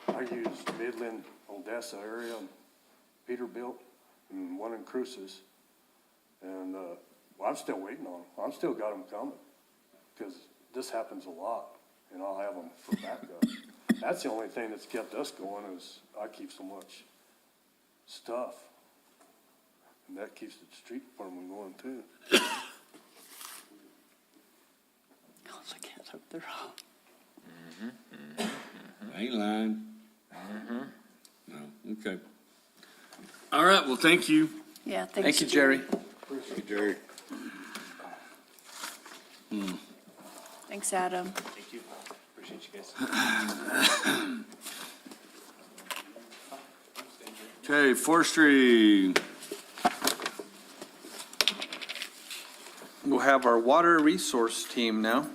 I used Midland, Odessa area, Peterbilt, and one in Cruces. And, well, I'm still waiting on them. I'm still got them coming. Because this happens a lot, and I'll have them for backup. That's the only thing that's kept us going is I keep so much stuff. And that keeps the street department going too. Oh, look at up there. I ain't lying. No, okay. All right, well, thank you. Yeah, Thank you, Jerry. Thank you, Jerry. Thanks, Adam. Thank you. Appreciate you guys. Okay, forestry. We'll have our water resource team now.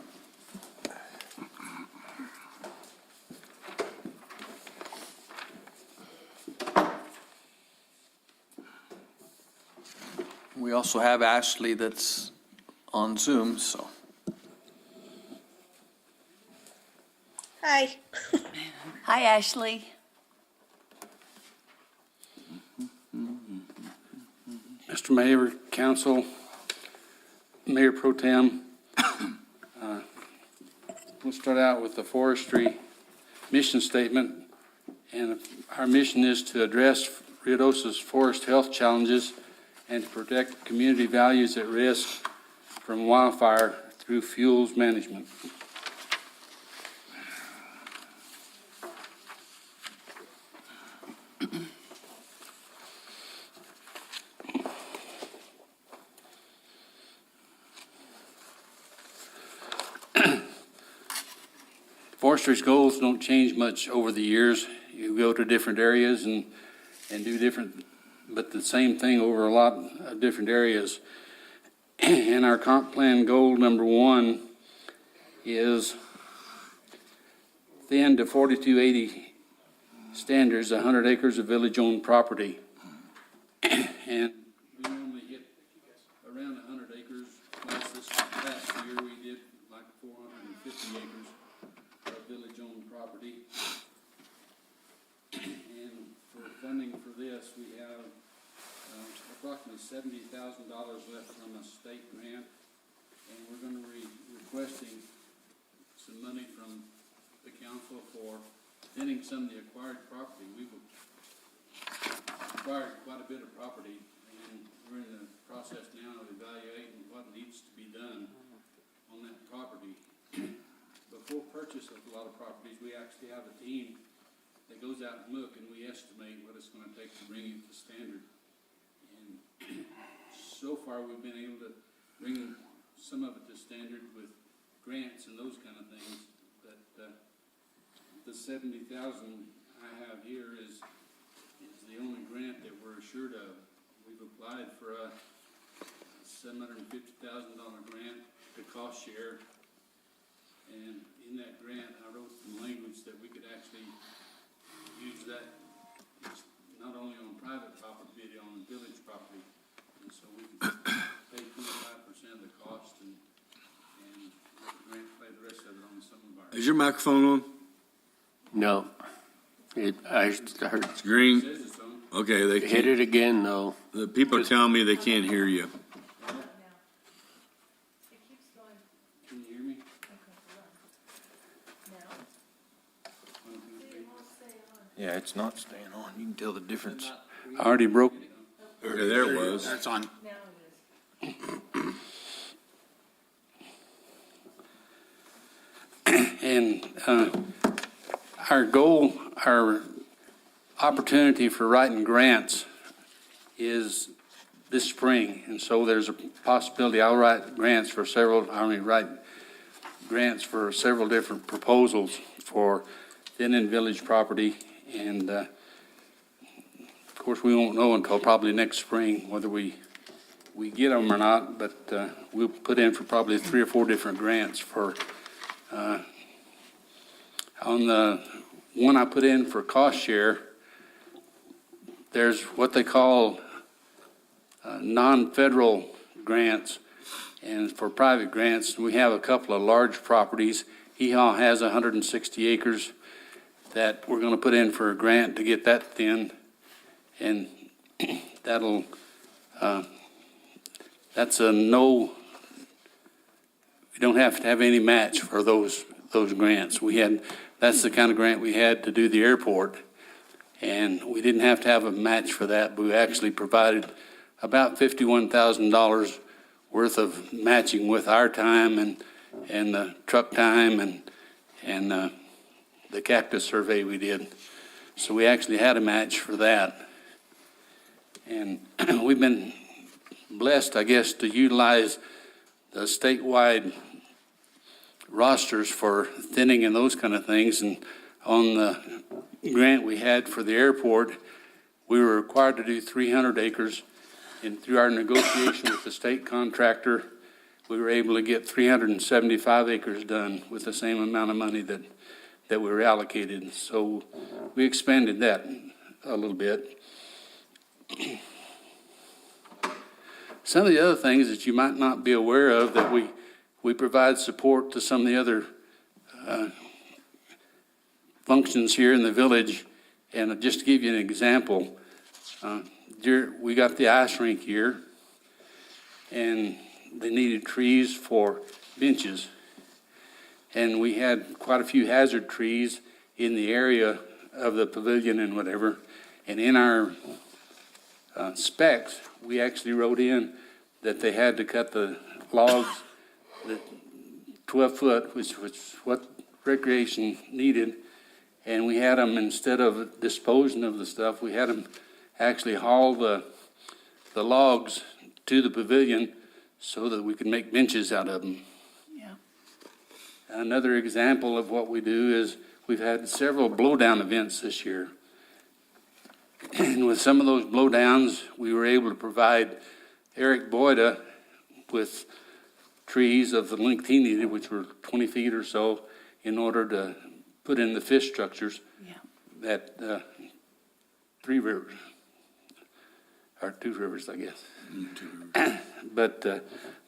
We also have Ashley that's on Zoom, so. Hi. Hi, Ashley. Mr. Mayor, Council, Mayor Pro Tem. We'll start out with the forestry mission statement. And our mission is to address Ruidoso's forest health challenges and to protect community values at risk from wildfire through fuels management. Forestry's goals don't change much over the years. You go to different areas and do different, but the same thing over a lot of different areas. And our comp plan goal number 1 is thin to 4280 standards, 100 acres of village-owned property. And we normally hit around 100 acres. Last year, we did like 450 acres of village-owned property. And for funding for this, we have approximately $70,000 left from a state grant. And we're going to be requesting some money from the council for thinning some of the acquired property. We've acquired quite a bit of property, and we're in the process now of evaluating what needs to be done on that property. Before purchase of a lot of properties, we actually have a team that goes out and look, and we estimate what it's going to take to bring it to standard. And so far, we've been able to bring some of it to standard with grants and those kind of things. But the $70,000 I have here is the only grant that we're assured of. We've applied for a $750,000 grant to cost share. And in that grant, I wrote some language that we could actually use that not only on private property, but on village property. And so we can pay 25% of the cost and let the grant pay the rest of it on the Is your microphone on? No. I heard, It's green? Says it's on. Okay, they hit can't, it again, though. the people are telling me they can't hear you. Can you hear me? Yeah, it's not staying on. You can tell the difference. I already broke. Okay, there it was. That's on. And our goal, our opportunity for writing grants is this spring. And so there's a possibility I'll write grants for write grants for several different proposals for thin-end village property. And of course, we won't know until probably next spring whether we get them or not, but we'll put in for probably 3 or 4 different grants for on the one I put in for cost share, there's what they call non-federal grants, and for private grants, we have a couple of large properties. Hee-Haw has 160 acres that we're going to put in for a grant to get that thin, and that'll that's a no. We don't have to have any match for those grants. That's the kind of grant we had to do the airport, and we didn't have to have a match for that, but we actually provided about $51,000 worth of matching with our time and the truck time and the cactus survey we did. So we actually had a match for that. And we've been blessed, I guess, to utilize the statewide rosters for thinning and those kind of things. And on the grant we had for the airport, we were required to do 300 acres. And through our negotiation with the state contractor, we were able to get 375 acres done with the same amount of money that we were allocated. So we expanded that a little bit. Some of the other things that you might not be aware of, that we provide support to some of the other functions here in the village. And just to give you an example, we got the ice rink here, and they needed trees for benches. And we had quite a few hazard trees in the area of the pavilion and whatever. And in our specs, we actually wrote in that they had to cut the logs, the 12 foot, which was what recreation needed. And we had them, instead of disposing of the stuff, we had them actually haul the logs to the pavilion so that we could make benches out of them. Yeah. Another example of what we do is we've had several blowdown events this year. And with some of those blowdowns, we were able to provide Eric Boyda with trees of the length he needed, which were 20 feet or so, in order to put in the fish structures that 3 rivers, or 2 rivers, I guess. But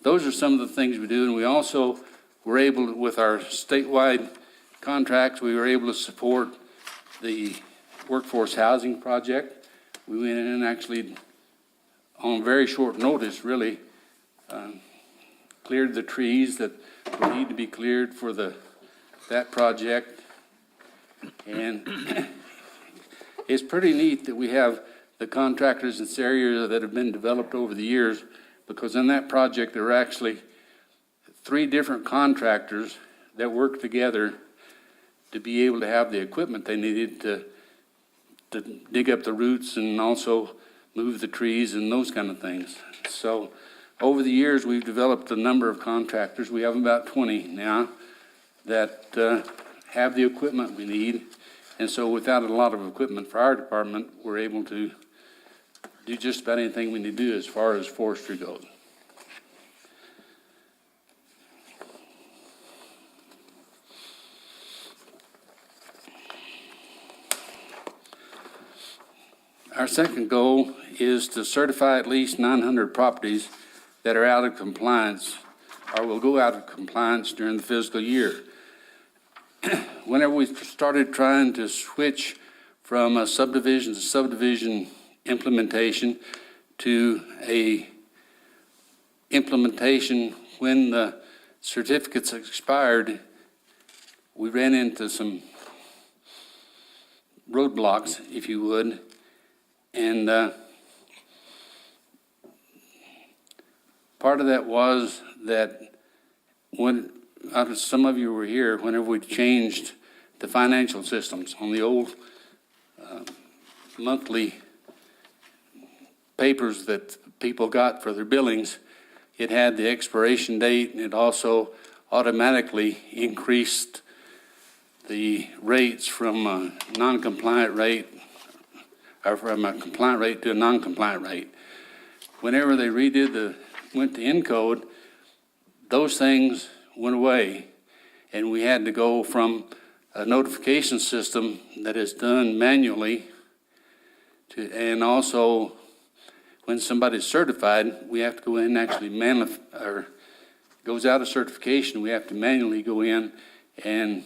those are some of the things we do. And we also were able to, with our statewide contracts, we were able to support the workforce housing project. We went in and actually, on very short notice, really, cleared the trees that would need to be cleared for that project. And it's pretty neat that we have the contractors in this area that have been developed over the years, because in that project there were actually 3 different contractors that worked together to be able to have the equipment they needed to dig up the roots and also move the trees and those kind of things. So over the years, we've developed a number of contractors. We have about 20 now that have the equipment we need. And so without a lot of equipment for our department, we're able to do just about anything we need to do as far as forestry goes. Our second goal is to certify at least 900 properties that are out of compliance or will go out of compliance during the fiscal year. whenever we started trying to switch from a subdivision to subdivision implementation to a implementation when the certificates expired, we ran into some roadblocks, if you would, and part of that was that when some of you were here, whenever we changed the financial systems on the old monthly papers that people got for their billings, it had the expiration date, and it also automatically increased the rates from a non-compliant rate, or from a compliant rate to a non-compliant rate. Whenever they went to Encode, those things went away, and we had to go from a notification system that is done manually to, and also when somebody's certified, we have to go in and actually goes out of certification, we have to manually go in and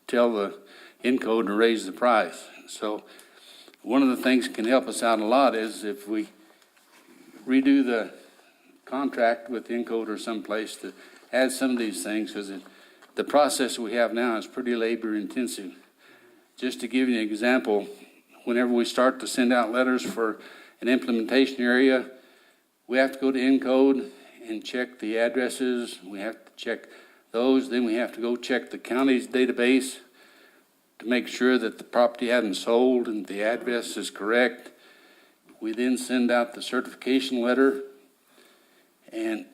tell the Encode to raise the price. So one of the things that can help us out a lot is if we redo the contract with Encode or someplace to add some of these things, because the process we have now is pretty labor intensive. Just to give you an example, whenever we start to send out letters for an implementation area, we have to go to Encode and check the addresses. We have to check those. Then we have to go check the county's database to make sure that the property hadn't sold and the address is correct. We then send out the certification letter, and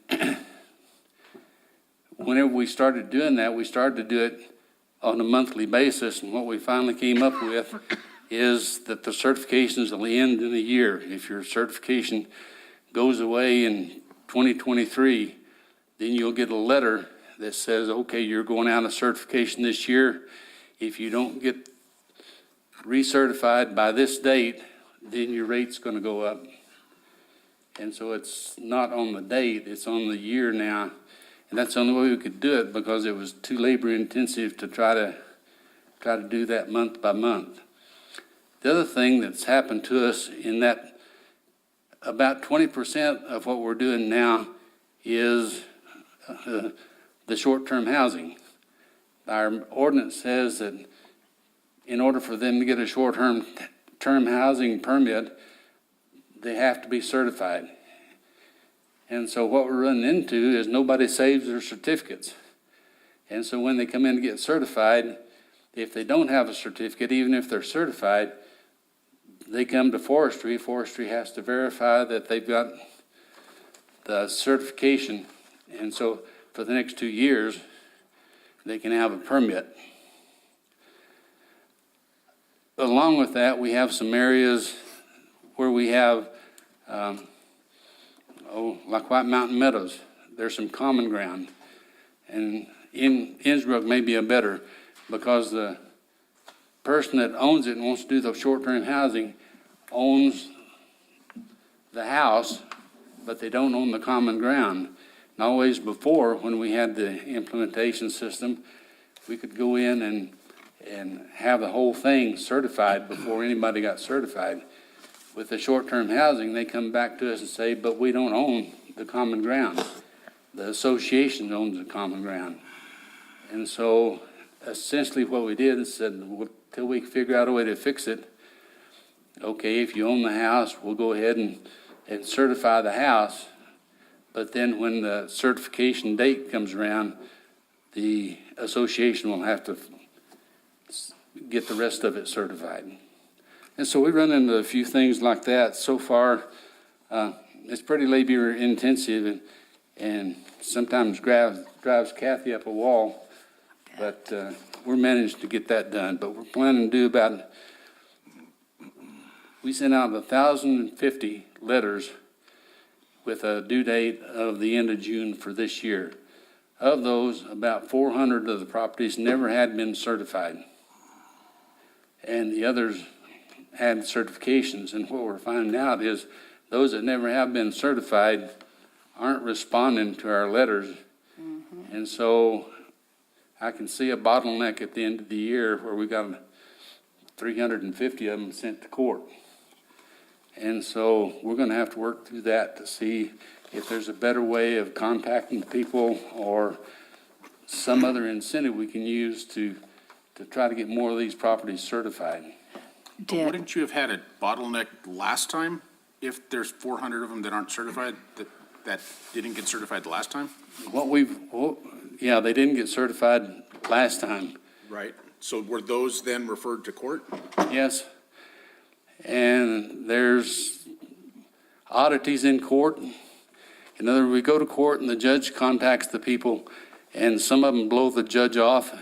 whenever we started doing that, we started to do it on a monthly basis, and what we finally came up with is that the certifications will end in a year. If your certification goes away in 2023, then you'll get a letter that says, okay, you're going out of certification this year. If you don't get recertified by this date, then your rate's going to go up. And so it's not on the date, it's on the year now. And that's the only way we could do it, because it was too labor intensive to try to do that month by month. The other thing that's happened to us in that about 20% of what we're doing now is the short-term housing. Our ordinance says that in order for them to get a short-term housing permit, they have to be certified. And so what we're running into is nobody saves their certificates. And so when they come in to get certified, if they don't have a certificate, even if they're certified, they come to forestry. Forestry has to verify that they've got the certification. And so for the next 2 years, they can have a permit. Along with that, we have some areas where we have, like White Mountain Meadows, there's some common ground. And in Innsbruck may be a better, because the person that owns it and wants to do the short-term housing owns the house, but they don't own the common ground. And always before, when we had the implementation system, we could go in and have the whole thing certified before anybody got certified. With the short-term housing, they come back to us and say, but we don't own the common ground. The association owns the common ground. And so essentially what we did is said, well, till we figure out a way to fix it, okay, if you own the house, we'll go ahead and certify the house. But then when the certification date comes around, the association will have to get the rest of it certified. And so we run into a few things like that. So far, it's pretty labor intensive and sometimes drives Kathy up a wall. But we're managed to get that done. But we're planning to do we sent out 1,050 letters with a due date of the end of June for this year. Of those, about 400 of the properties never had been certified. And the others had certifications. And what we're finding out is those that never have been certified aren't responding to our letters. Mm-hmm. And so I can see a bottleneck at the end of the year where we got 350 of them sent to court. And so we're going to have to work through that to see if there's a better way of contacting people or some other incentive we can use to try to get more of these properties certified. Dick, Wouldn't you have had a bottleneck last time if there's 400 of them that aren't certified, that didn't get certified the last time? Yeah, they didn't get certified last time. Right. So were those then referred to court? Yes. And there's oddities in court. In other words, we go to court and the judge contacts the people and some of them blow the judge off.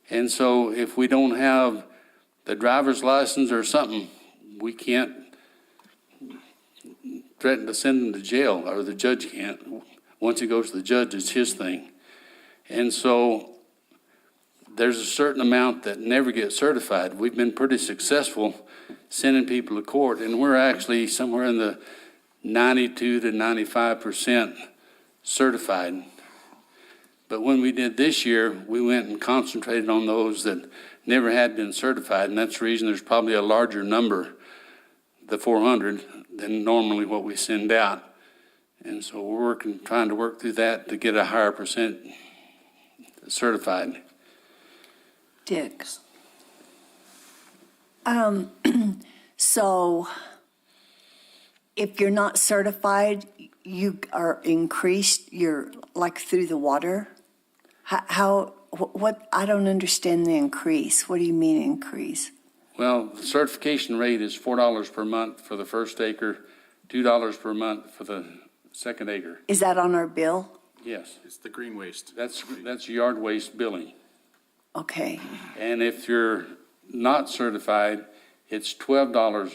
And so if we don't have the driver's license or something, we can't threaten to send them to jail, or the judge can't. Once he goes to the judge, it's his thing. And so there's a certain amount that never get certified. We've been pretty successful sending people to court, and we're actually somewhere in the 92 to 95% certified. But when we did this year, we went and concentrated on those that never had been certified, and that's the reason there's probably a larger number, the 400, than normally what we send out. And so we're trying to work through that to get a higher percent certified. Dick. So if you're not certified, you are increased, you're like through the water? What, I don't understand the increase. What do you mean increase? Well, the certification rate is $4 per month for the first acre, $2 per month for the second acre. Is that on our bill? Yes, It's the green waste. that's yard waste billing. Okay, And if you're not certified, it's $12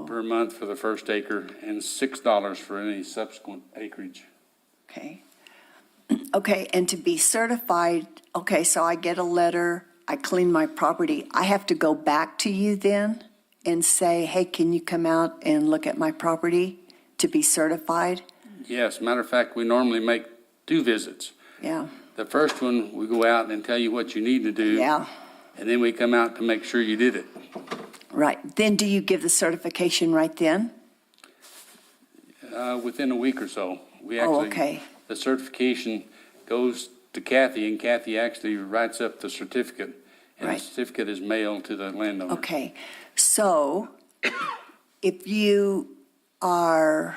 per month for the first acre and $6 for any subsequent acreage. okay. Okay, and to be certified, okay, so I get a letter, I clean my property. I have to go back to you then and say, hey, can you come out and look at my property to be certified? Yes, matter of fact, we normally make 2 visits. Yeah, The first one, we go out and tell you what you need to do. yeah, And then we come out to make sure you did it. right. Then do you give the certification right then? Within a week or so. We Oh, actually, okay, the certification goes to Kathy, and Kathy actually writes up the certificate. And the Right. certificate is mailed to the landowner. okay. So if you are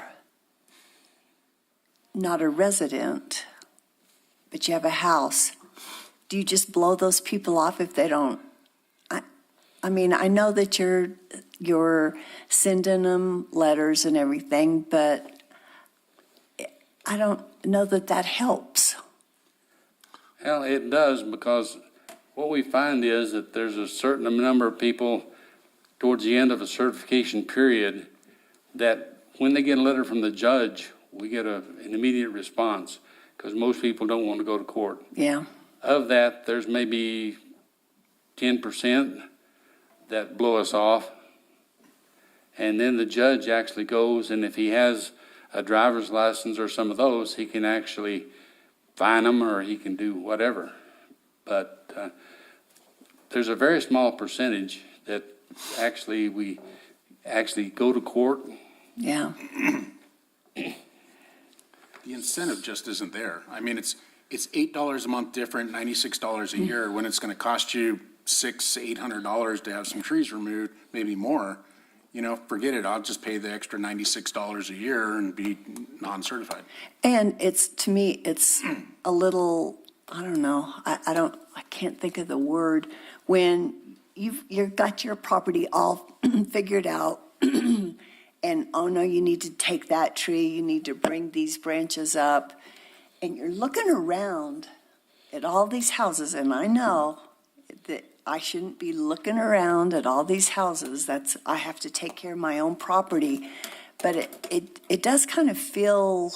not a resident, but you have a house, do you just blow those people off if they don't? I mean, I know that you're sending them letters and everything, but I don't know that helps. Well, it does, because what we find is that there's a certain number of people towards the end of a certification period that when they get a letter from the judge, we get an immediate response, because most people don't want to go to court. Yeah, Of that, there's maybe 10% that blow us off. And then the judge actually goes, and if he has a driver's license or some of those, he can actually fine them or he can do whatever. But there's a very small percentage that we actually go to court. yeah. The incentive just isn't there. I mean, it's $8 a month different, $96 a year, when it's going to cost you $600-800 to have some trees removed, maybe more. You know, forget it. I'll just pay the extra $96 a year and be non-certified. And to me, it's a little, I don't know, I can't think of the word. When you've got your property all figured out, and, oh no, you need to take that tree, you need to bring these branches up, and you're looking around at all these houses, and I know that I shouldn't be looking around at all these houses. I have to take care of my own property. But it does kind of feel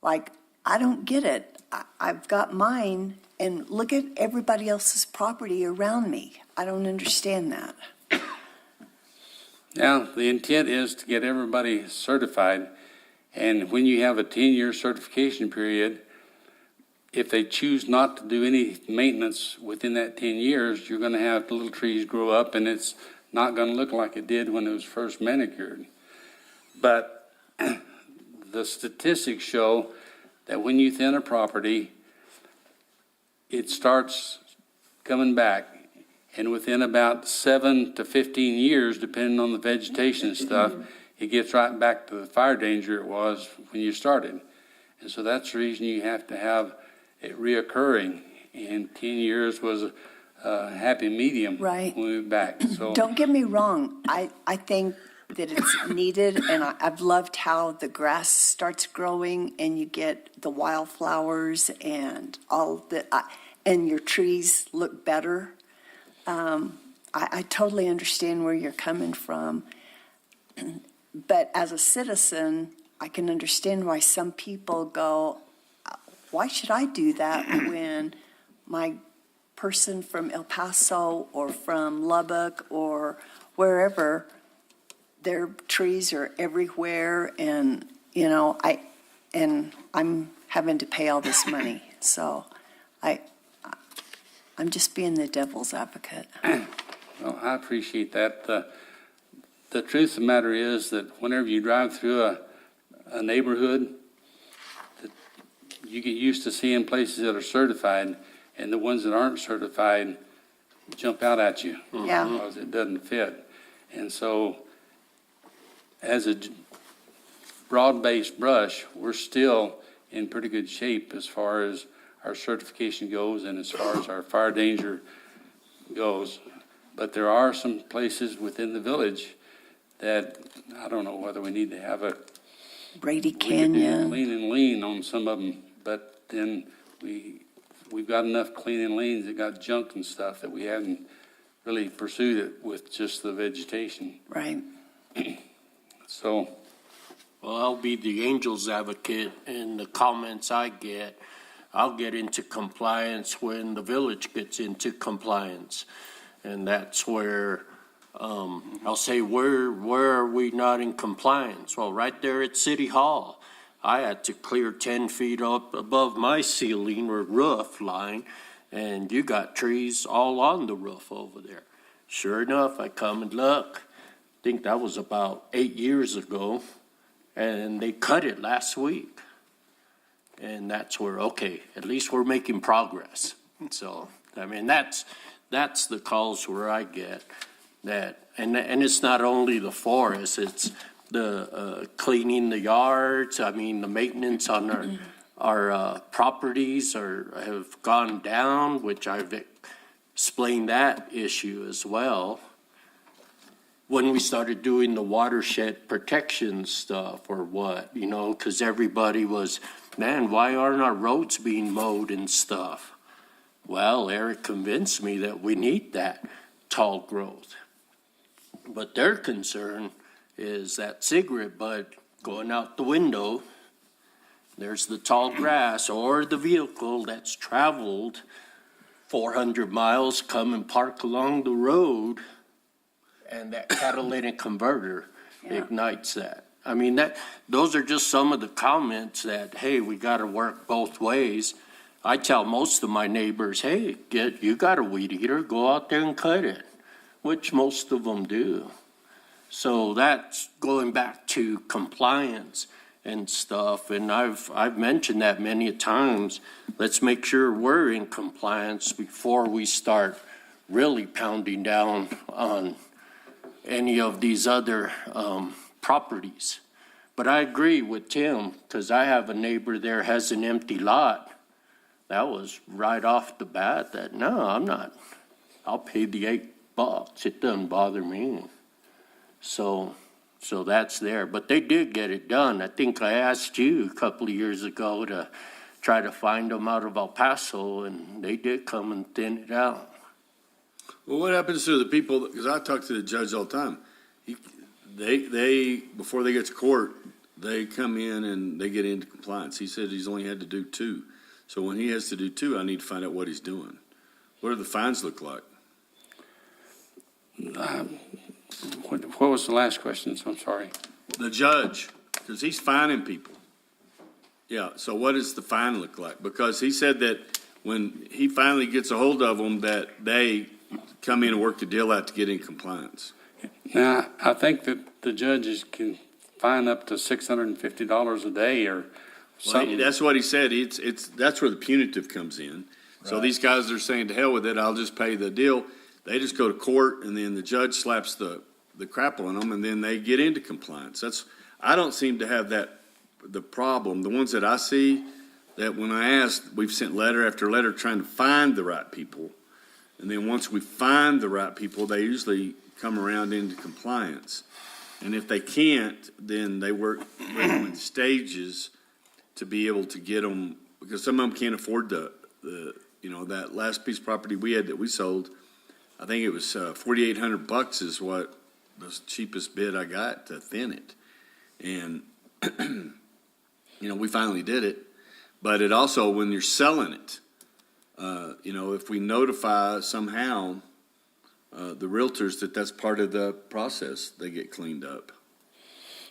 like I don't get it. I've got mine, and look at everybody else's property around me. I don't understand that. Now, the intent is to get everybody certified. And when you have a 10-year certification period, if they choose not to do any maintenance within that 10 years, you're going to have the little trees grow up, and it's not going to look like it did when it was first manicured. But the statistics show that when you thin a property, it starts coming back. And within about 7 to 15 years, depending on the vegetation and stuff, it gets right back to the fire danger it was when you started. And so that's the reason you have to have it reoccurring. And 10 years was a happy medium. Right. When we went back. So Don't get me wrong, I think that it's needed, and I've loved how the grass starts growing and you get the wildflowers and all the, and your trees look better. I totally understand where you're coming from. But as a citizen, I can understand why some people go, why should I do that when my person from El Paso or from Lubbock or wherever, their trees are everywhere, and, you know, I'm having to pay all this money. So I'm just being the devil's advocate. well, I appreciate that. The truth of the matter is that whenever you drive through a neighborhood, that you get used to seeing places that are certified, and the ones that aren't certified jump out at you. Yeah. Because it doesn't fit. And so, as a broad-based brush, we're still in pretty good shape as far as our certification goes and as far as our fire danger goes. But there are some places within the village that I don't know whether we need to have a Brady we could do Canyon. clean and lean on some of them, but then we've got enough clean and leans that got junk and stuff that we haven't really pursued it with just the vegetation. Right. So, Well, I'll be the angel's advocate, and the comments I get, I'll get into compliance when the village gets into compliance. And that's where, I'll say, where are we not in compliance? Well, right there at City Hall, I had to clear 10 feet up above my ceiling or roof line, and you got trees all on the roof over there. Sure enough, I come and look. I think that was about 8 years ago, and they cut it last week. And that's where, okay, at least we're making progress. So, I mean, that's the calls where I get that, and it's not only the forest, it's the cleaning the yards. I mean, the maintenance on our properties have gone down, which I've explained that issue as well. When we started doing the watershed protection stuff or what, you know, because everybody was, man, why aren't our roads being mowed and stuff? Well, Eric convinced me that we need that tall growth. But their concern is that cigarette butt going out the window. There's the tall grass or the vehicle that's traveled 400 miles, come and park along the road, and that catalytic converter ignites that. I mean, those are just some of the comments that, hey, we got to work both ways. I tell most of my neighbors, hey, you got a weed eater, go out there and cut it, which most of them do. So that's going back to compliance and stuff, and I've mentioned that many times. Let's make sure we're in compliance before we start really pounding down on any of these other properties. But I agree with Tim, because I have a neighbor there has an empty lot. That was right off the bat that, no, I'm not. I'll pay the $8. It doesn't bother me. So that's there. But they did get it done. I think I asked you a couple of years ago to try to find them out of El Paso, and they did come and thin it out. Well, what happens to the people, because I talk to the judge all the time, they before they get to court, they come in and they get into compliance. He said he's only had to do 2. So when he has to do 2, I need to find out what he's doing. What do the fines look like? what was the last question? So I'm sorry. The judge, because he's fining people. Yeah, so what does the fine look like? Because he said that when he finally gets a hold of them, that they come in and work the deal out to get in compliance. Now, I think that the judges can fine up to $650 a day or Well, something. that's what he said. That's where the punitive comes in. So these guys are saying, to hell with it, I'll just pay the deal. They just go to court, and then the judge slaps the crap on them, and then they get into compliance. I don't seem to have the problem. The ones that I see, that when I asked, we've sent letter after letter trying to find the right people. And then once we find the right people, they usually come around into compliance. And if they can't, then they work with them in stages to be able to get them, because some of them can't afford that last piece of property we had that we sold. I think it was $4,800 is what the cheapest bid I got to thin it. And, we finally did it. But it also, when you're selling it, if we notify somehow the realtors that that's part of the process, they get cleaned up.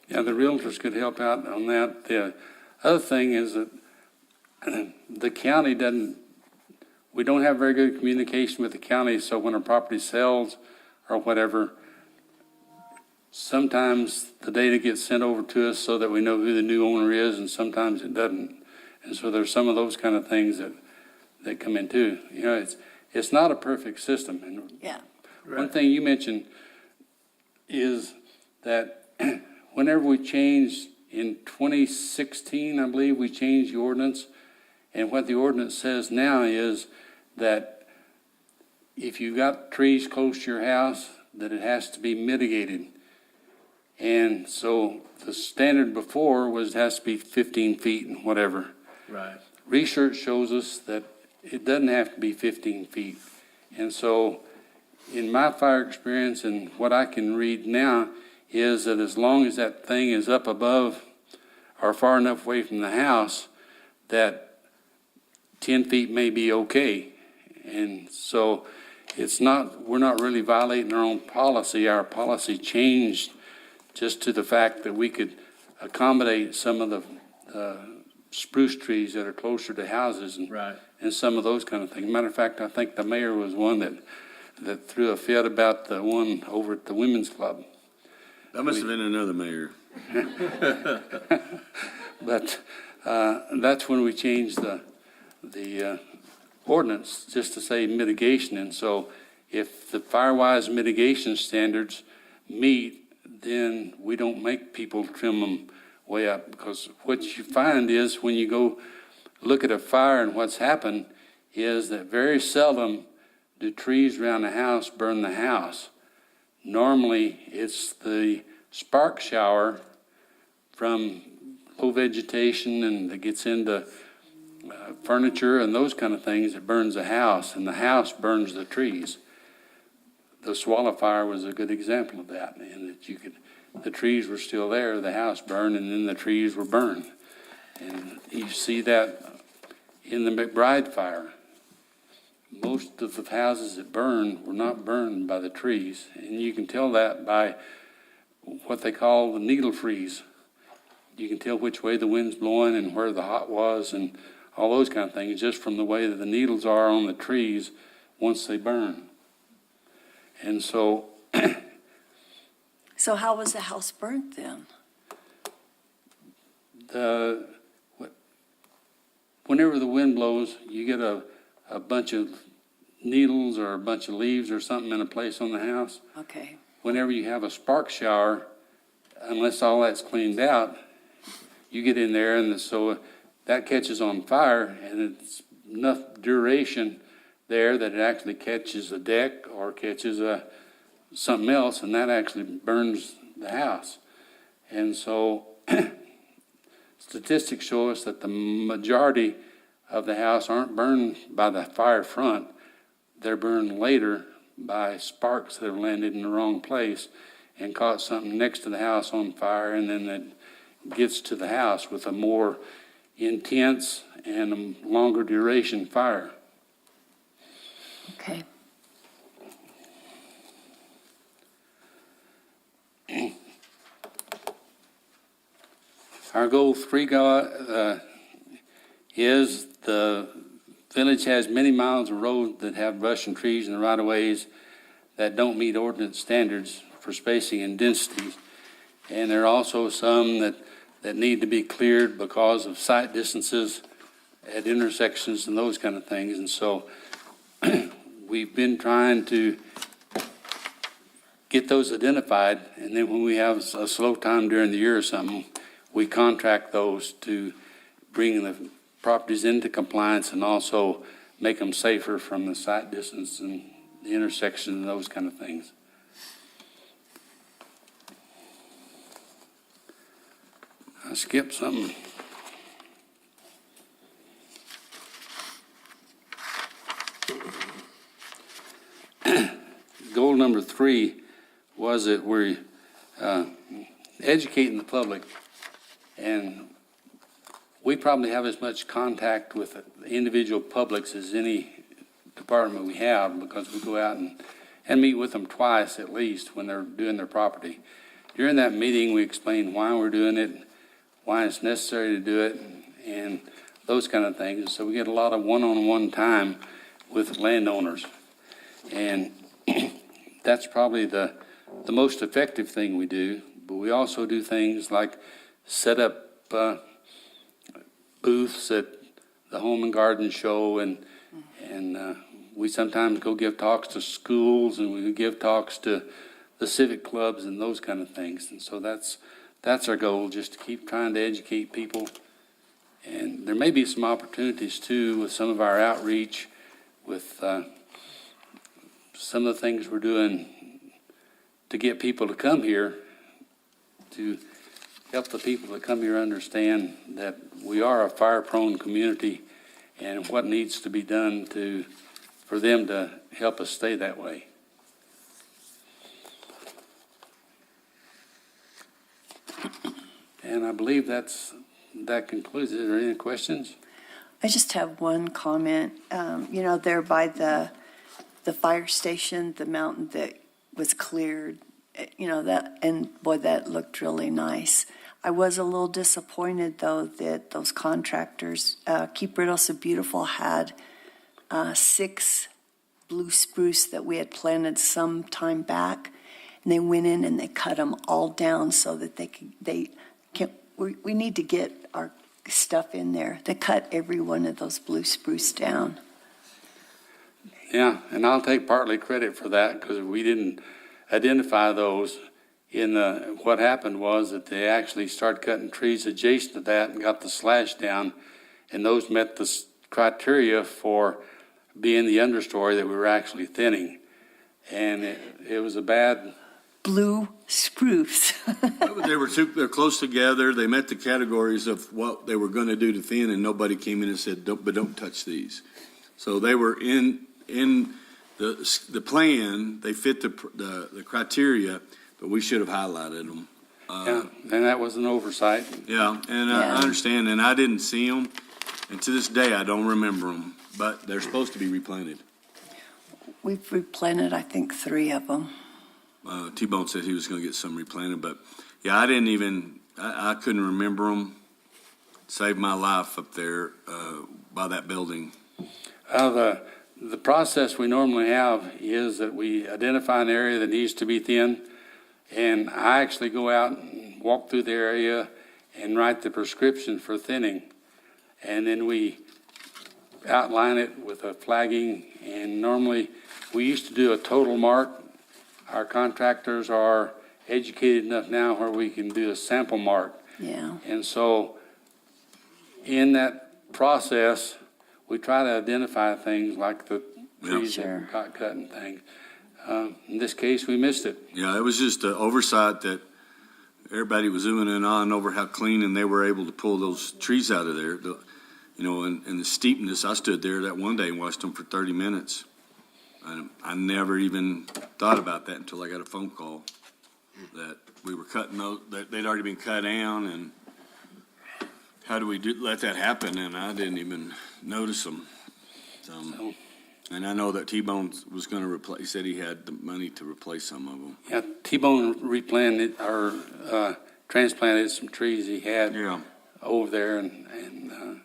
Yeah, the realtors could help out on that. The other thing is that the county we don't have very good communication with the county, so when a property sells or whatever, sometimes the data gets sent over to us so that we know who the new owner is, and sometimes it doesn't. And so there's some of those kind of things that come in too. It's not a perfect system. And Yeah. one thing you mentioned is that whenever we changed in 2016, I believe we changed the ordinance, and what the ordinance says now is that if you got trees close to your house, that it has to be mitigated. And so the standard before was it has to be 15 feet and whatever. Right. Research shows us that it doesn't have to be 15 feet. And so in my fire experience and what I can read now is that as long as that thing is up above or far enough away from the house, that 10 feet may be okay. And so we're not really violating our own policy. Our policy changed just to the fact that we could accommodate some of the spruce trees that are closer to houses and some of those kind of things. Matter of fact, I think the mayor was one that threw a fit about the one over at the women's club. That must have been another mayor. But that's when we changed the ordinance just to say mitigation. And so if the fire-wise mitigation standards meet, then we don't make people trim them way up, because what you find is when you go look at a fire and what's happened is that very seldom do trees around the house burn the house. Normally, it's the spark shower from low vegetation and that gets into furniture and those kind of things that burns the house, and the house burns the trees. The Swallow Fire was a good example of that, and that the trees were still there, the house burned, and then the trees were burned. And you see that in the McBride fire. Most of the houses that burned were not burned by the trees, and you can tell that by what they call the needle freeze. You can tell which way the wind's blowing and where the hot was and all those kind of things just from the way that the needles are on the trees once they burn. And so So how was the house burnt then? whenever the wind blows, you get a bunch of needles or a bunch of leaves or something in a place on the house. Okay. Whenever you have a spark shower, unless all that's cleaned out, you get in there, and so that catches on fire, and it's enough duration there that it actually catches a deck or catches something else, and that actually burns the house. And so statistics show us that the majority of the house aren't burned by the fire front. They're burned later by sparks that have landed in the wrong place and caught something next to the house on fire, and then that gets to the house with a more intense and a longer duration fire. Okay. Our goal 3 is the village has many miles of road that have brush and trees in the right-of-ways that don't meet ordinance standards for spacing and densities. And there are also some that need to be cleared because of sight distances at intersections and those kind of things. And so we've been trying to get those identified, and then when we have a slow time during the year or something, we contract those to bring the properties into compliance and also make them safer from the sight distance and the intersection and those kind of things. I skipped something. Goal number 3 was that we're educating the public, and we probably have as much contact with the individual publics as any department we have, because we go out and meet with them twice at least when they're doing their property. During that meeting, we explain why we're doing it, why it's necessary to do it, and those kind of things. So we get a lot of one-on-one time with landowners. And that's probably the most effective thing we do. But we also do things like set up booths at the Home and Garden Show, and we sometimes go give talks to schools, and we give talks to the civic clubs and those kind of things. And so that's our goal, just to keep trying to educate people. And there may be some opportunities too with some of our outreach, with some of the things we're doing to get people to come here, to help the people that come here understand that we are a fire-prone community and what needs to be done for them to help us stay that way. And I believe that concludes it. Are there any questions? I just have one comment. There by the fire station, the mountain that was cleared, that looked really nice. I was a little disappointed, though, that those contractors, Keep Riddle Beautiful, had 6 blue spruce that we had planted some time back, and they went in and they cut them all down so that we need to get our stuff in there. They cut every one of those blue spruce down. Yeah, and I'll take partly credit for that, because we didn't identify those. What happened was that they actually started cutting trees adjacent to that and got the slash down, and those met the criteria for being the understory that we were actually thinning. And it was a bad... Blue spruce. They're close together. They met the categories of what they were going to do to thin, and nobody came in and said, don't touch these. So they were in the plan. They fit the criteria, but we should have highlighted them. Yeah, and that was an oversight. Yeah, and I understand, and I didn't see them, and to this day I don't remember them, but they're supposed to be replanted. We've replanted, I think, 3 of them. T-Bone said he was going to get some replanted, but yeah, I couldn't remember them. Saved my life up there by that building. The process we normally have is that we identify an area that needs to be thin, and I actually go out and walk through the area and write the prescription for thinning, and then we outline it with a flagging, and normally we used to do a total mark. Our contractors are educated enough now where we can do a sample mark. Yeah. And so in that process, we try to identify things like the trees that got cut and things. In this case, we missed it. Yeah, it was just an oversight that everybody was zooming in on over how clean, and they were able to pull those trees out of there. And the steepness, I stood there that one day and watched them for 30 minutes. I never even thought about that until I got a phone call that we were cutting those, that they'd already been cut down, and how do we let that happen? And I didn't even notice them. And I know that T-Bone was going to replace, he said he had the money to replace some of them. Yeah, T-Bone replanted or transplanted some trees he had over there, and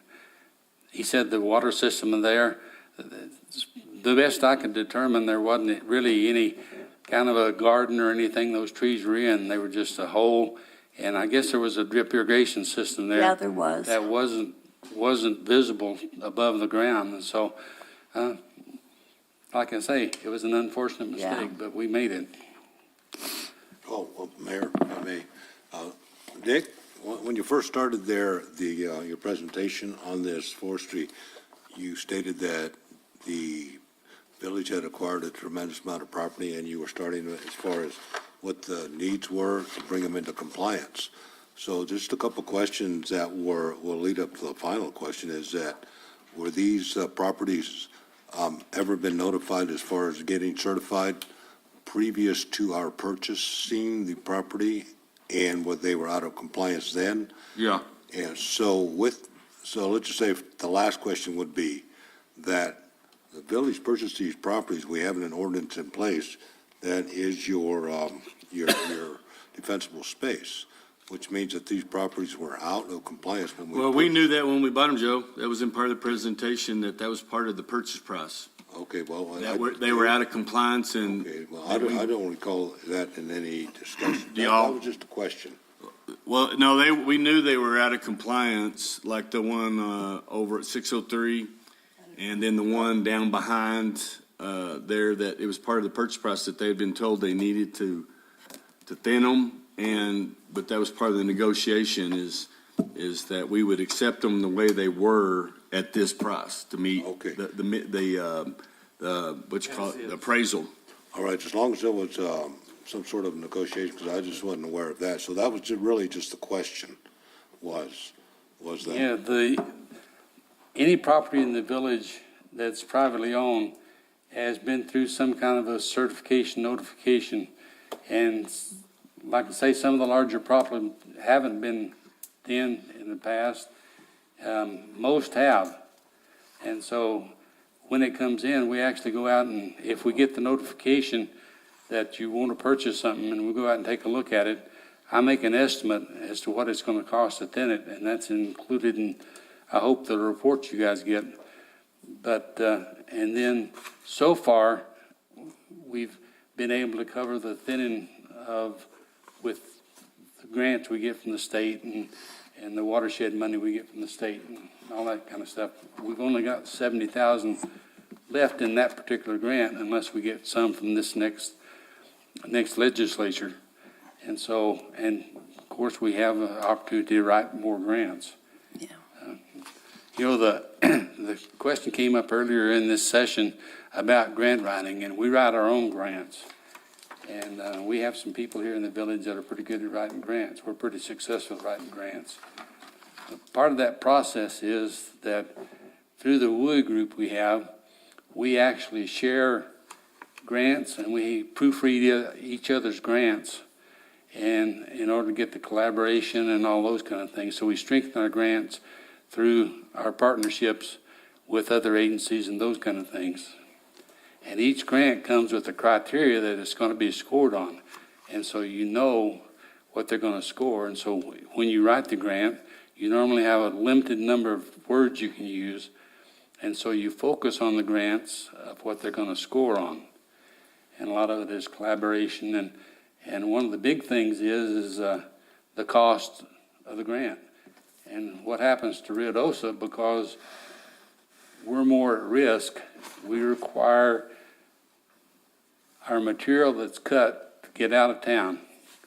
he said the water system in there, the best I could determine, there wasn't really any kind of a garden or anything those trees were in. They were just a hole, and I guess there was a drip irrigation system there. Yeah, there was. That wasn't visible above the ground, and so, like I say, it was an unfortunate Yeah. mistake, but we made it. Oh, well, Mayor, if I may. Dick, when you first started there, your presentation on this forestry, you stated that the village had acquired a tremendous amount of property, and you were starting as far as what the needs were to bring them into compliance. So just a couple questions that will lead up to the final question is that, were these properties ever been notified as far as getting certified previous to our purchasing the property, and whether they were out of compliance then? Yeah. And so let's just say the last question would be that the village purchased these properties, we have an ordinance in place that is your defensible space, which means that these properties were out of compliance when we. Well, we knew that when we bought them, Joe. That was in part of the presentation, that was part of the purchase price. Okay, well. They were out of compliance and. Okay, well, I don't recall that in any discussion. That Y'all- was just a question. Well, no, we knew they were out of compliance, like the one over at 603, and then the one down behind there, that it was part of the purchase price that they had been told they needed to thin them, but that was part of the negotiation is that we would accept them the way they were at this price to meet Okay. the what you call it, the appraisal. All right, as long as there was some sort of negotiation, because I just wasn't aware of that. So that was really just the question, was that? Yeah, any property in the village that's privately owned has been through some kind of a certification notification. And like I say, some of the larger properties haven't been thinned in the past. Most have. And so when it comes in, we actually go out and if we get the notification that you want to purchase something and we go out and take a look at it, I make an estimate as to what it's going to cost to thin it, and that's included in, I hope, the report you guys get. But, and then so far, we've been able to cover the thinning with the grants we get from the state and the watershed money we get from the state and all that kind of stuff. We've only got 70,000 left in that particular grant unless we get some from this next legislature. And so, and of course, we have an opportunity to write more grants. Yeah. The question came up earlier in this session about grant writing, and we write our own grants. And we have some people here in the village that are pretty good at writing grants. We're pretty successful at writing grants. Part of that process is that through the WUI group we actually share grants and we proofread each other's grants, and in order to get the collaboration and all those kind of things. So we strengthen our grants through our partnerships with other agencies and those kind of things. And each grant comes with a criteria that it's going to be scored on. And so you know what they're going to score. And so when you write the grant, you normally have a limited number of words you can use. And so you focus on the grants of what they're going to score on. And a lot of it is collaboration. And one of the big things is the cost of the grant. And what happens to Rio Dosa, because we're more at risk, we require our material that's cut to get out of town,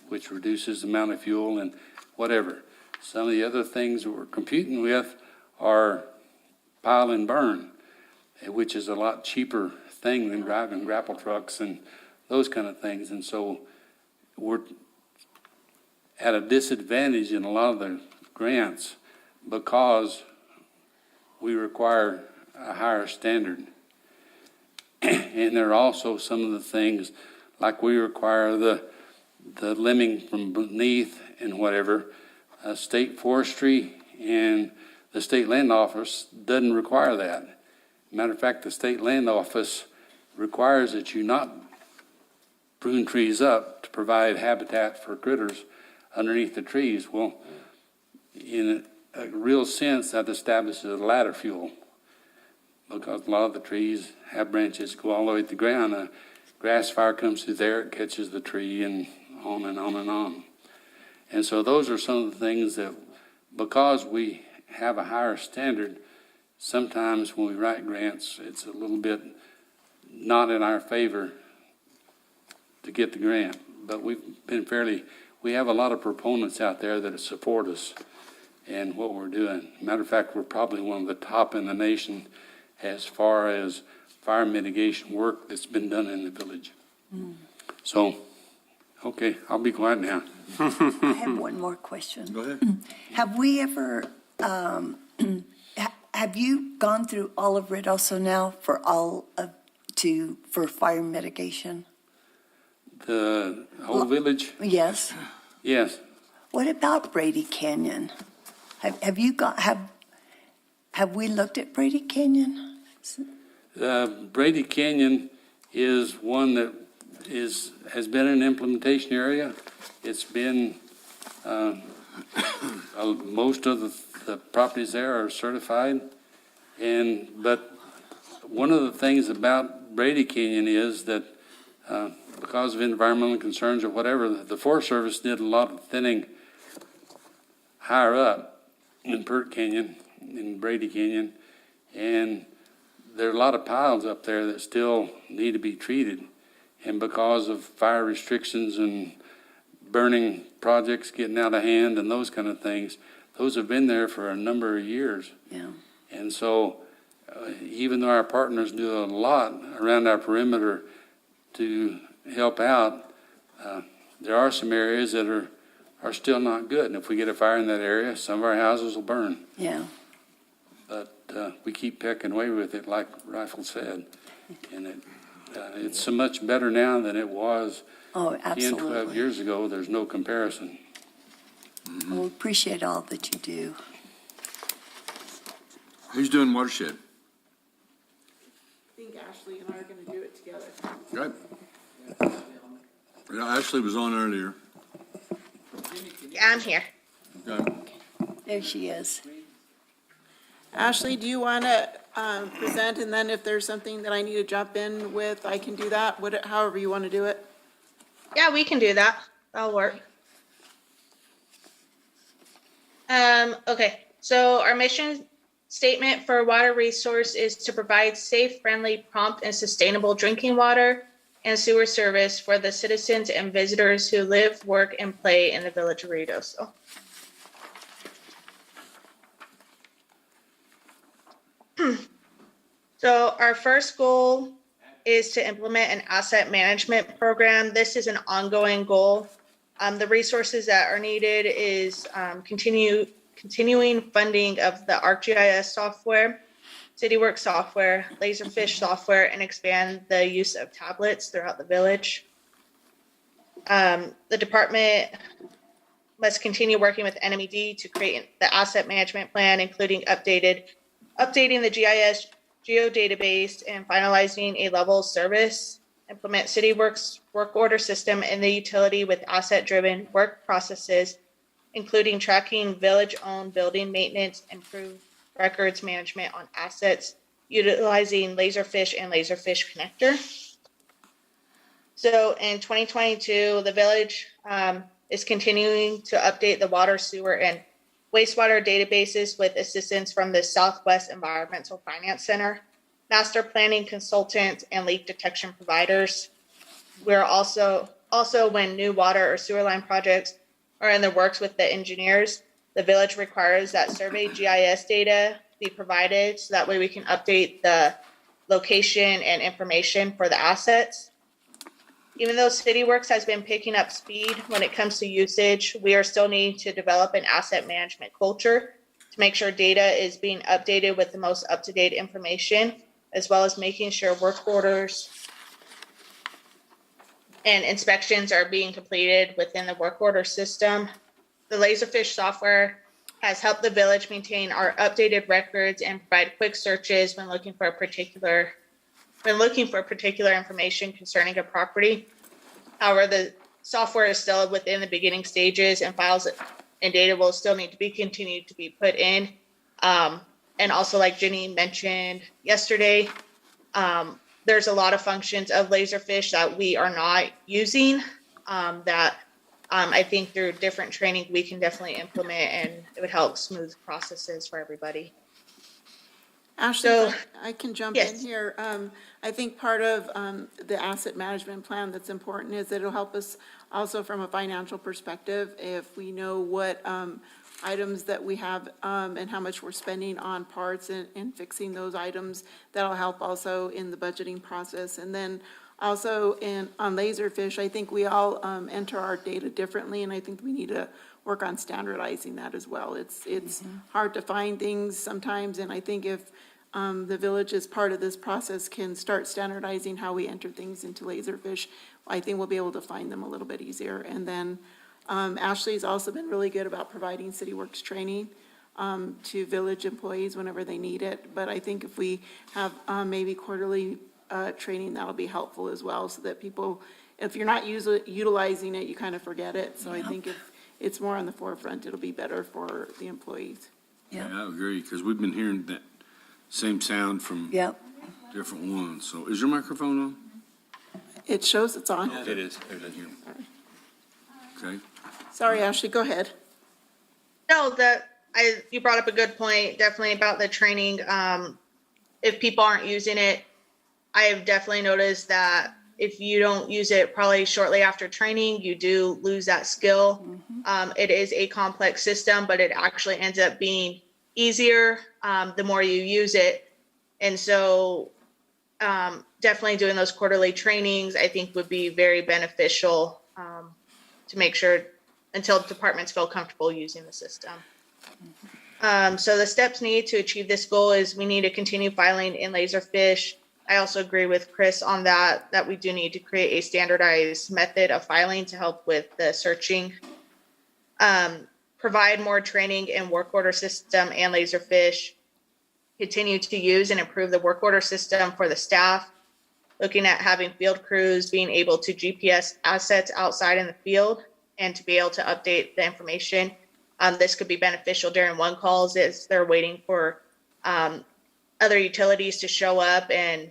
which reduces the amount of fuel and whatever. Some of the other things that we're competing with are pile and burn, which is a lot cheaper thing than driving grapple trucks and those kind of things. And so we're at a disadvantage in a lot of the grants because we require a higher standard. And there are also some of the things, like we require the limbing from beneath and whatever. State forestry and the state land office doesn't require that. Matter of fact, the state land office requires that you not prune trees up to provide habitat for critters underneath the trees. Well, in a real sense that establishes a ladder fuel, because a lot of the trees have branches go all the way to the ground. A grass fire comes through there, it catches the tree, and on and on and on. And so those are some of the things that, because we have a higher standard, sometimes when we write grants, it's a little bit not in our favor to get the grant. But we have a lot of proponents out there that support us and what we're doing. Matter of fact, we're probably one of the top in the nation as far as fire mitigation work that's been done in the village. So, okay, I'll be quiet now. I have one more question. Go ahead. Have we ever, have you gone through all of Ruidoso now for for fire mitigation? The whole village? Yes. Yes. What about Brady Canyon? Have we looked at Brady Canyon? Brady Canyon is one that has been an implementation area. It's been, most of the properties there are certified. But one of the things about Brady Canyon is that because of environmental concerns or whatever, the Forest Service did a lot of thinning higher up in Pert Canyon, in Brady Canyon, and there are a lot of piles up there that still need to be treated. And because of fire restrictions and burning projects getting out of hand and those kind of things, those have been there for a number of years. Yeah. And so even though our partners do a lot around our perimeter to help out, there are some areas that are still not good. And if we get a fire in that area, some of our houses will burn. Yeah. But we keep pecking away with it, like Rifle said. And it's so much better now than it was 10, 12 years ago. There's no comparison. Well, we appreciate all that you do. Who's doing watershed? I think Ashley and I are going to do it together. Good. Yeah, Ashley was on earlier. Yeah, I'm here. Okay. There she is. Ashley, do you want to present, and then if there's something that I need to jump in with, I can do that, however you want to do it? Yeah, we can do that. That'll work. Okay, so our mission statement for water resource is to provide safe, friendly, prompt, and sustainable drinking water and sewer service for the citizens and visitors who live, work, and play in the village of Ruidoso. So our first goal is to implement an asset management program. This is an ongoing goal. The resources that are needed is continuing funding of the ArcGIS software, CityWorks software, Laserfish software, and expand the use of tablets throughout the village. The department must continue working with NMED to create the asset management plan, including updating the GIS geodatabase and finalizing a level service, implement CityWorks work order system in the utility with asset-driven work processes, including tracking village-owned building maintenance, improve records management on assets, utilizing Laserfish and Laserfish Connector. So in 2022, the village is continuing to update the water, sewer, and wastewater databases with assistance from the Southwest Environmental Finance Center, master planning consultants, and leak detection providers. We're also when new water or sewer line projects are in the works with the engineers, the village requires that survey GIS data be provided so that way we can update the location and information for the assets. Even though CityWorks has been picking up speed when it comes to usage, we are still needing to develop an asset management culture to make sure data is being updated with the most up-to-date information, as well as making sure work orders and inspections are being completed within the work order system. The Laserfish software has helped the village maintain our updated records and provide quick searches when looking for particular information concerning a property. However, the software is still within the beginning stages and files and data will still need to be continued to be put in. And also, like Jenny mentioned yesterday, there's a lot of functions of Laserfish that we are not using, that I think through different training, we can definitely implement, and it would help smooth processes for everybody. Ashley, So- if I can jump in Yes. here. I think part of the asset management plan that's important is that it'll help us also from a financial perspective. If we know what items that we have and how much we're spending on parts and fixing those items, that'll help also in the budgeting process. And then also on Laserfish, I think we all enter our data differently, and I think we need to work on standardizing that as well. It's hard to find things sometimes, and I think if the village as part of this process can start standardizing how we enter things into Laserfish, I think we'll be able to find them a little bit easier. And then Ashley's also been really good about providing City Works training to village employees whenever they need it. But I think if we have maybe quarterly training, that'll be helpful as well, so that people, if you're not utilizing it, you kind of forget it. So I think if it's more on the forefront, it'll be better for the employees. Yeah. Yeah, I agree, because we've been hearing that same sound from Yep. different ones. So is your microphone on? It shows it's on. It is. Okay. Sorry, Ashley, go ahead. No, you brought up a good point, definitely about the training. If people aren't using it, I have definitely noticed that if you don't use it probably shortly after training, you do lose that skill. It is a complex system, but it actually ends up being easier the more you use it. And so definitely doing those quarterly trainings, I think, would be very beneficial to make sure until departments feel comfortable using the system. So the steps needed to achieve this goal is we need to continue filing in Laserfish. I also agree with Chris on that we do need to create a standardized method of filing to help with the searching. Provide more training in work order system and Laserfish. Continue to use and improve the work order system for the staff. Looking at having field crews being able to GPS assets outside in the field and to be able to update the information. This could be beneficial during one calls as they're waiting for other utilities to show up and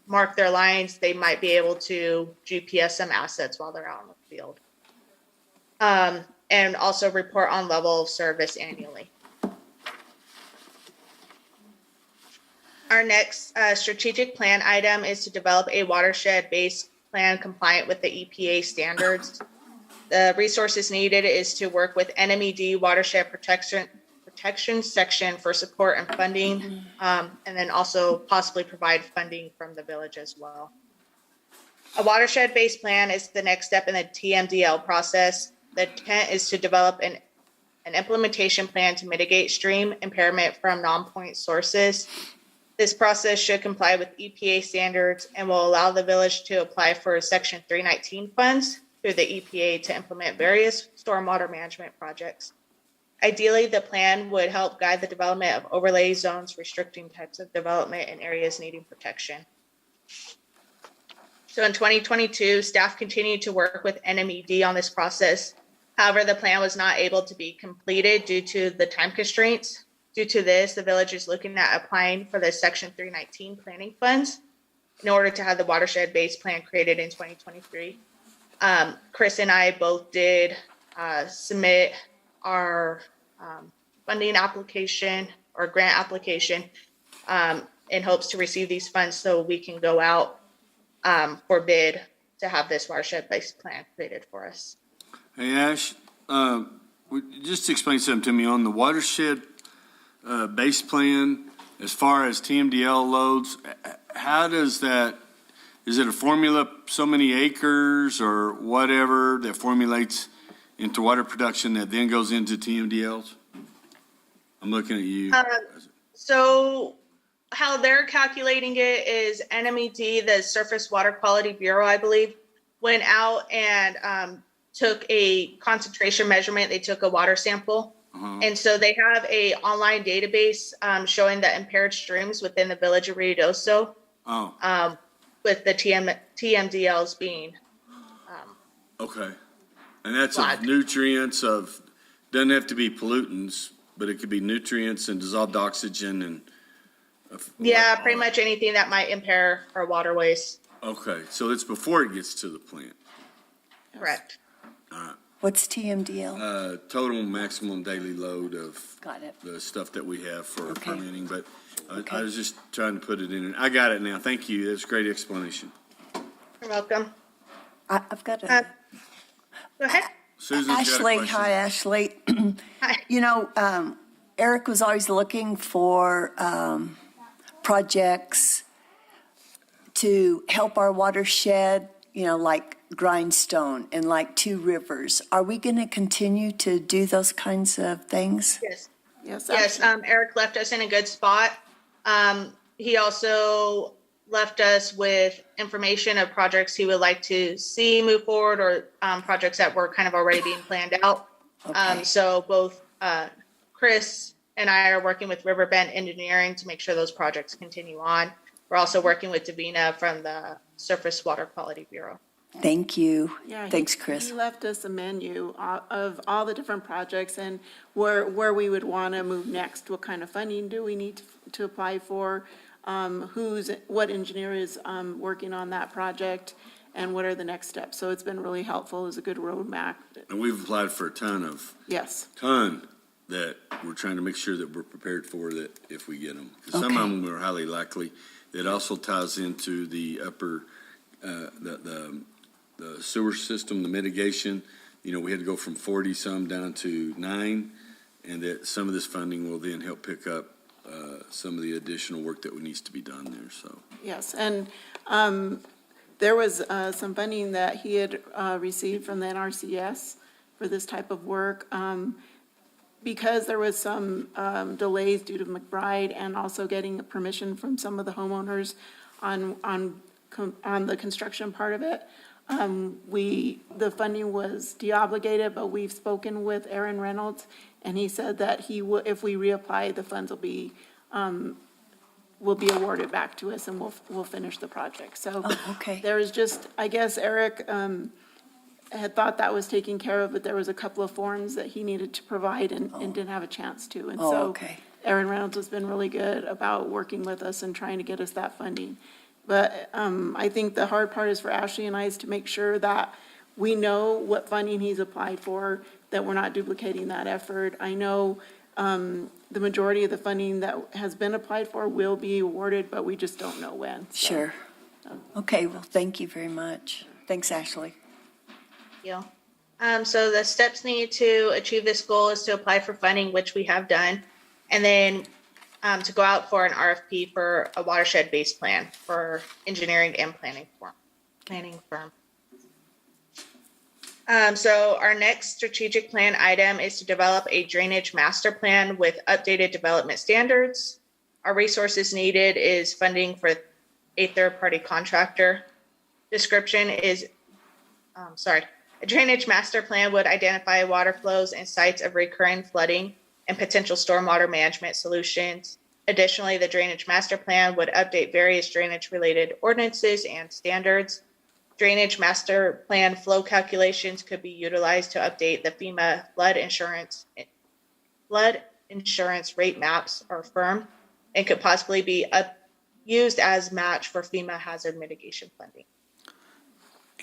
mark their lines. They might be able to GPS some assets while they're out in the field. And also report on level of service annually. Our next strategic plan item is to develop a watershed-based plan compliant with the EPA standards. The resources needed is to work with NMED Watershed Protection Section for support and funding, and then also possibly provide funding from the village as well. A watershed-based plan is the next step in the TMDL process. The intent is to develop an implementation plan to mitigate stream impairment from non-point sources. This process should comply with EPA standards and will allow the village to apply for Section 319 funds through the EPA to implement various stormwater management projects. Ideally, the plan would help guide the development of overlay zones, restricting types of development in areas needing protection. So in 2022, staff continued to work with NMED on this process. However, the plan was not able to be completed due to the time constraints. Due to this, the village is looking at applying for the Section 319 planning funds in order to have the watershed-based plan created in 2023. Chris and I both did submit our funding application or grant application in hopes to receive these funds so we can go out for bid to have this watershed-based plan created for us. Hey, Ash, just explain something to me on the watershed base plan, as far as TMDL loads. How does that, is it a formula, so many acres or whatever that formulates into water production that then goes into TMDLs? I'm looking at you. So how they're calculating it is NMED, the Surface Water Quality Bureau, I believe, went out and took a concentration measurement. They took a water sample. And so they have a online database showing the impaired streams within the village of Ruidoso, with the TMDLs being Okay. And that's of flagged. nutrients, of doesn't have to be pollutants, but it could be nutrients and dissolved oxygen and. Yeah, pretty much anything that might impair our waterways. Okay, so it's before it gets to the plant. Correct. What's TMDL? Total maximum daily load of Got it. the stuff that we have for Okay. permitting, but I Okay. was just trying to put it in. I got it now. Thank you. That's a great explanation. You're welcome. I've got Uh, a, Go ahead. Susan's got a Ashley, question. hi, Ashley. Hi. You know, Eric was always looking for projects to help our watershed, you know, like Grindstone and like Two Rivers. Are we going to continue to do those kinds of things? Yes. Yes. Yes, Eric left us in a good spot. He also left us with information of projects he would like to see move forward or projects that were kind of already being planned out. Okay. So both Chris and I are working with Riverbend Engineering to make sure those projects continue on. We're also working with Davina from the Surface Water Quality Bureau. Thank you. Yeah, Thanks, he Chris. left us a menu of all the different projects and where we would want to move next. What kind of funding do we need to apply for? What engineer is working on that project? And what are the next steps? So it's been really helpful. It's a good roadmap. And we've applied for a ton Yes. that we're trying to make sure that we're prepared for that if we get them. 'Cause some of Okay. them are highly likely. It also ties into the upper, the sewer system, the mitigation. You know, we had to go from 40 some down to 9, and that some of this funding will then help pick up some of the additional work that needs to be done there, so. Yes, and there was some funding that he had received from the NRCS for this type of work. Because there was some delays due to McBride and also getting permission from some of the homeowners on the construction part of it, the funding was deobligated, but we've spoken with Aaron Reynolds, and he said that if we reapply, the funds will be awarded back to us, and we'll finish the project. So Okay. there is just, I guess Eric had thought that was taken care of, but there was a couple of forms that he needed to provide and didn't have a chance to. And Oh, so okay. Aaron Reynolds has been really good about working with us and trying to get us that funding. But I think the hard part is for Ashley and I is to make sure that we know what funding he's applied for, that we're not duplicating that effort. I know the majority of the funding that has been applied for will be awarded, but we just don't know when. So, Sure. Okay, well, thank you very much. Thanks, Ashley. you. So the steps needed to achieve this goal is to apply for funding, which we have done, and then to go out for an RFP for a watershed-based plan for engineering and planning firm. So our next strategic plan item is to develop a drainage master plan with updated development standards. Our resources needed is funding for a third-party contractor. Description is, a drainage master plan would identify water flows and sites of recurring flooding and potential stormwater management solutions. Additionally, the drainage master plan would update various drainage-related ordinances and standards. Drainage master plan flow calculations could be utilized to update the FEMA flood insurance rate maps or FIRM, and could possibly be used as match for FEMA hazard mitigation funding.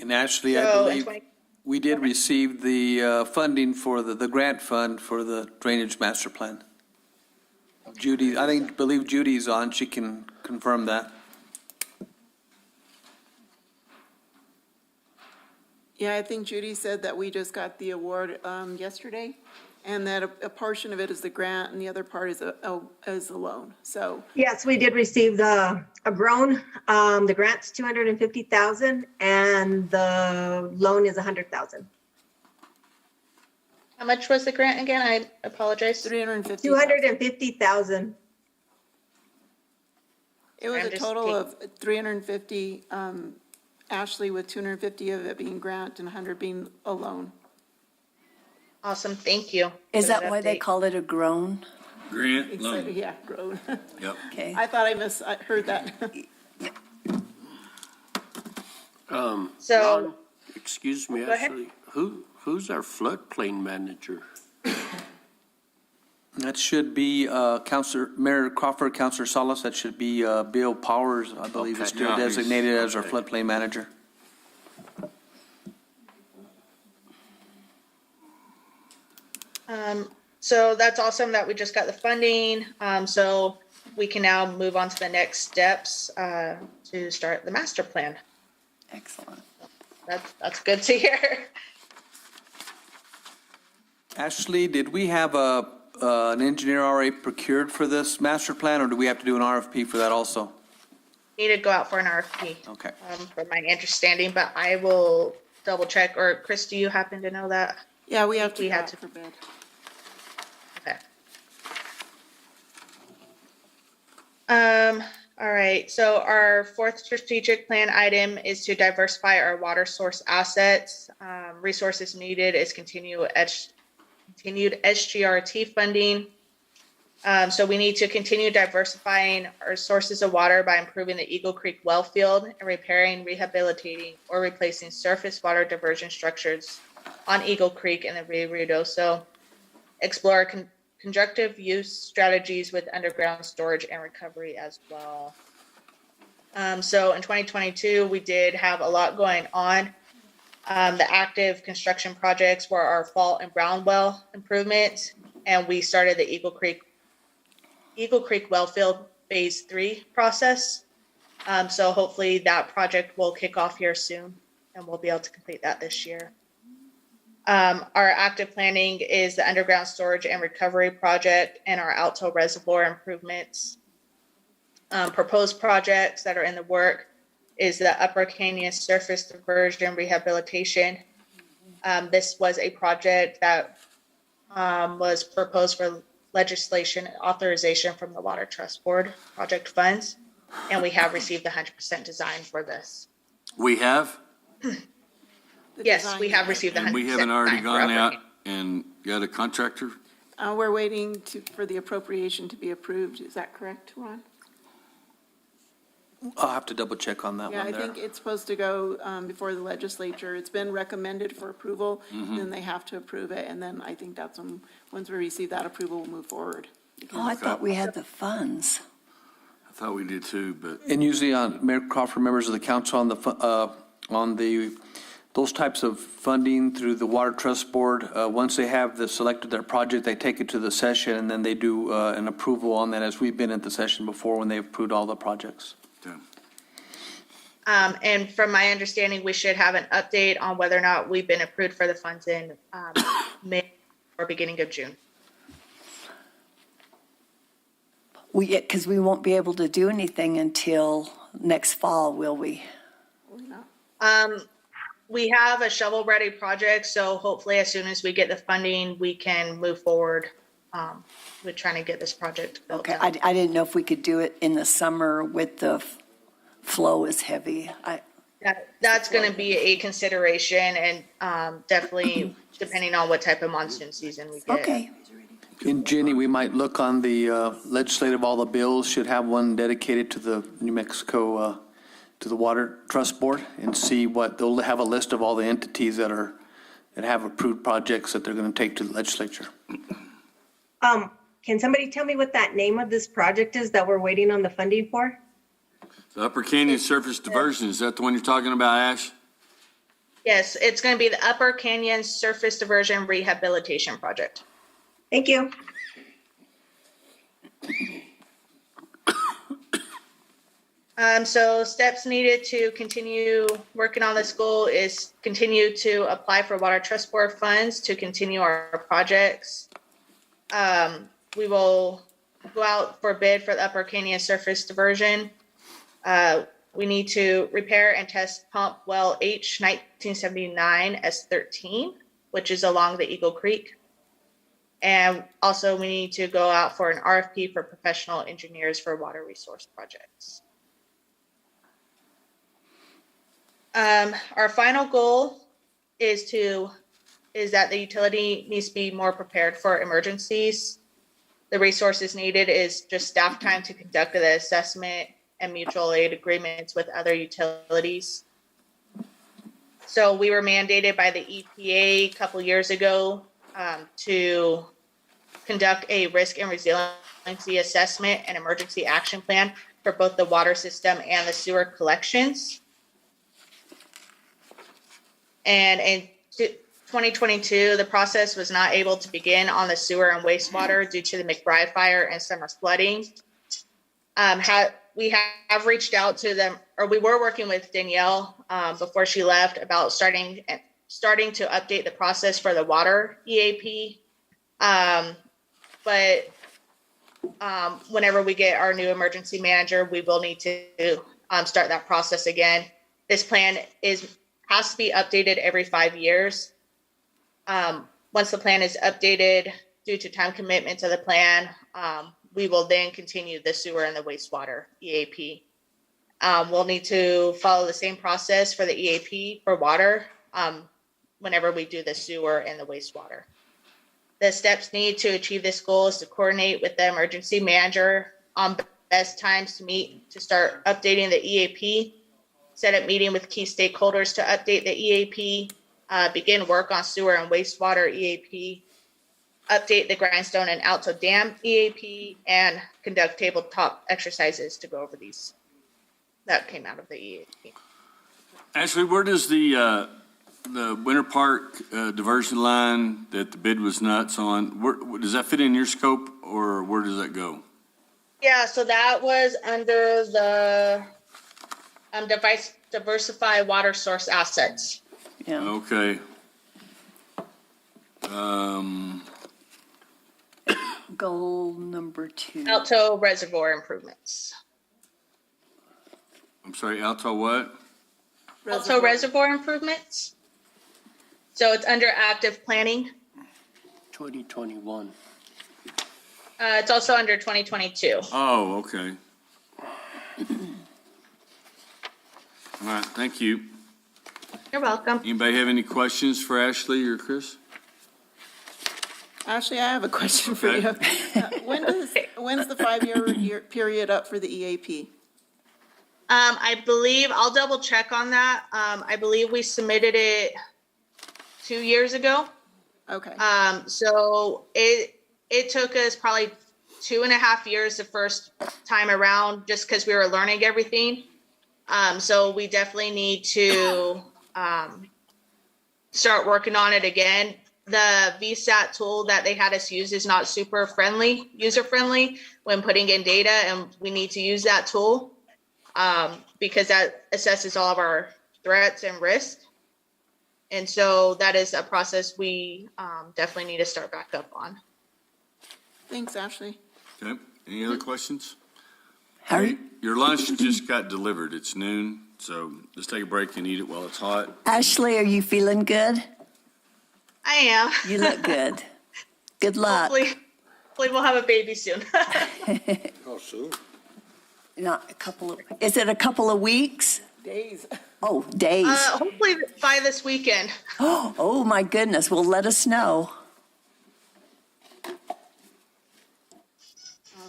And Ashley, I So, believe we did receive the funding for the grant fund for the drainage master plan. Judy, believe Judy's on, she can confirm that. Yeah, I think Judy said that we just got the award yesterday, and that a portion of it is the grant and the other part is a loan. So Yes, we did receive a groan. The grant's 250,000 and the loan is 100,000. How much was the grant again? I apologize. 350. 250,000. It was I'm a just total of 350, Ashley with 250 of it being grant and 100 being a loan. Awesome, thank you. Is for that why they update. call it a groan? Grant loan. Yeah, grown. Yep. Okay. I thought I heard that. So- Ron, excuse me, Go ahead. Ashley, who's our floodplain manager? That should be Counselor, Mayor Crawford, Counselor Salas, that should be Bill Powers, I believe, is Okay. still Yeah, he's- designated as our okay. floodplain manager. So that's awesome that we just got the funding. So we can now move on to the next steps to start the master plan. Excellent. That's good to hear. Ashley, did we have an engineer already procured for this master plan, or do we have to do an RFP for that also? Need to go out for an RFP. Okay. From my understanding, but I will double check. Or Chris, do you happen to know that? Yeah, we have to We go had out to- for bid. Okay. All right, so our fourth strategic plan item is to diversify our water source assets. Resources needed is continued SGRT funding. So we need to continue diversifying our sources of water by improving the Eagle Creek well field and repairing, rehabilitating, or replacing surface water diversion structures on Eagle Creek and the Rio Ruidoso. Explore conjunctive use strategies with underground storage and recovery as well. So in 2022, we did have a lot going on. The active construction projects were our Fall and Brown well improvements, and we started the Eagle Creek Wellfield Phase 3 process. So hopefully that project will kick off here soon, and we'll be able to complete that this year. Our active planning is the underground storage and recovery project and our Alto Reservoir improvements. Proposed projects that are in the work is the Upper Canyon Surface Diversion Rehabilitation. This was a project that was proposed for legislation authorization from the Water Trust Board project funds, and we have received 100% design for this. We have, Yes, we have received 100%. and we haven't already design for gone Upper out Canyon. and got a contractor? We're waiting for the appropriation to be approved. Is that correct, Ron? I'll have to double check on that Yeah, one I there. think it's supposed to go before the legislature. It's been recommended for approval, Mm-hmm. then they have to approve it, and then I think that's when, once we receive that approval, we'll move forward. Oh, I thought we had the funds. I thought we did too, but And usually on, Mayor Crawford, members of the council, on those types of funding through the Water Trust Board, once they have selected their project, they take it to the session, and then they do an approval on that, as we've been at the session before when they approved all the projects. And from my understanding, we should have an update on whether or not we've been approved for the funds in May or beginning of June. Because we won't be able to do anything until next fall, will we? We have a shovel-ready project, so hopefully as soon as we get the funding, we can move forward with trying to get this project built. Okay, out. I didn't know if we could do it in the summer with the flow is heavy. That's going to be a consideration, and definitely depending on what type of monsoon season we get. Okay, And Jenny, we might look on the legislative, all the bills should have one dedicated to the New Mexico, to the Water Trust Board, and see what, they'll have a list of all the entities that have approved projects that they're going to take to the legislature. Can somebody tell me what that name of this project is that we're waiting on the funding for? the Upper Canyon Surface Diversion, is that the one you're talking about, Ash? Yes, it's going to be the Upper Canyon Surface Diversion Rehabilitation Project. Thank you. So steps needed to continue working on this goal is continue to apply for Water Trust Board funds to continue our projects. We will go out for bid for the Upper Canyon Surface Diversion. We need to repair and test pump well H 1979 S13, which is along the Eagle Creek. And also we need to go out for an RFP for professional engineers for water resource projects. Our final goal is that the utility needs to be more prepared for emergencies. The resources needed is just staff time to conduct the assessment and mutual aid agreements with other utilities. So we were mandated by the EPA a couple years ago to conduct a risk and resiliency assessment and emergency action plan for both the water system and the sewer collections. And in 2022, the process was not able to begin on the sewer and wastewater due to the McBride fire and summer flooding. We have reached out to them, or we were working with Danielle before she left about starting to update the process for the water EAP. But whenever we get our new emergency manager, we will need to start that process again. This plan has to be updated every 5 years. Once the plan is updated due to time commitment to the plan, we will then continue the sewer and the wastewater EAP. We'll need to follow the same process for the EAP for water whenever we do the sewer and the wastewater. The steps needed to achieve this goal is to coordinate with the emergency manager on best times to meet to start updating the EAP, set up meeting with key stakeholders to update the EAP, begin work on sewer and wastewater EAP, update the Grindstone and Alto Dam EAP, and conduct tabletop exercises to go over these. That came out of the EAP. Ashley, where does the Winter Park diversion line that the bid was nuts on, does that fit in your scope, or where does that go? Yeah, so that was under the diversify water source assets. Yeah. Okay. Goal number 2. Alto reservoir improvements. I'm sorry, Alto what? Alto reservoir improvements. So it's under active planning. 2021. It's also under 2022. Oh, okay. All right, thank you. You're welcome. Anybody have any questions for Ashley or Chris? Ashley, I have a question for you. When's the 5-year period up for the EAP? I believe, I'll double check on that. I believe we submitted it 2 years ago. Okay. So it took us probably 2.5 years the first time around, just because we were learning everything. So we definitely need to start working on it again. The VSAT tool that they had us use is not super friendly, user friendly when putting in data, and we need to use that tool because that assesses all of our threats and risks. And so that is a process we definitely need to start back up on. Thanks, Ashley. Okay, any other questions? Harry? Your lunch just got delivered. It's noon, so let's take a break and eat it while it's hot. Ashley, are you feeling good? I am. You look good. Good luck. Hopefully we'll have a baby soon. Oh, soon? Not a couple of, is it a couple of weeks? Days. Oh, days. Hopefully by this weekend. Oh, my goodness. Well, let us know. Oh,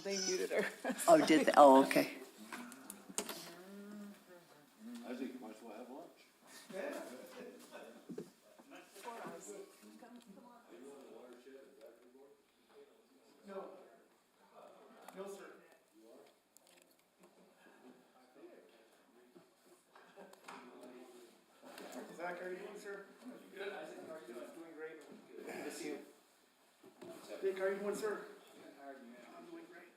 they muted her. Oh, did they? Oh, okay. I think you might as well have lunch. No, sir. Zach, how are you doing, sir? Good. Isaac, how are you doing? Doing great. Good to see you. Dick, how are you doing, sir? I'm doing great.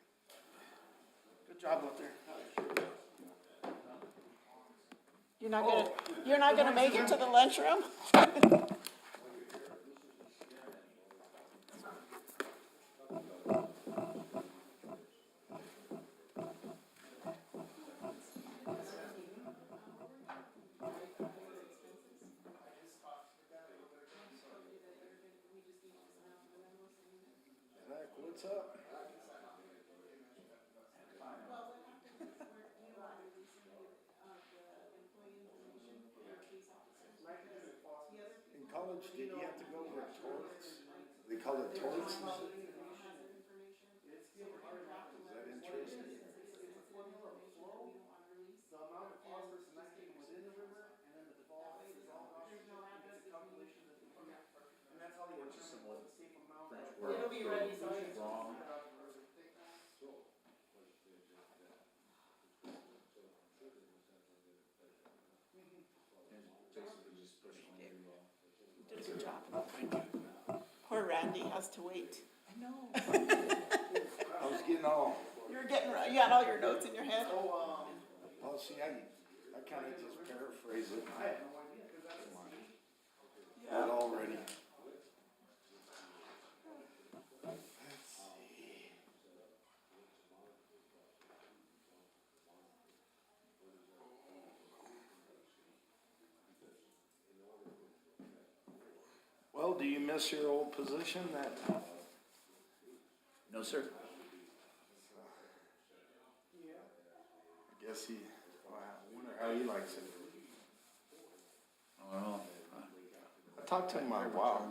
Good job out there. You're not gonna make it to the lunchroom? What's up? In college, did you have to go over torts? They call it torts? Is that interesting? The amount of phosphorus and nitrogen within the river, and then the fall is all. And that's how they determine what the Did a good job. Poor Randy has to wait. I know. I was getting all, You got all your notes in your head? well, see, I kind of just paraphrase it. Yeah. It already. Well, do you miss your old position that? No, sir. I guess he, wow, I wonder how he likes it. Well, I talked to him a while.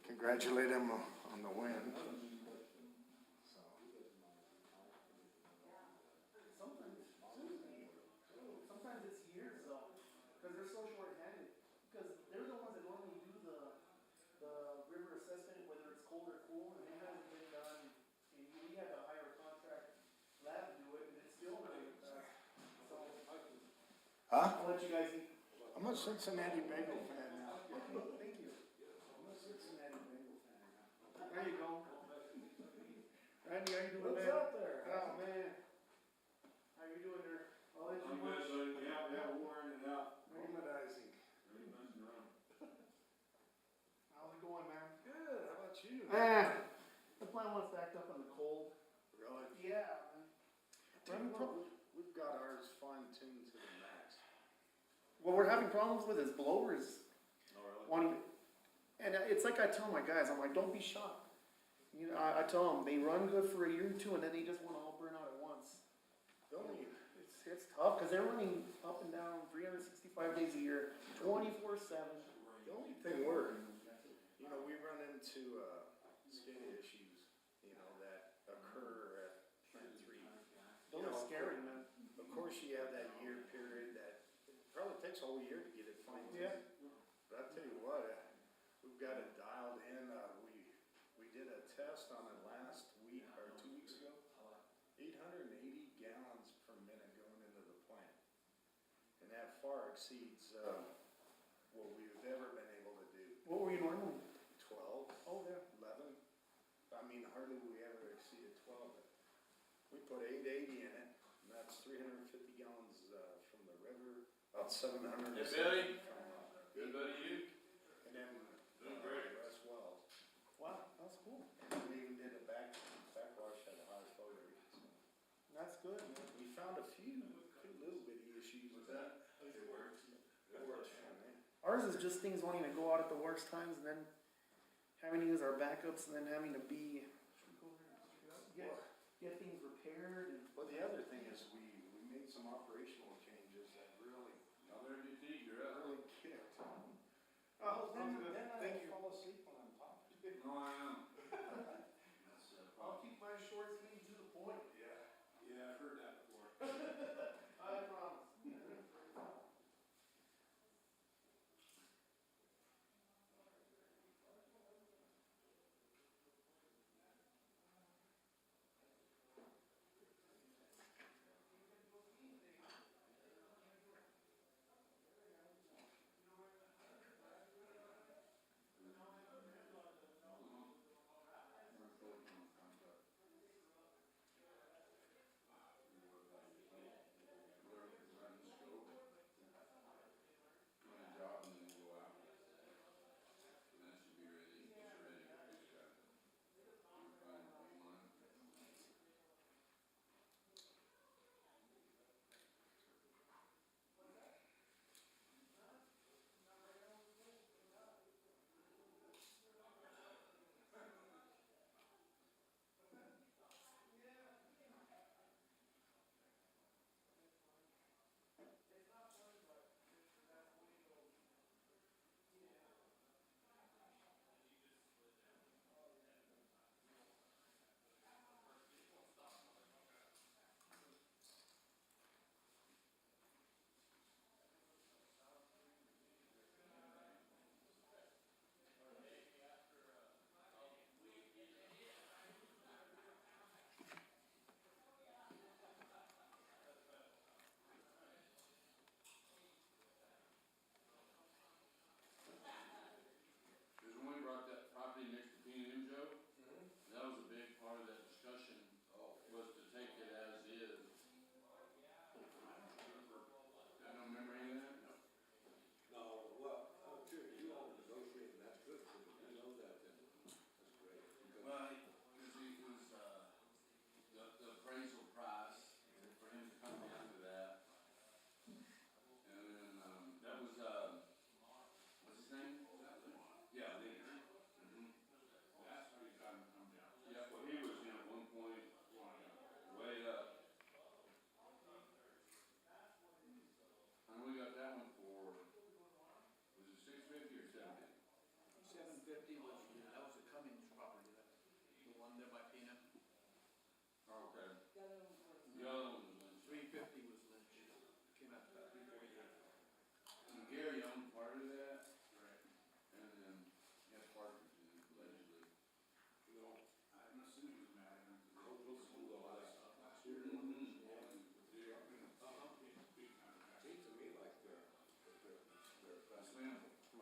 Congratulate him on the win. So. Sometimes it's years though, because they're so short-handed, because they're the ones that normally do the river assessment, whether it's cold or cool, and it hasn't been done, and we had to hire a contract lab to do it, and it's still not even done. So, Huh? I'll let you guys eat. I'm a Cincinnati Bengal fan now. Thank you. I'm a Cincinnati Bengal fan now. There you go. Randy, how you doing, man? What's up there? Oh, man. How you doing there? I'll let you watch. Yeah, wearing it out. Womanizing. How's it going, man? Good, how about you? Man, the plant wants to act up on the cold. Really? Yeah, man. Tell you what, we've got ours fine-tuned to the max. What we're having problems with is blowers wanting, and it's like I tell my guys, I'm like, don't be shocked. You know, I tell them, they run good for a year or two, and then they just want to all burn out at once. The only, It's tough, because they're running up and down 365 days a year, 24/7. the only thing we run into, SCADA issues, that occur at Plant 3. Those are scary, man. Of course, you have that year period that it probably takes a whole year to get it fine-tuned. Yeah. But I tell you what, we've got it dialed in. We did a test on it last week or 2 weeks ago. 880 gallons per minute going into the plant. And that far exceeds what we've ever been able to do. What were you normally? 12, Oh, yeah. 11. I mean, hardly we ever exceeded 12. But we put 880 in it, and that's 350 gallons from the river, about 700. Hey, Billy. Good, buddy, you? And then Doing great. West Wells. Wow, that's cool. And we even did a backwash at a high flow rate. So That's good, man. we found a few little bitty issues with that. It works. It works. Ours is just things wanting to go out at the worst times, and then having to use our backups, and then having to get things repaired. And Well, the other thing is we made some operational changes that really really kicked. Oh, Then thank I you. fall asleep when I'm talking. No, I know. I'll keep mine short, sweet, to the point. Yeah, I've heard that before. I promise.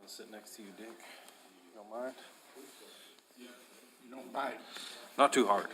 I'll sit next to you, Dick. You don't mind? You don't bite. Not too hard.